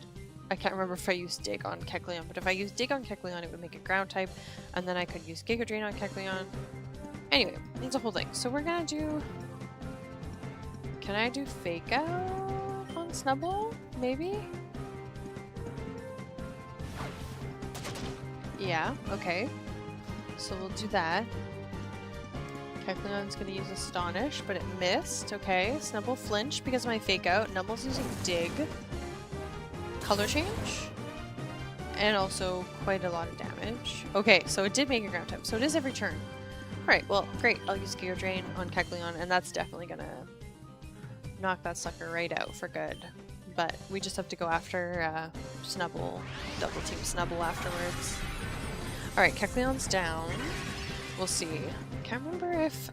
I can't remember if I used Dig on Kecleon, but if I used Dig on Kecleon, it would make it ground type, and then I could use Giga Drain on Kecleon. Anyway, it's a whole thing. So we're gonna do... Can I do Fake Out on Snubbull? Maybe? Yeah, okay. So we'll do that. Kecleon's gonna use Astonish, but it missed. Okay, Snubbull flinched because of my Fake Out. Numble's using Dig. Color change. And also quite a lot of damage. Okay, so it did make a ground type, so it is every turn. Alright, well, great. I'll use Gear Drain on Kecleon, and that's definitely gonna knock that sucker right out for good. But we just have to go after Snubbull, double team Snubbull afterwards. Alright, Kecleon's down. We'll see. Can't remember if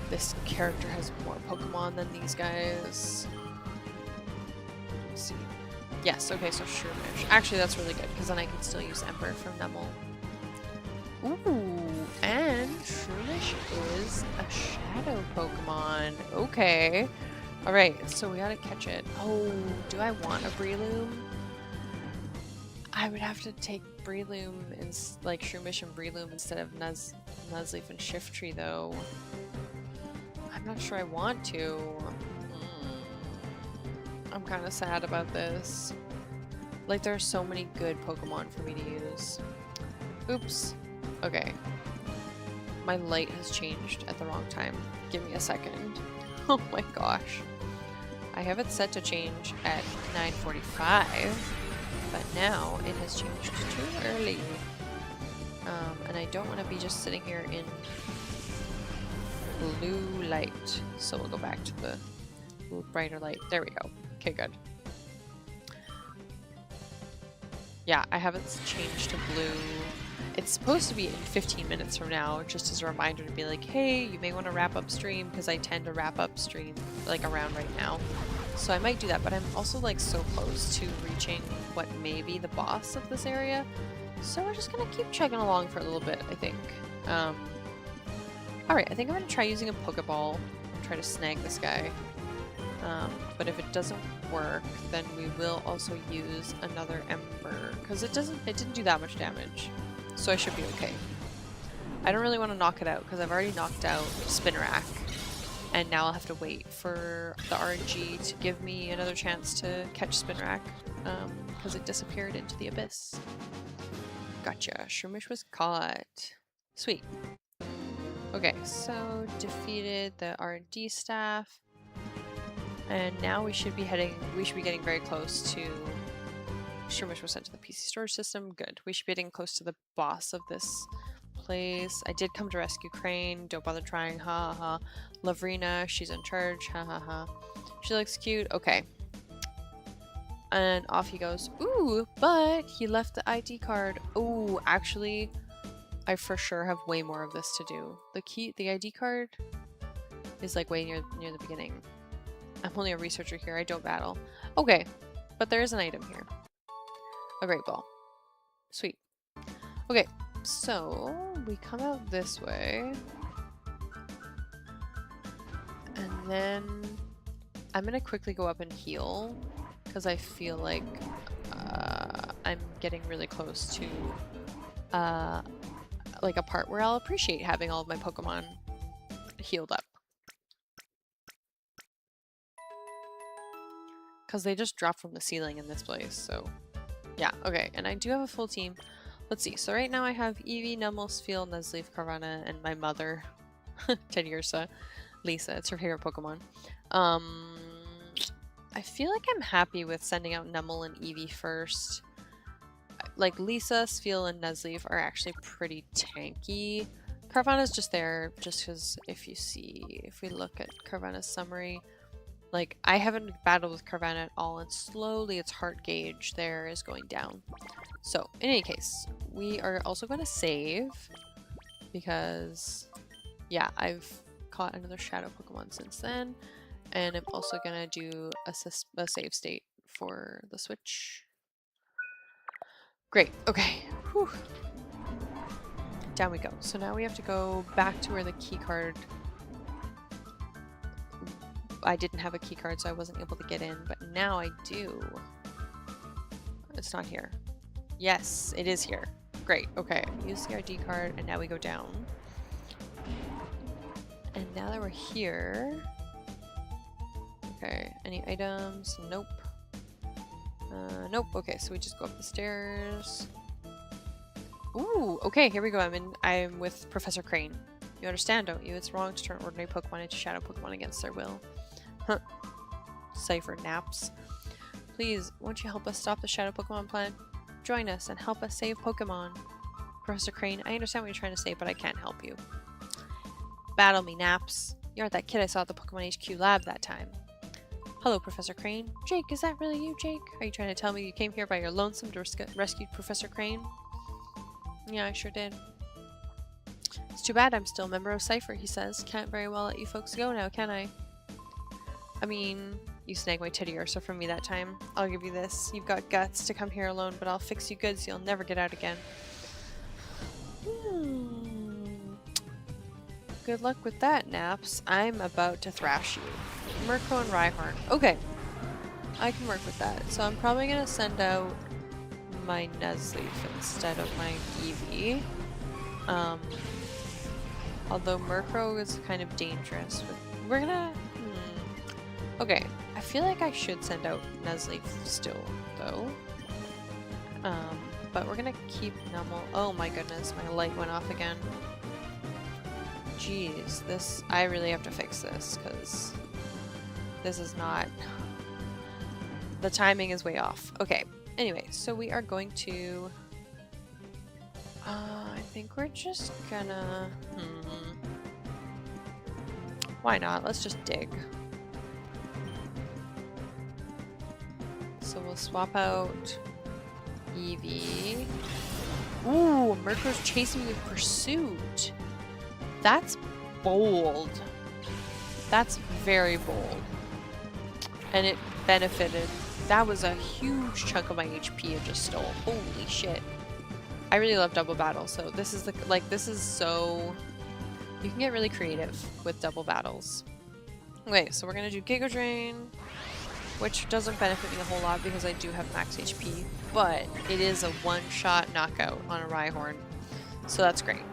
this character has more Pokemon than these guys. Let's see. Yes, okay, so Shroomish. Actually, that's really good, because then I can still use Ember from Numble. Ooh, and Shroomish is a Shadow Pokemon. Okay. Alright, so we gotta catch it. Oh, do I want a Breloom? I would have to take Breloom and like Shroomish and Breloom instead of Nuzleaf and Shiftry though. I'm not sure I want to. I'm kind of sad about this. Like there are so many good Pokemon for me to use. Oops. Okay. My light has changed at the wrong time. Give me a second. Oh my gosh. I have it set to change at 9:45. But now it has changed too early. And I don't want to be just sitting here in blue light. So we'll go back to the brighter light. There we go. Okay, good. Yeah, I haven't changed to blue. It's supposed to be in 15 minutes from now, just as a reminder to be like, hey, you may want to wrap up stream, because I tend to wrap up stream like around right now. So I might do that, but I'm also like so close to reaching what may be the boss of this area. So we're just gonna keep chugging along for a little bit, I think. Alright, I think I'm gonna try using a Pokeball and try to snag this guy. But if it doesn't work, then we will also use another Ember, because it didn't do that much damage. So I should be okay. I don't really want to knock it out, because I've already knocked out Spinarak. And now I'll have to wait for the RNG to give me another chance to catch Spinarak, because it disappeared into the abyss. Gotcha. Shroomish was caught. Sweet. Okay, so defeated the R&D staff. And now we should be getting very close to... Shroomish was sent to the PC storage system. Good. We should be getting close to the boss of this place. I did come to rescue Crane. Don't bother trying. Ha ha. Lavrina, she's in charge. Ha ha ha. She looks cute. Okay. And off he goes. Ooh, but he left the ID card. Ooh, actually, I for sure have way more of this to do. The ID card is like way near the beginning. I'm only a researcher here. I don't battle. Okay, but there is an item here. A great ball. Sweet. Okay, so we come out this way. And then I'm gonna quickly go up and heal, because I feel like I'm getting really close to like a part where I'll appreciate having all of my Pokemon healed up. Because they just drop from the ceiling in this place, so yeah, okay. And I do have a full team. Let's see, so right now I have Eevee, Nummelsfeel, Nuzleaf, Carvanha, and my mother, Teddiursa. Lisa, it's her favorite Pokemon. I feel like I'm happy with sending out Nummel and Eevee first. Like, Lisa, Sfeel, and Nuzleaf are actually pretty tanky. Carvanha's just there, just because if we look at Carvanha's summary, like, I haven't battled with Carvanha at all, and slowly its heart gauge there is going down. So, in any case, we are also going to save, because, yeah, I've caught another Shadow Pokemon since then, and I'm also going to do a save state for the Switch. Great, okay. Whew. Down we go. So now we have to go back to where the key card... I didn't have a key card, so I wasn't able to get in, but now I do. It's not here. Yes, it is here. Great, okay. Use the ID card, and now we go down. And now that we're here... Okay, any items? Nope. Nope. Okay, so we just go up the stairs. Ooh, okay, here we go. I'm with Professor Crane. You understand, don't you? It's wrong to turn ordinary Pokemon into Shadow Pokemon against their will. Huh. Cypher naps. Please, won't you help us stop the Shadow Pokemon plan? Join us and help us save Pokemon. Professor Crane, I understand what you're trying to say, but I can't help you. Battle me, Naps. You aren't that kid I saw at the Pokemon HQ lab that time. Hello, Professor Crane. Jake, is that really you, Jake? Are you trying to tell me you came here by your lonesome to rescue Professor Crane? Yeah, I sure did. It's too bad I'm still a member of Cypher, he says. Can't very well let you folks go now, can I? I mean, you snagged my Teddiursa from me that time. I'll give you this. You've got guts to come here alone, but I'll fix you good so you'll never get out again. Good luck with that, Naps. I'm about to thrash you. Murkrow and Rhyhorn. Okay. I can work with that. So I'm probably going to send out my Nuzleaf instead of my Eevee. Although Murkrow is kind of dangerous. We're gonna... Okay. I feel like I should send out Nuzleaf still, though. But we're gonna keep Nummel. Oh my goodness, my light went off again. Jeez, this... I really have to fix this, because this is not... The timing is way off. Okay, anyway, so we are going to... I think we're just gonna... Why not? Let's just dig. So we'll swap out Eevee. Ooh, Murkrow's chasing me with Pursuit. That's bold. That's very bold. And it benefited. That was a huge chunk of my HP it just stole. Holy shit. I really love double battle, so this is this is so... You can get really creative with double battles. Okay, so we're gonna do Giga Drain, which doesn't benefit me a whole lot because I do have max HP, but it is a one-shot knockout on a Rhyhorn, so that's great.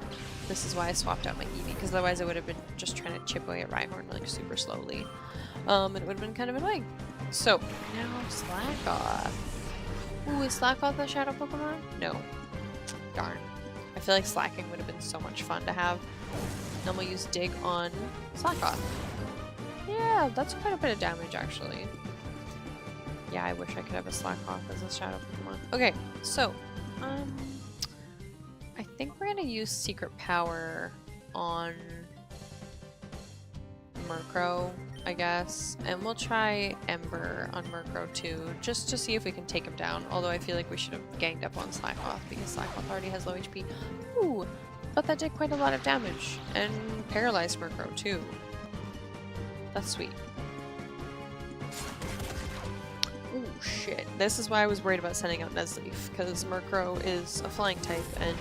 This is why I swapped out my Eevee, because otherwise I would have been just trying to chip away at Rhyhorn like super slowly. And it would have been kind of annoying. So, now Slackoth. Ooh, is Slackoth a shadow Pokemon? No. Darn. I feel like Slacking would have been so much fun to have. Then we'll use Dig on Slackoth. Yeah, that's quite a bit of damage actually. Yeah, I wish I could have a Slackoth as a shadow Pokemon. Okay, so, I think we're gonna use Secret Power on Murkrow, I guess. And we'll try Ember on Murkrow too, just to see if we can take him down. Although I feel like we should have ganged up on Slackoth because Slackoth already has low HP. Ooh, but that did quite a lot of damage. And paralyzed Murkrow too. That's sweet. Ooh, shit. This is why I was worried about sending out Nuzleaf, because Murkrow is a flying type, and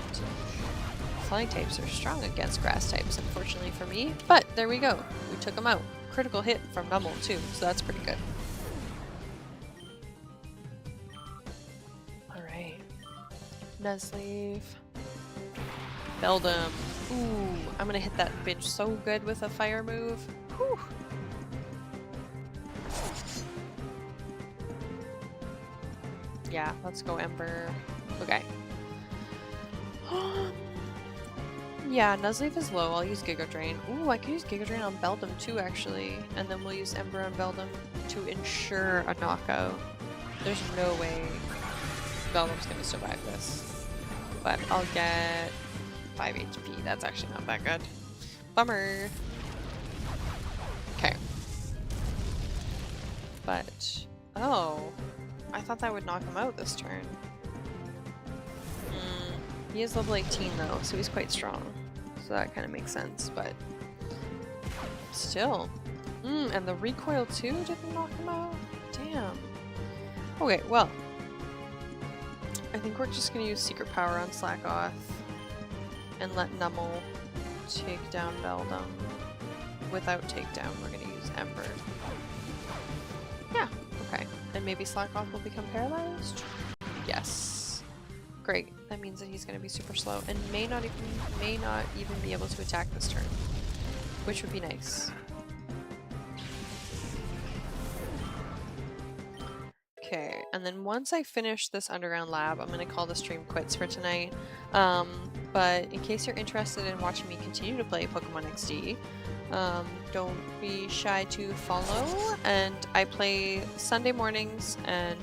flying types are strong against grass types, unfortunately for me. But there we go. We took him out. Critical hit from Nummel too, so that's pretty good. Alright. Nuzleaf. Beldum. Ooh, I'm gonna hit that bitch so good with a fire move. Whew. Yeah, let's go Ember. Okay. Yeah, Nuzleaf is low. I'll use Giga Drain. Ooh, I could use Giga Drain on Beldum too, actually. And then we'll use Ember on Beldum to ensure a knockout. There's no way Beldum's gonna survive this. But I'll get 5 HP. That's actually not that good. Bummer. Okay. But... oh. I thought that would knock him out this turn. He is level 18 though, so he's quite strong. So that kind of makes sense, but... still. And the recoil too didn't knock him out? Damn. Okay, well. I think we're just gonna use Secret Power on Slackoth. And let Nummel take down Beldum. Without takedown, we're gonna use Ember. Yeah, okay. And maybe Slackoth will become paralyzed? Yes. Great. That means that he's gonna be super slow and may not even be able to attack this turn. Which would be nice. Okay, and then once I finish this underground lab, I'm gonna call the stream quits for tonight. But in case you're interested in watching me continue to play Pokemon XD, don't be shy to follow. And I play Sunday mornings and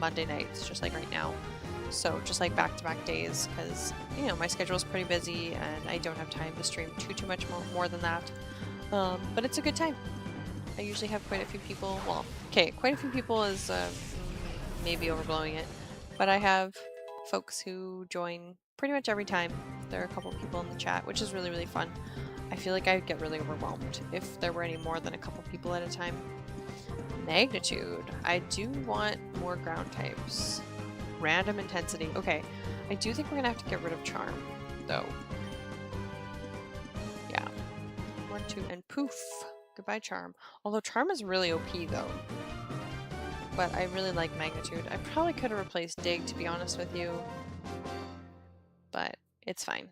Monday nights, just like right now. So just like back-to-back days, because you know my schedule is pretty busy and I don't have time to stream too much more than that. But it's a good time. I usually have quite a few people. Well, okay, quite a few people is maybe overblowing it, but I have folks who join pretty much every time. There are a couple people in the chat, which is really fun. I feel like I would get really overwhelmed if there were any more than a couple people at a time. Magnitude. I do want more ground types. Random intensity. Okay, I do think we're gonna have to get rid of Charm, though. Yeah. 1, 2, and poof. Goodbye, Charm. Although Charm is really OP, though. But I really like Magnitude. I probably could have replaced Dig, to be honest with you. But it's fine.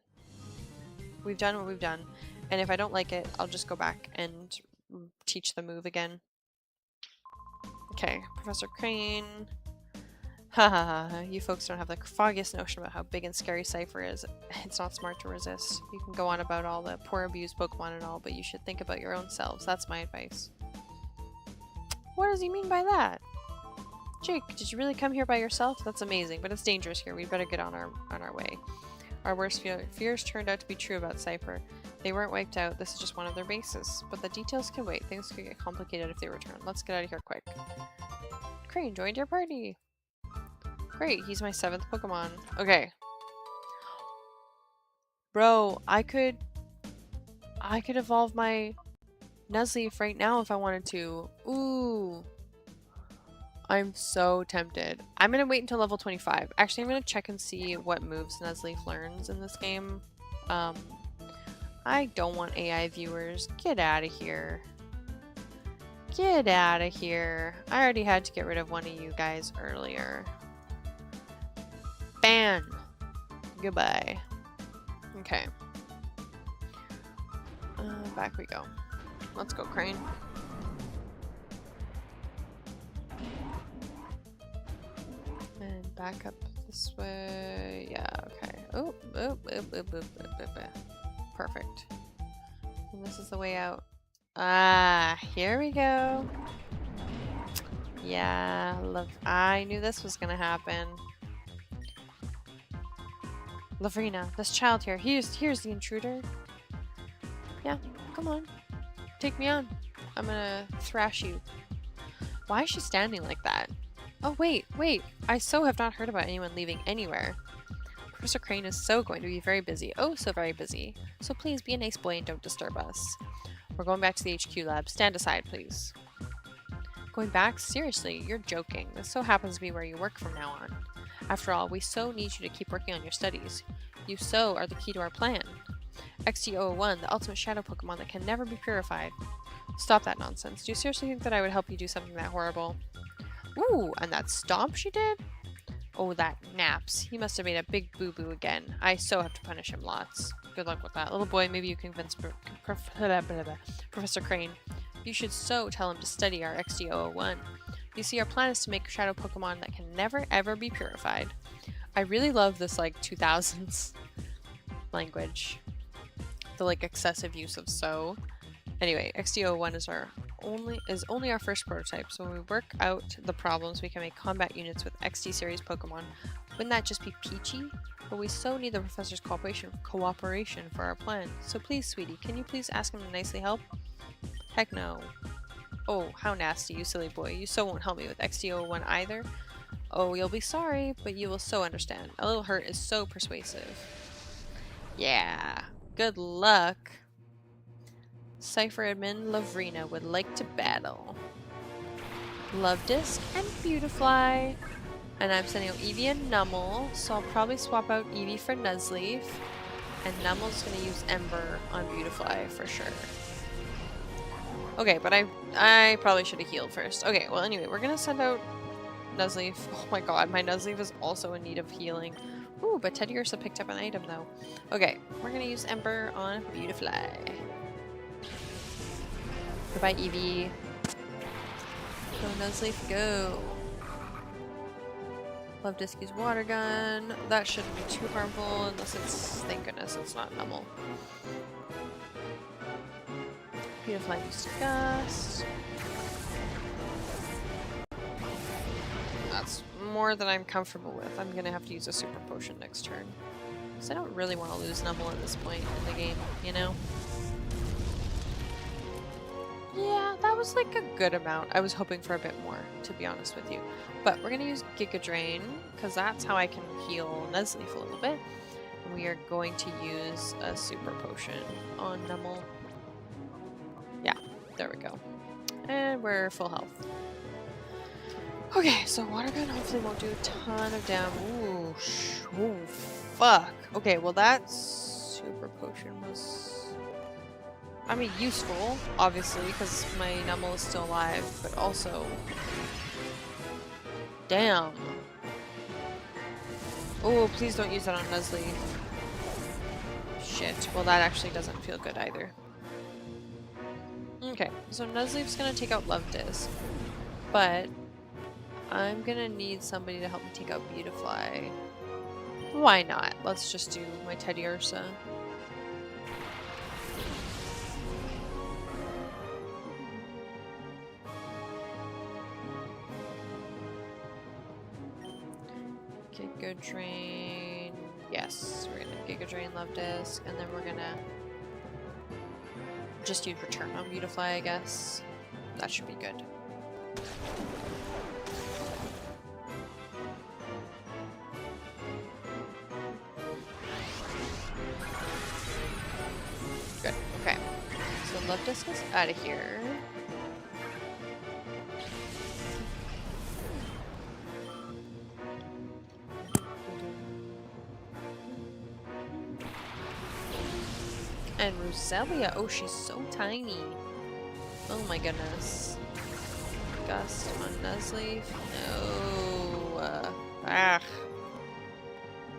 We've done what we've done. And if I don't like it, I'll just go back and teach the move again. Okay, Professor Crane. Haha, you folks don't have the foggiest notion about how big and scary Cypher is. It's not smart to resist. You can go on about all the poor abused Pokemon and all, but you should think about your own selves. That's my advice. What does he mean by that? Jake, did you really come here by yourself? That's amazing, but it's dangerous here. We better get on our way. Our worst fears turned out to be true about Cypher. They weren't wiped out, this is just one of their bases. But the details can wait, things could get complicated if they return. Let's get out of here quick. Crane joined your party! Great, he's my 7th Pokemon. Okay. Bro, I could evolve my Nuzleaf right now if I wanted to. Ooh. I'm so tempted. I'm gonna wait until level 25. Actually, I'm gonna check and see what moves Nuzleaf learns in this game. I don't want AI viewers. Get out of here. Get out of here. I already had to get rid of one of you guys earlier. Ban. Goodbye. Okay. Back we go. Let's go, Crane. And back up this way. Yeah, okay. Oh, perfect. And this is the way out. Ah, here we go. Yeah, I knew this was gonna happen. Lavrina, this child here. Here's the intruder. Yeah, come on. Take me on. I'm gonna thrash you. Why is she standing like that? Oh, wait. I so have not heard about anyone leaving anywhere. Professor Crane is so going to be very busy. Oh, so very busy. So please be a nice boy and don't disturb us. We're going back to the HQ lab. Stand aside, please. Going back? Seriously, you're joking. This so happens to be where you work from now on. After all, we so need you to keep working on your studies. You so are the key to our plan. XD001, the ultimate shadow Pokemon that can never be purified. Stop that nonsense. Do you seriously think that I would help you do something that horrible? Ooh, and that stomp she did? Oh, that Naps. He must have made a big boo-boo again. I so have to punish him lots. Good luck with that. Little boy, maybe you can convince Professor Crane. You should so tell him to study our XD001. You see, our plan is to make shadow Pokemon that can never ever be purified. I really love this, like, 2000s language. The, like, excessive use of so. Anyway, XD001 is only our first prototype, so when we work out the problems, we can make combat units with XD series Pokemon. Wouldn't that just be peachy? But we so need the professor's cooperation for our plan. So please, sweetie, can you please ask him to nicely help? Heck no. Oh, how nasty, you silly boy. You so won't help me with XD001 either. Oh, you'll be sorry, but you will so understand. A little hurt is so persuasive. Yeah. Good luck. Cypher admin Lavrina would like to battle. Love Disc and Beautifly. And I'm sending out Eevee and Nummel, so I'll probably swap out Eevee for Nuzleaf. And Nummel's gonna use Ember on Beautifly for sure. Okay, but I probably should have healed first. Okay, well anyway, we're gonna send out Nuzleaf. Oh my god, my Nuzleaf is also in need of healing. Ooh, but Teddy Ursa picked up an item though. Okay, we're gonna use Ember on Beautifly. Goodbye, Eevee. Go, Nuzleaf, go. Love Disc use Water Gun. That shouldn't be too harmful unless it's, thank goodness, it's not Nummel. Beautifly use Gust. That's more than I'm comfortable with. I'm gonna have to use a Super Potion next turn. Because I don't really want to lose Nummel at this point in the game, you know? Yeah, that was like a good amount. I was hoping for a bit more, to be honest with you. But we're going to use Giga Drain, because that's how I can heal Nuzleaf a little bit. And we are going to use a Super Potion on Nummel. Yeah, there we go. And we're full health. Okay, so Water Gun hopefully won't do a ton of damage. Ooh, ooh, fuck. Okay, well that Super Potion was... I mean, useful, obviously, because my Nummel is still alive, but also... Damn. Oh, please don't use that on Nuzleaf. Shit. Well, that actually doesn't feel good either. Okay, so Nuzleaf's gonna take out Love Disc, but I'm gonna need somebody to help me take out Beautifly. Why not? Let's just do my Teddy Ursa. Giga Drain. Yes. Yes, we're gonna Giga Drain Love Disc, and then we're gonna just use Return on Beautifly, I guess. That should be good. Good, okay. So Love Disc is out of here. And Roselia, oh, she's so tiny. Oh my goodness. Gust on Nuzleaf. No.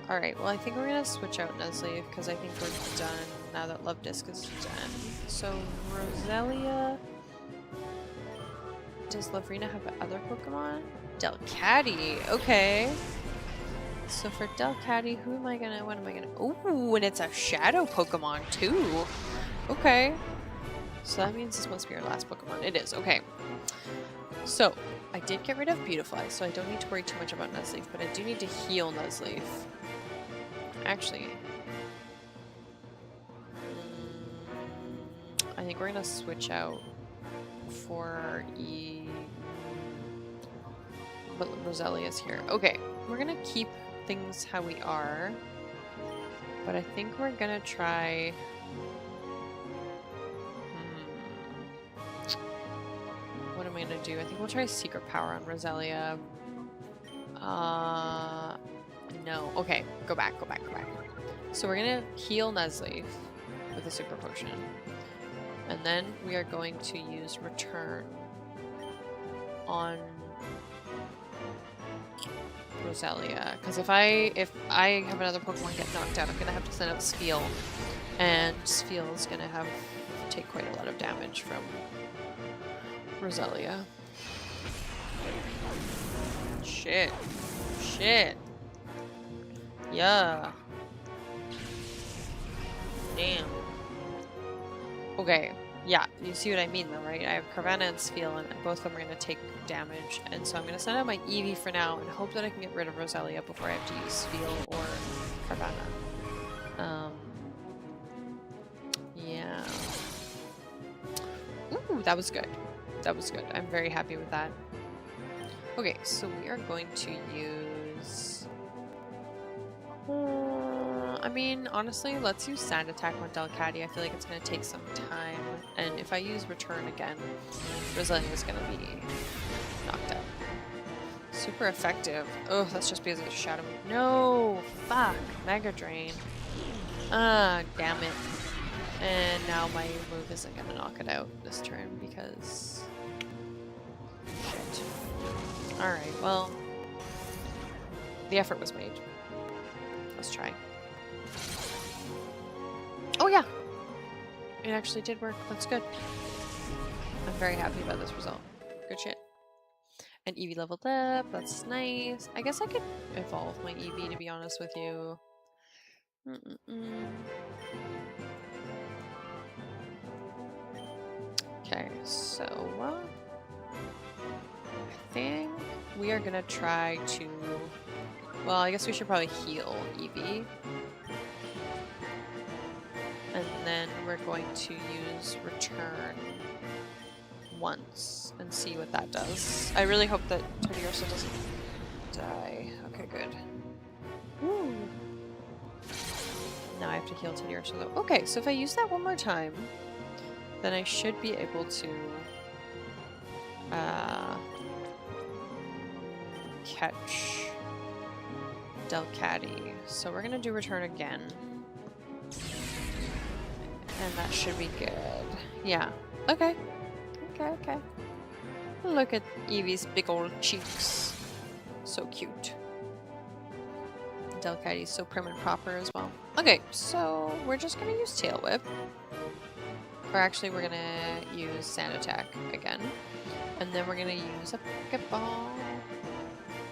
Alright, well I think we're gonna switch out Nuzleaf because I think we're done now that Love Disc is done. So Roselia. Does Lavrina have other Pokemon? Delcatty, okay. So for Delcatty, what am I gonna... Ooh, and it's a Shadow Pokemon too. Okay. So that means this must be our last Pokemon. It is, okay. So, I did get rid of Beautifly, so I don't need to worry too much about Nuzleaf, but I do need to heal Nuzleaf. Actually... I think we're gonna switch out for But Roselia's here. Okay, we're gonna keep things how we are, but I think we're gonna try... What am I gonna do? I think we'll try Secret Power on Roselia. No. Okay, go back. So we're gonna heal Nuzleaf with a Super Potion. And then we are going to use Return on Roselia. Because if I have another Pokemon get knocked out, I'm gonna have to send out Spheal. And Spheal is gonna take quite a lot of damage from Roselia. Shit. Yeah. Damn. Okay. Yeah, you see what I mean though, right? I have Carvanha and Spheal, and both of them are going to take damage. And so I'm going to send out my Eevee for now and hope that I can get rid of Roselia before I have to use Spheal or Carvanha. Yeah. Ooh, that was good. I'm very happy with that. Okay, so we are going to use... I mean, honestly, let's use Sand Attack on Delcatty. I feel like it's going to take some time. And if I use Return again, Roselia is going to be knocked out. Super effective. Oh, that's just because it's Shadow Move. No! Fuck! Mega Drain. Ah, damn it. And now my move isn't going to knock it out this turn because... Shit. Alright, well... The effort was made. Let's try. Oh yeah! It actually did work. That's good. I'm very happy about this result. Good shit. And Eevee leveled up. That's nice. I guess I could evolve my Eevee, to be honest with you. Okay, so... I think we are gonna try to... Well, I guess we should probably heal Eevee. And then we're going to use Return once and see what that does. I really hope that Teddiursa doesn't die. Okay, good. Woo! Now I have to heal Teddiursa though. Okay, so if I use that one more time, then I should be able to catch Delcatty. So we're gonna do Return again. And that should be good. Yeah. Okay. Okay. Look at Eevee's big old cheeks. So cute. Delcatty's so prim and proper as well. Okay, so we're just gonna use Tail Whip. Or actually, we're gonna use Sand Attack again. And then we're gonna use a Pokeball.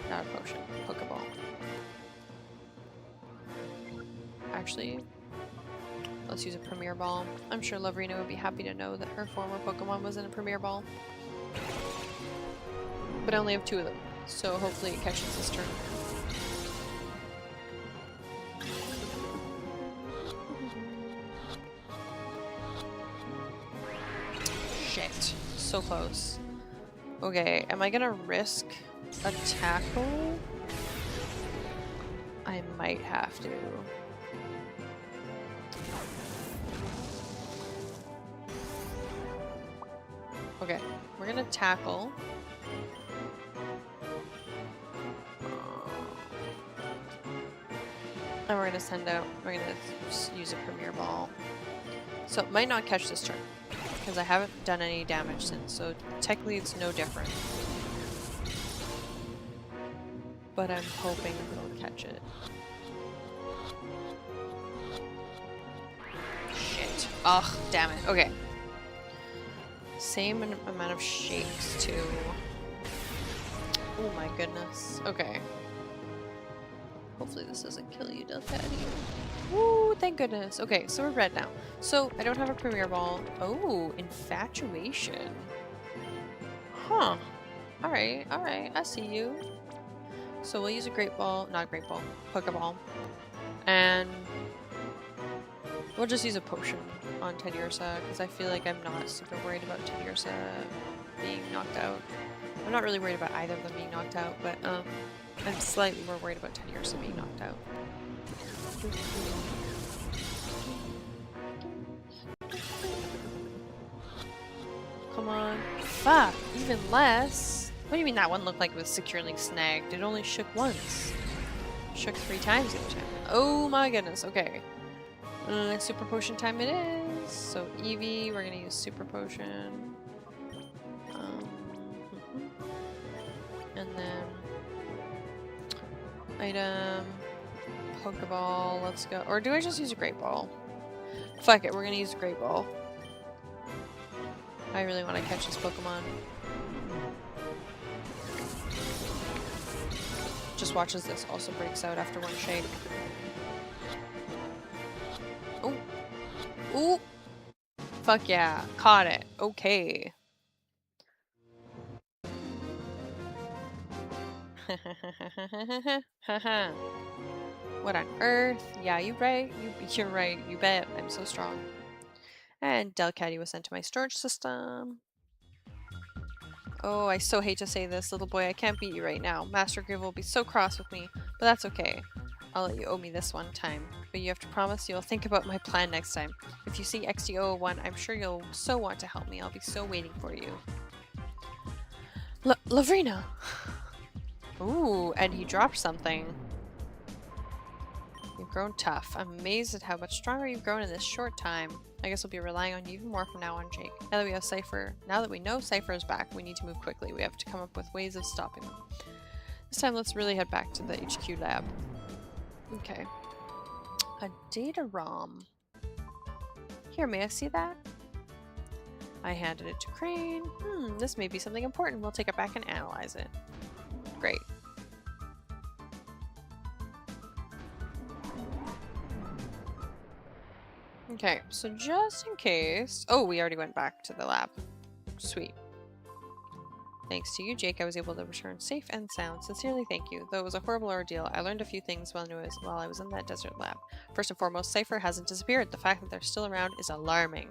Not a potion. Pokeball. Actually... Let's use a Premier Ball. I'm sure Lavrina would be happy to know that her former Pokemon was in a Premier Ball. But I only have 2 of them, so hopefully it catches this turn. it. So close. Okay, am I gonna risk a tackle? I might have to. Okay, we're gonna tackle. And we're gonna send out, we're gonna use a Premier Ball. So it might not catch this turn, because I haven't done any damage since, so technically it's no different. But I'm hoping it'll catch it. Shit. Ugh, damn it. Okay. Same amount of shakes too. Oh my goodness. Okay. Hopefully this doesn't kill you, Delcatty. Woo, thank goodness. Okay, so we're red now. So I don't have a Premier Ball. Oh, Infatuation. Huh. Alright, I see you. So we'll use a Great Ball, not a Great Ball, Pokeball. And we'll just use a potion on Teddiursa, because I feel like I'm not super worried about Teddiursa being knocked out. I'm not really worried about either of them being knocked out, but I'm slightly more worried about Teddiursa being knocked out. Come on. Fuck! Even less? What do you mean that one looked like it was securely snagged? It only shook once. Shook 3 times the other time. Oh my goodness, okay. Super Potion time it is. So Eevee, we're gonna use Super Potion. And then item, Pokeball, let's go. Or do I just use a Great Ball? Fuck it, we're gonna use a Great Ball. I really want to catch this Pokemon. Just watch as this also breaks out after one shake. Oh! Ooh! Fuck yeah, caught it. Okay. What on earth? Yeah, you're right. You're right. You bet. I'm so strong. And Delcatty was sent to my storage system. Oh, I so hate to say this, little boy. I can't beat you right now. Master Groove will be so cross with me, but that's okay. I'll let you owe me this one time. But you have to promise you'll think about my plan next time. If you see XD001, I'm sure you'll so want to help me. I'll be so waiting for you. Lavrina! Ooh, and he dropped something. You've grown tough. I'm amazed at how much stronger you've grown in this short time. I guess we'll be relying on you even more from now on, Jake. Now that we know Cypher is back, we need to move quickly. We have to come up with ways of stopping them. This time, let's really head back to the HQ lab. Okay. A data ROM. Here, may I see that? I handed it to Crane. This may be something important. We'll take it back and analyze it. Great. Okay, so just in case... Oh, we already went back to the lab. Sweet. Thanks to you, Jake, I was able to return safe and sound. Sincerely, thank you. Though it was a horrible ordeal, I learned a few things while I was in that desert lab. First and foremost, Cypher hasn't disappeared. The fact that they're still around is alarming.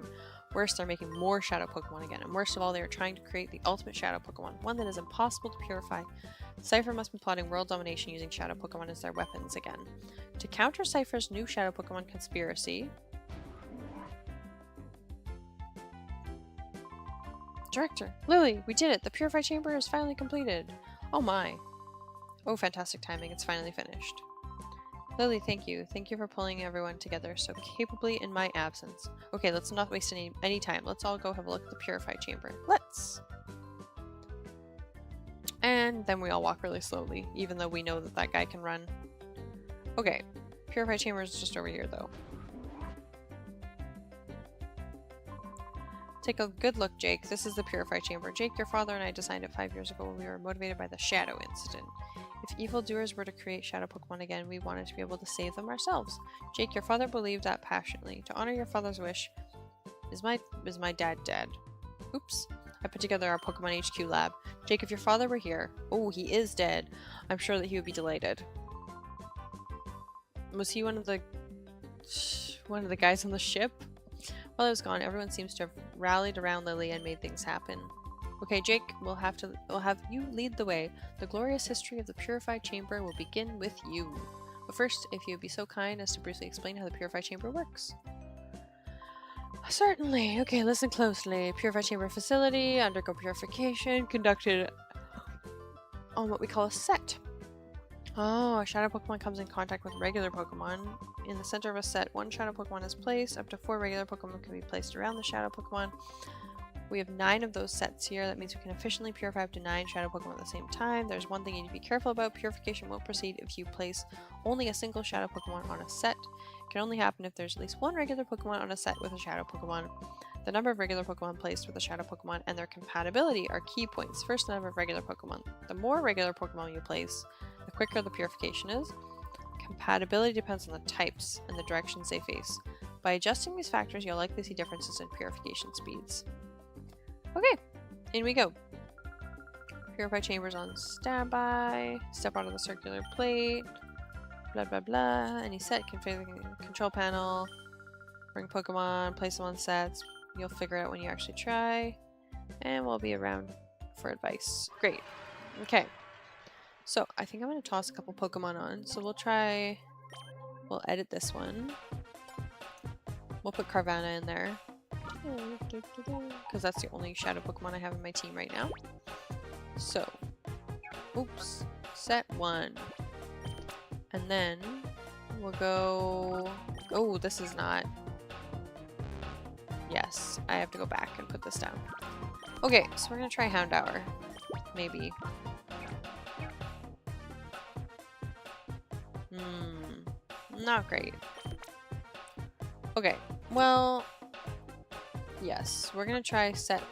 Worse, they're making more shadow Pokemon again. And worst of all, they are trying to create the ultimate shadow Pokemon, one that is impossible to purify. Cypher must be plotting world domination using shadow Pokemon as their weapons again. To counter Cypher's new shadow Pokemon conspiracy... Director! Lily! We did it! The Purify Chamber is finally completed! Oh my! Oh, fantastic timing. It's finally finished. Lily, thank you. Thank you for pulling everyone together so capably in my absence. Okay, let's not waste any time. Let's all go have a look at the Purify Chamber. Let's! And then we all walk really slowly, even though we know that that guy can run. Okay. Purify Chamber is just over here, though. Take a good look, Jake. This is the Purify Chamber. Jake, your father and I designed it 5 years ago when we were motivated by the Shadow Incident. If evildoers were to create Shadow Pokemon again, we wanted to be able to save them ourselves. Jake, your father believed that passionately. To honor your father's wish, is my dad dead? Oops. I put together our Pokemon HQ lab. Jake, if your father were here... Oh, he is dead. I'm sure that he would be delighted. Was he one of the guys on the ship? While I was gone, everyone seems to have rallied around Lily and made things happen. Okay, Jake, we'll have you lead the way. The glorious history of the Purified Chamber will begin with you. But first, if you'd be so kind as to briefly explain how the Purified Chamber works. Certainly. Okay, listen closely. Purified Chamber facility, undergo purification, conducted on what we call a set. Oh, a shadow Pokemon comes in contact with regular Pokemon. In the center of a set, one shadow Pokemon is placed. Up to 4 regular Pokemon can be placed around the shadow Pokemon. We have 9 of those sets here. That means we can efficiently purify up to 9 shadow Pokemon at the same time. There's one thing you need to be careful about. Purification won't proceed if you place only a single shadow Pokemon on a set. It can only happen if there's at least 1 regular Pokemon on a set with a shadow Pokemon. The number of regular Pokemon placed with a shadow Pokemon and their compatibility are key points. First, the number of regular Pokemon. The more regular Pokemon you place, the quicker the purification is. Compatibility depends on the types and the directions they face. By adjusting these factors, you'll likely see differences in purification speeds. Okay, in we go. Purified Chambers on standby. Step onto the circular plate. Blah blah blah. Any set, configure the control panel. Bring Pokemon, place them on sets. You'll figure it out when you actually try. And we'll be around for advice. Great. Okay. So, I think I'm going to toss a couple Pokemon on. So we'll edit this one. We'll put Carvanha in there. Because that's the only shadow Pokemon I have in my team right now. So, oops. Set 1. And then we'll go... Oh, this is not... Yes, I have to go back and put this down. Okay, so we're going to try Houndour. Maybe. Not great. Okay, well... Yes, we're going to try set...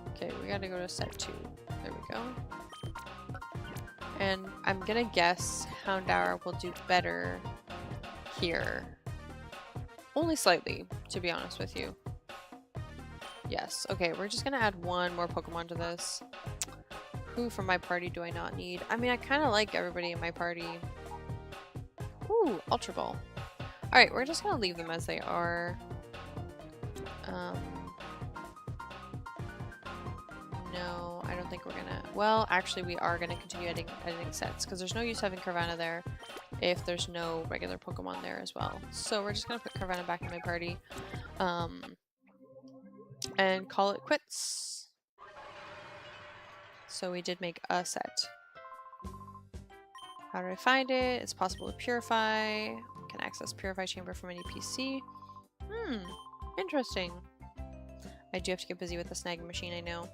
Okay, we gotta go to set 2. There we go. And I'm gonna guess Houndour will do better here. Only slightly, to be honest with you. Yes, okay, we're just gonna add 1 more Pokemon to this. Who from my party do I not need? I mean, I kind of like everybody in my party. Ooh, Ultra Ball. Alright, we're just gonna leave them as they are. No, I don't think we're gonna... Well, actually, we are gonna continue editing sets, because there's no use having Carvanha there if there's no regular Pokemon there as well. So we're just gonna put Carvanha back in my party, and call it quits. So we did make a set. How do I find it? It's possible to purify. Can access Purify Chamber from any PC. Interesting. I do have to get busy with the snagging machine, I know.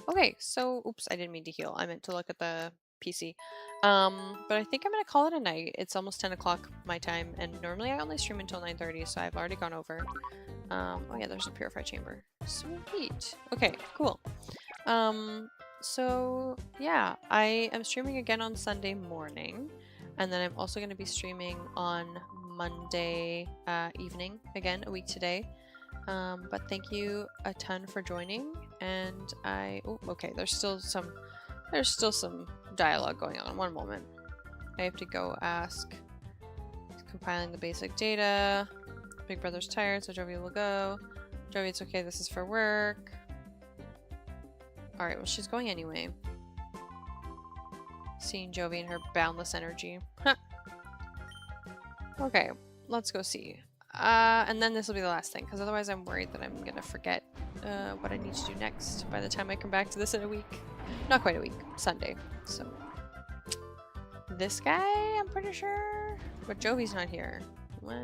Okay, so, oops, I didn't mean to heal. I meant to look at the PC. But I think I'm gonna call it a night. It's almost 10 o'clock my time, and normally I only stream until 9:30, so I've already gone over. Oh yeah, there's a Purify Chamber. Sweet. Okay, cool. So, yeah, I am streaming again on Sunday morning, and then I'm also going to be streaming on Monday evening, again, a week today. But thank you a ton for joining, and oh, okay, there's still some dialogue going on. One moment. I have to go ask. Compiling the basic data. Big Brother's tired, so Jovi will go. Jovi, it's okay, this is for work. Alright, well, she's going anyway. Seeing Jovi and her boundless energy. Huh. Okay, let's go see. And then this will be the last thing, because otherwise I'm worried that I'm gonna forget what I need to do next by the time I come back to this in a week. Not quite a week. Sunday. So. This guy, I'm pretty sure. But Jovi's not here. What?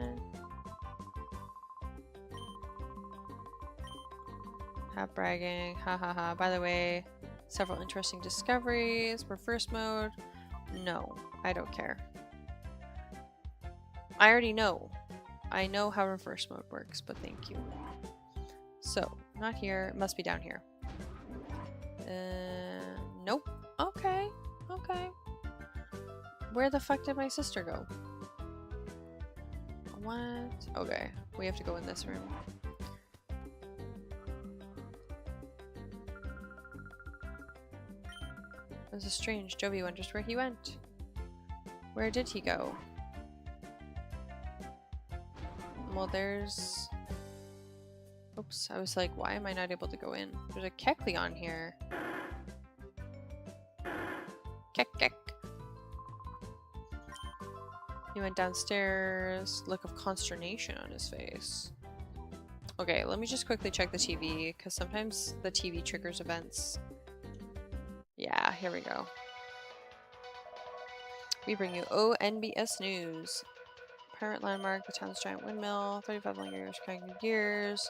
Half bragging, ha ha ha. By the way, several interesting discoveries. Reverse mode. No, I don't care. I already know. I know how reverse mode works, but thank you. So, not here. It must be down here. Nope. Okay. Okay. Where the fuck did my sister go? What? Okay. We have to go in this room. This is strange. Jovi wonders where he went. Where did he go? Well, there's... Oops, I was like, why am I not able to go in? There's a Kecleon on here. Kek. He went downstairs, look of consternation on his face. Okay, let me just quickly check the TV, because sometimes the TV triggers events. Yeah, here we go. We bring you ONBS News. Pirate landmark, the town's giant windmill, 35 long years, cracking gears.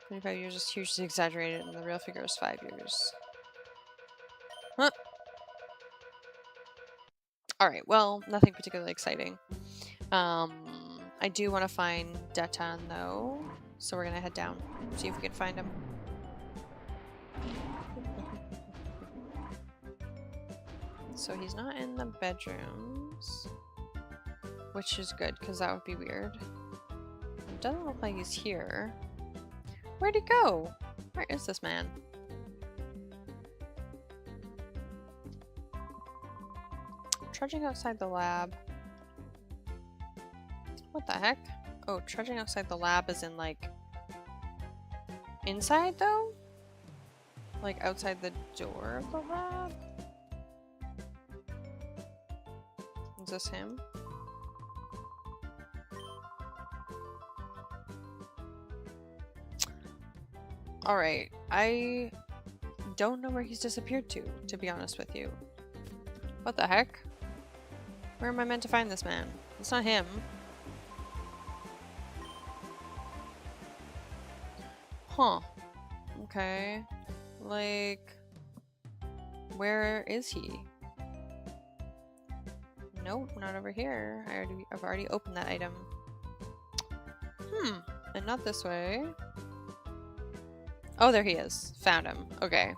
25 years is hugely exaggerated, and the real figure is 5 years. Huh. Alright, well, nothing particularly exciting. I do want to find Deton, though, so we're gonna head down, see if we can find him. So he's not in the bedrooms, which is good, because that would be weird. It doesn't look like he's here. Where'd he go? Where is this man? Trudging outside the lab. What the heck? Oh, trudging outside the lab is in, like, inside, though? Like, outside the door of the lab? Is this him? Alright, I don't know where he's disappeared to be honest with you. What the heck? Where am I meant to find this man? It's not him. Huh. Okay. Like, where is he? Nope, not over here. I've already opened that item. And not this way. Oh, there he is. Found him. Okay.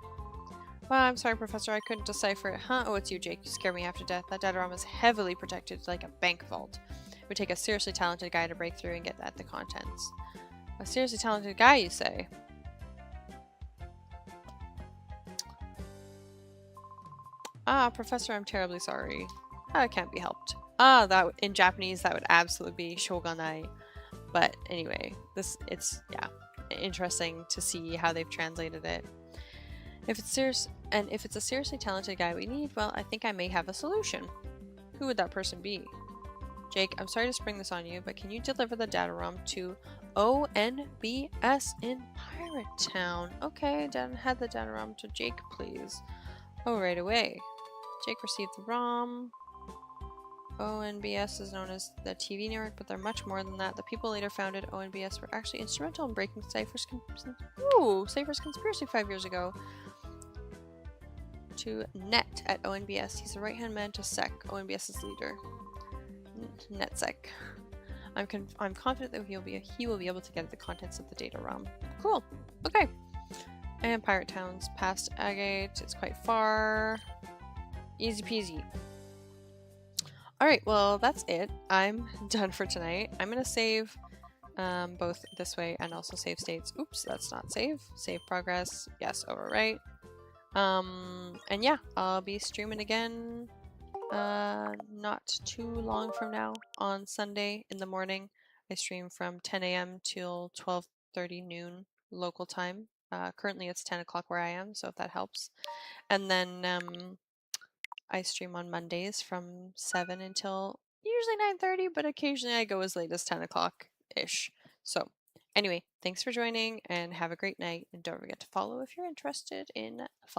Well, I'm sorry, Professor. I couldn't decipher it. Huh? Oh, it's you, Jake. You scare me half to death. That datarama is heavily protected like a bank vault. It would take a seriously talented guy to break through and get at the contents. A seriously talented guy, you say? Ah, Professor, I'm terribly sorry. It can't be helped. That in Japanese that would absolutely be shogunai. But anyway, it's interesting to see how they've translated it. If it's a seriously talented guy we need, well, I think I may have a solution. Who would that person be? Jake, I'm sorry to spring this on you, but can you deliver the datarom to ONBS in Pirate Town? Okay, then head the datarom to Jake, please. Oh, right away. Jake received the ROM. ONBS is known as the TV network, but they're much more than that. The people later founded ONBS were actually instrumental in breaking Cypher's conspiracy 5 years ago. To Net at ONBS. He's the right-hand man to Sec, ONBS's leader. NetSec. I'm confident that he will be able to get at the contents of the data ROM. Cool. Okay. And Pirate Town's past Agate. It's quite far. Easy peasy. Alright, well, that's it. I'm done for tonight. I'm going to save both this way and also save states. Oops, that's not save. Save progress. Yes, overwrite. And yeah, I'll be streaming again not too long from now on Sunday in the morning. I stream from 10 a.m. till 12:30 noon local time. Currently it's 10 o'clock where I am, so if that helps. And then I stream on Mondays from 7 until usually 9:30, but occasionally I go as late as 10 o'clock-ish. So anyway, thanks for joining and have a great night. And don't forget to follow if you're interested in following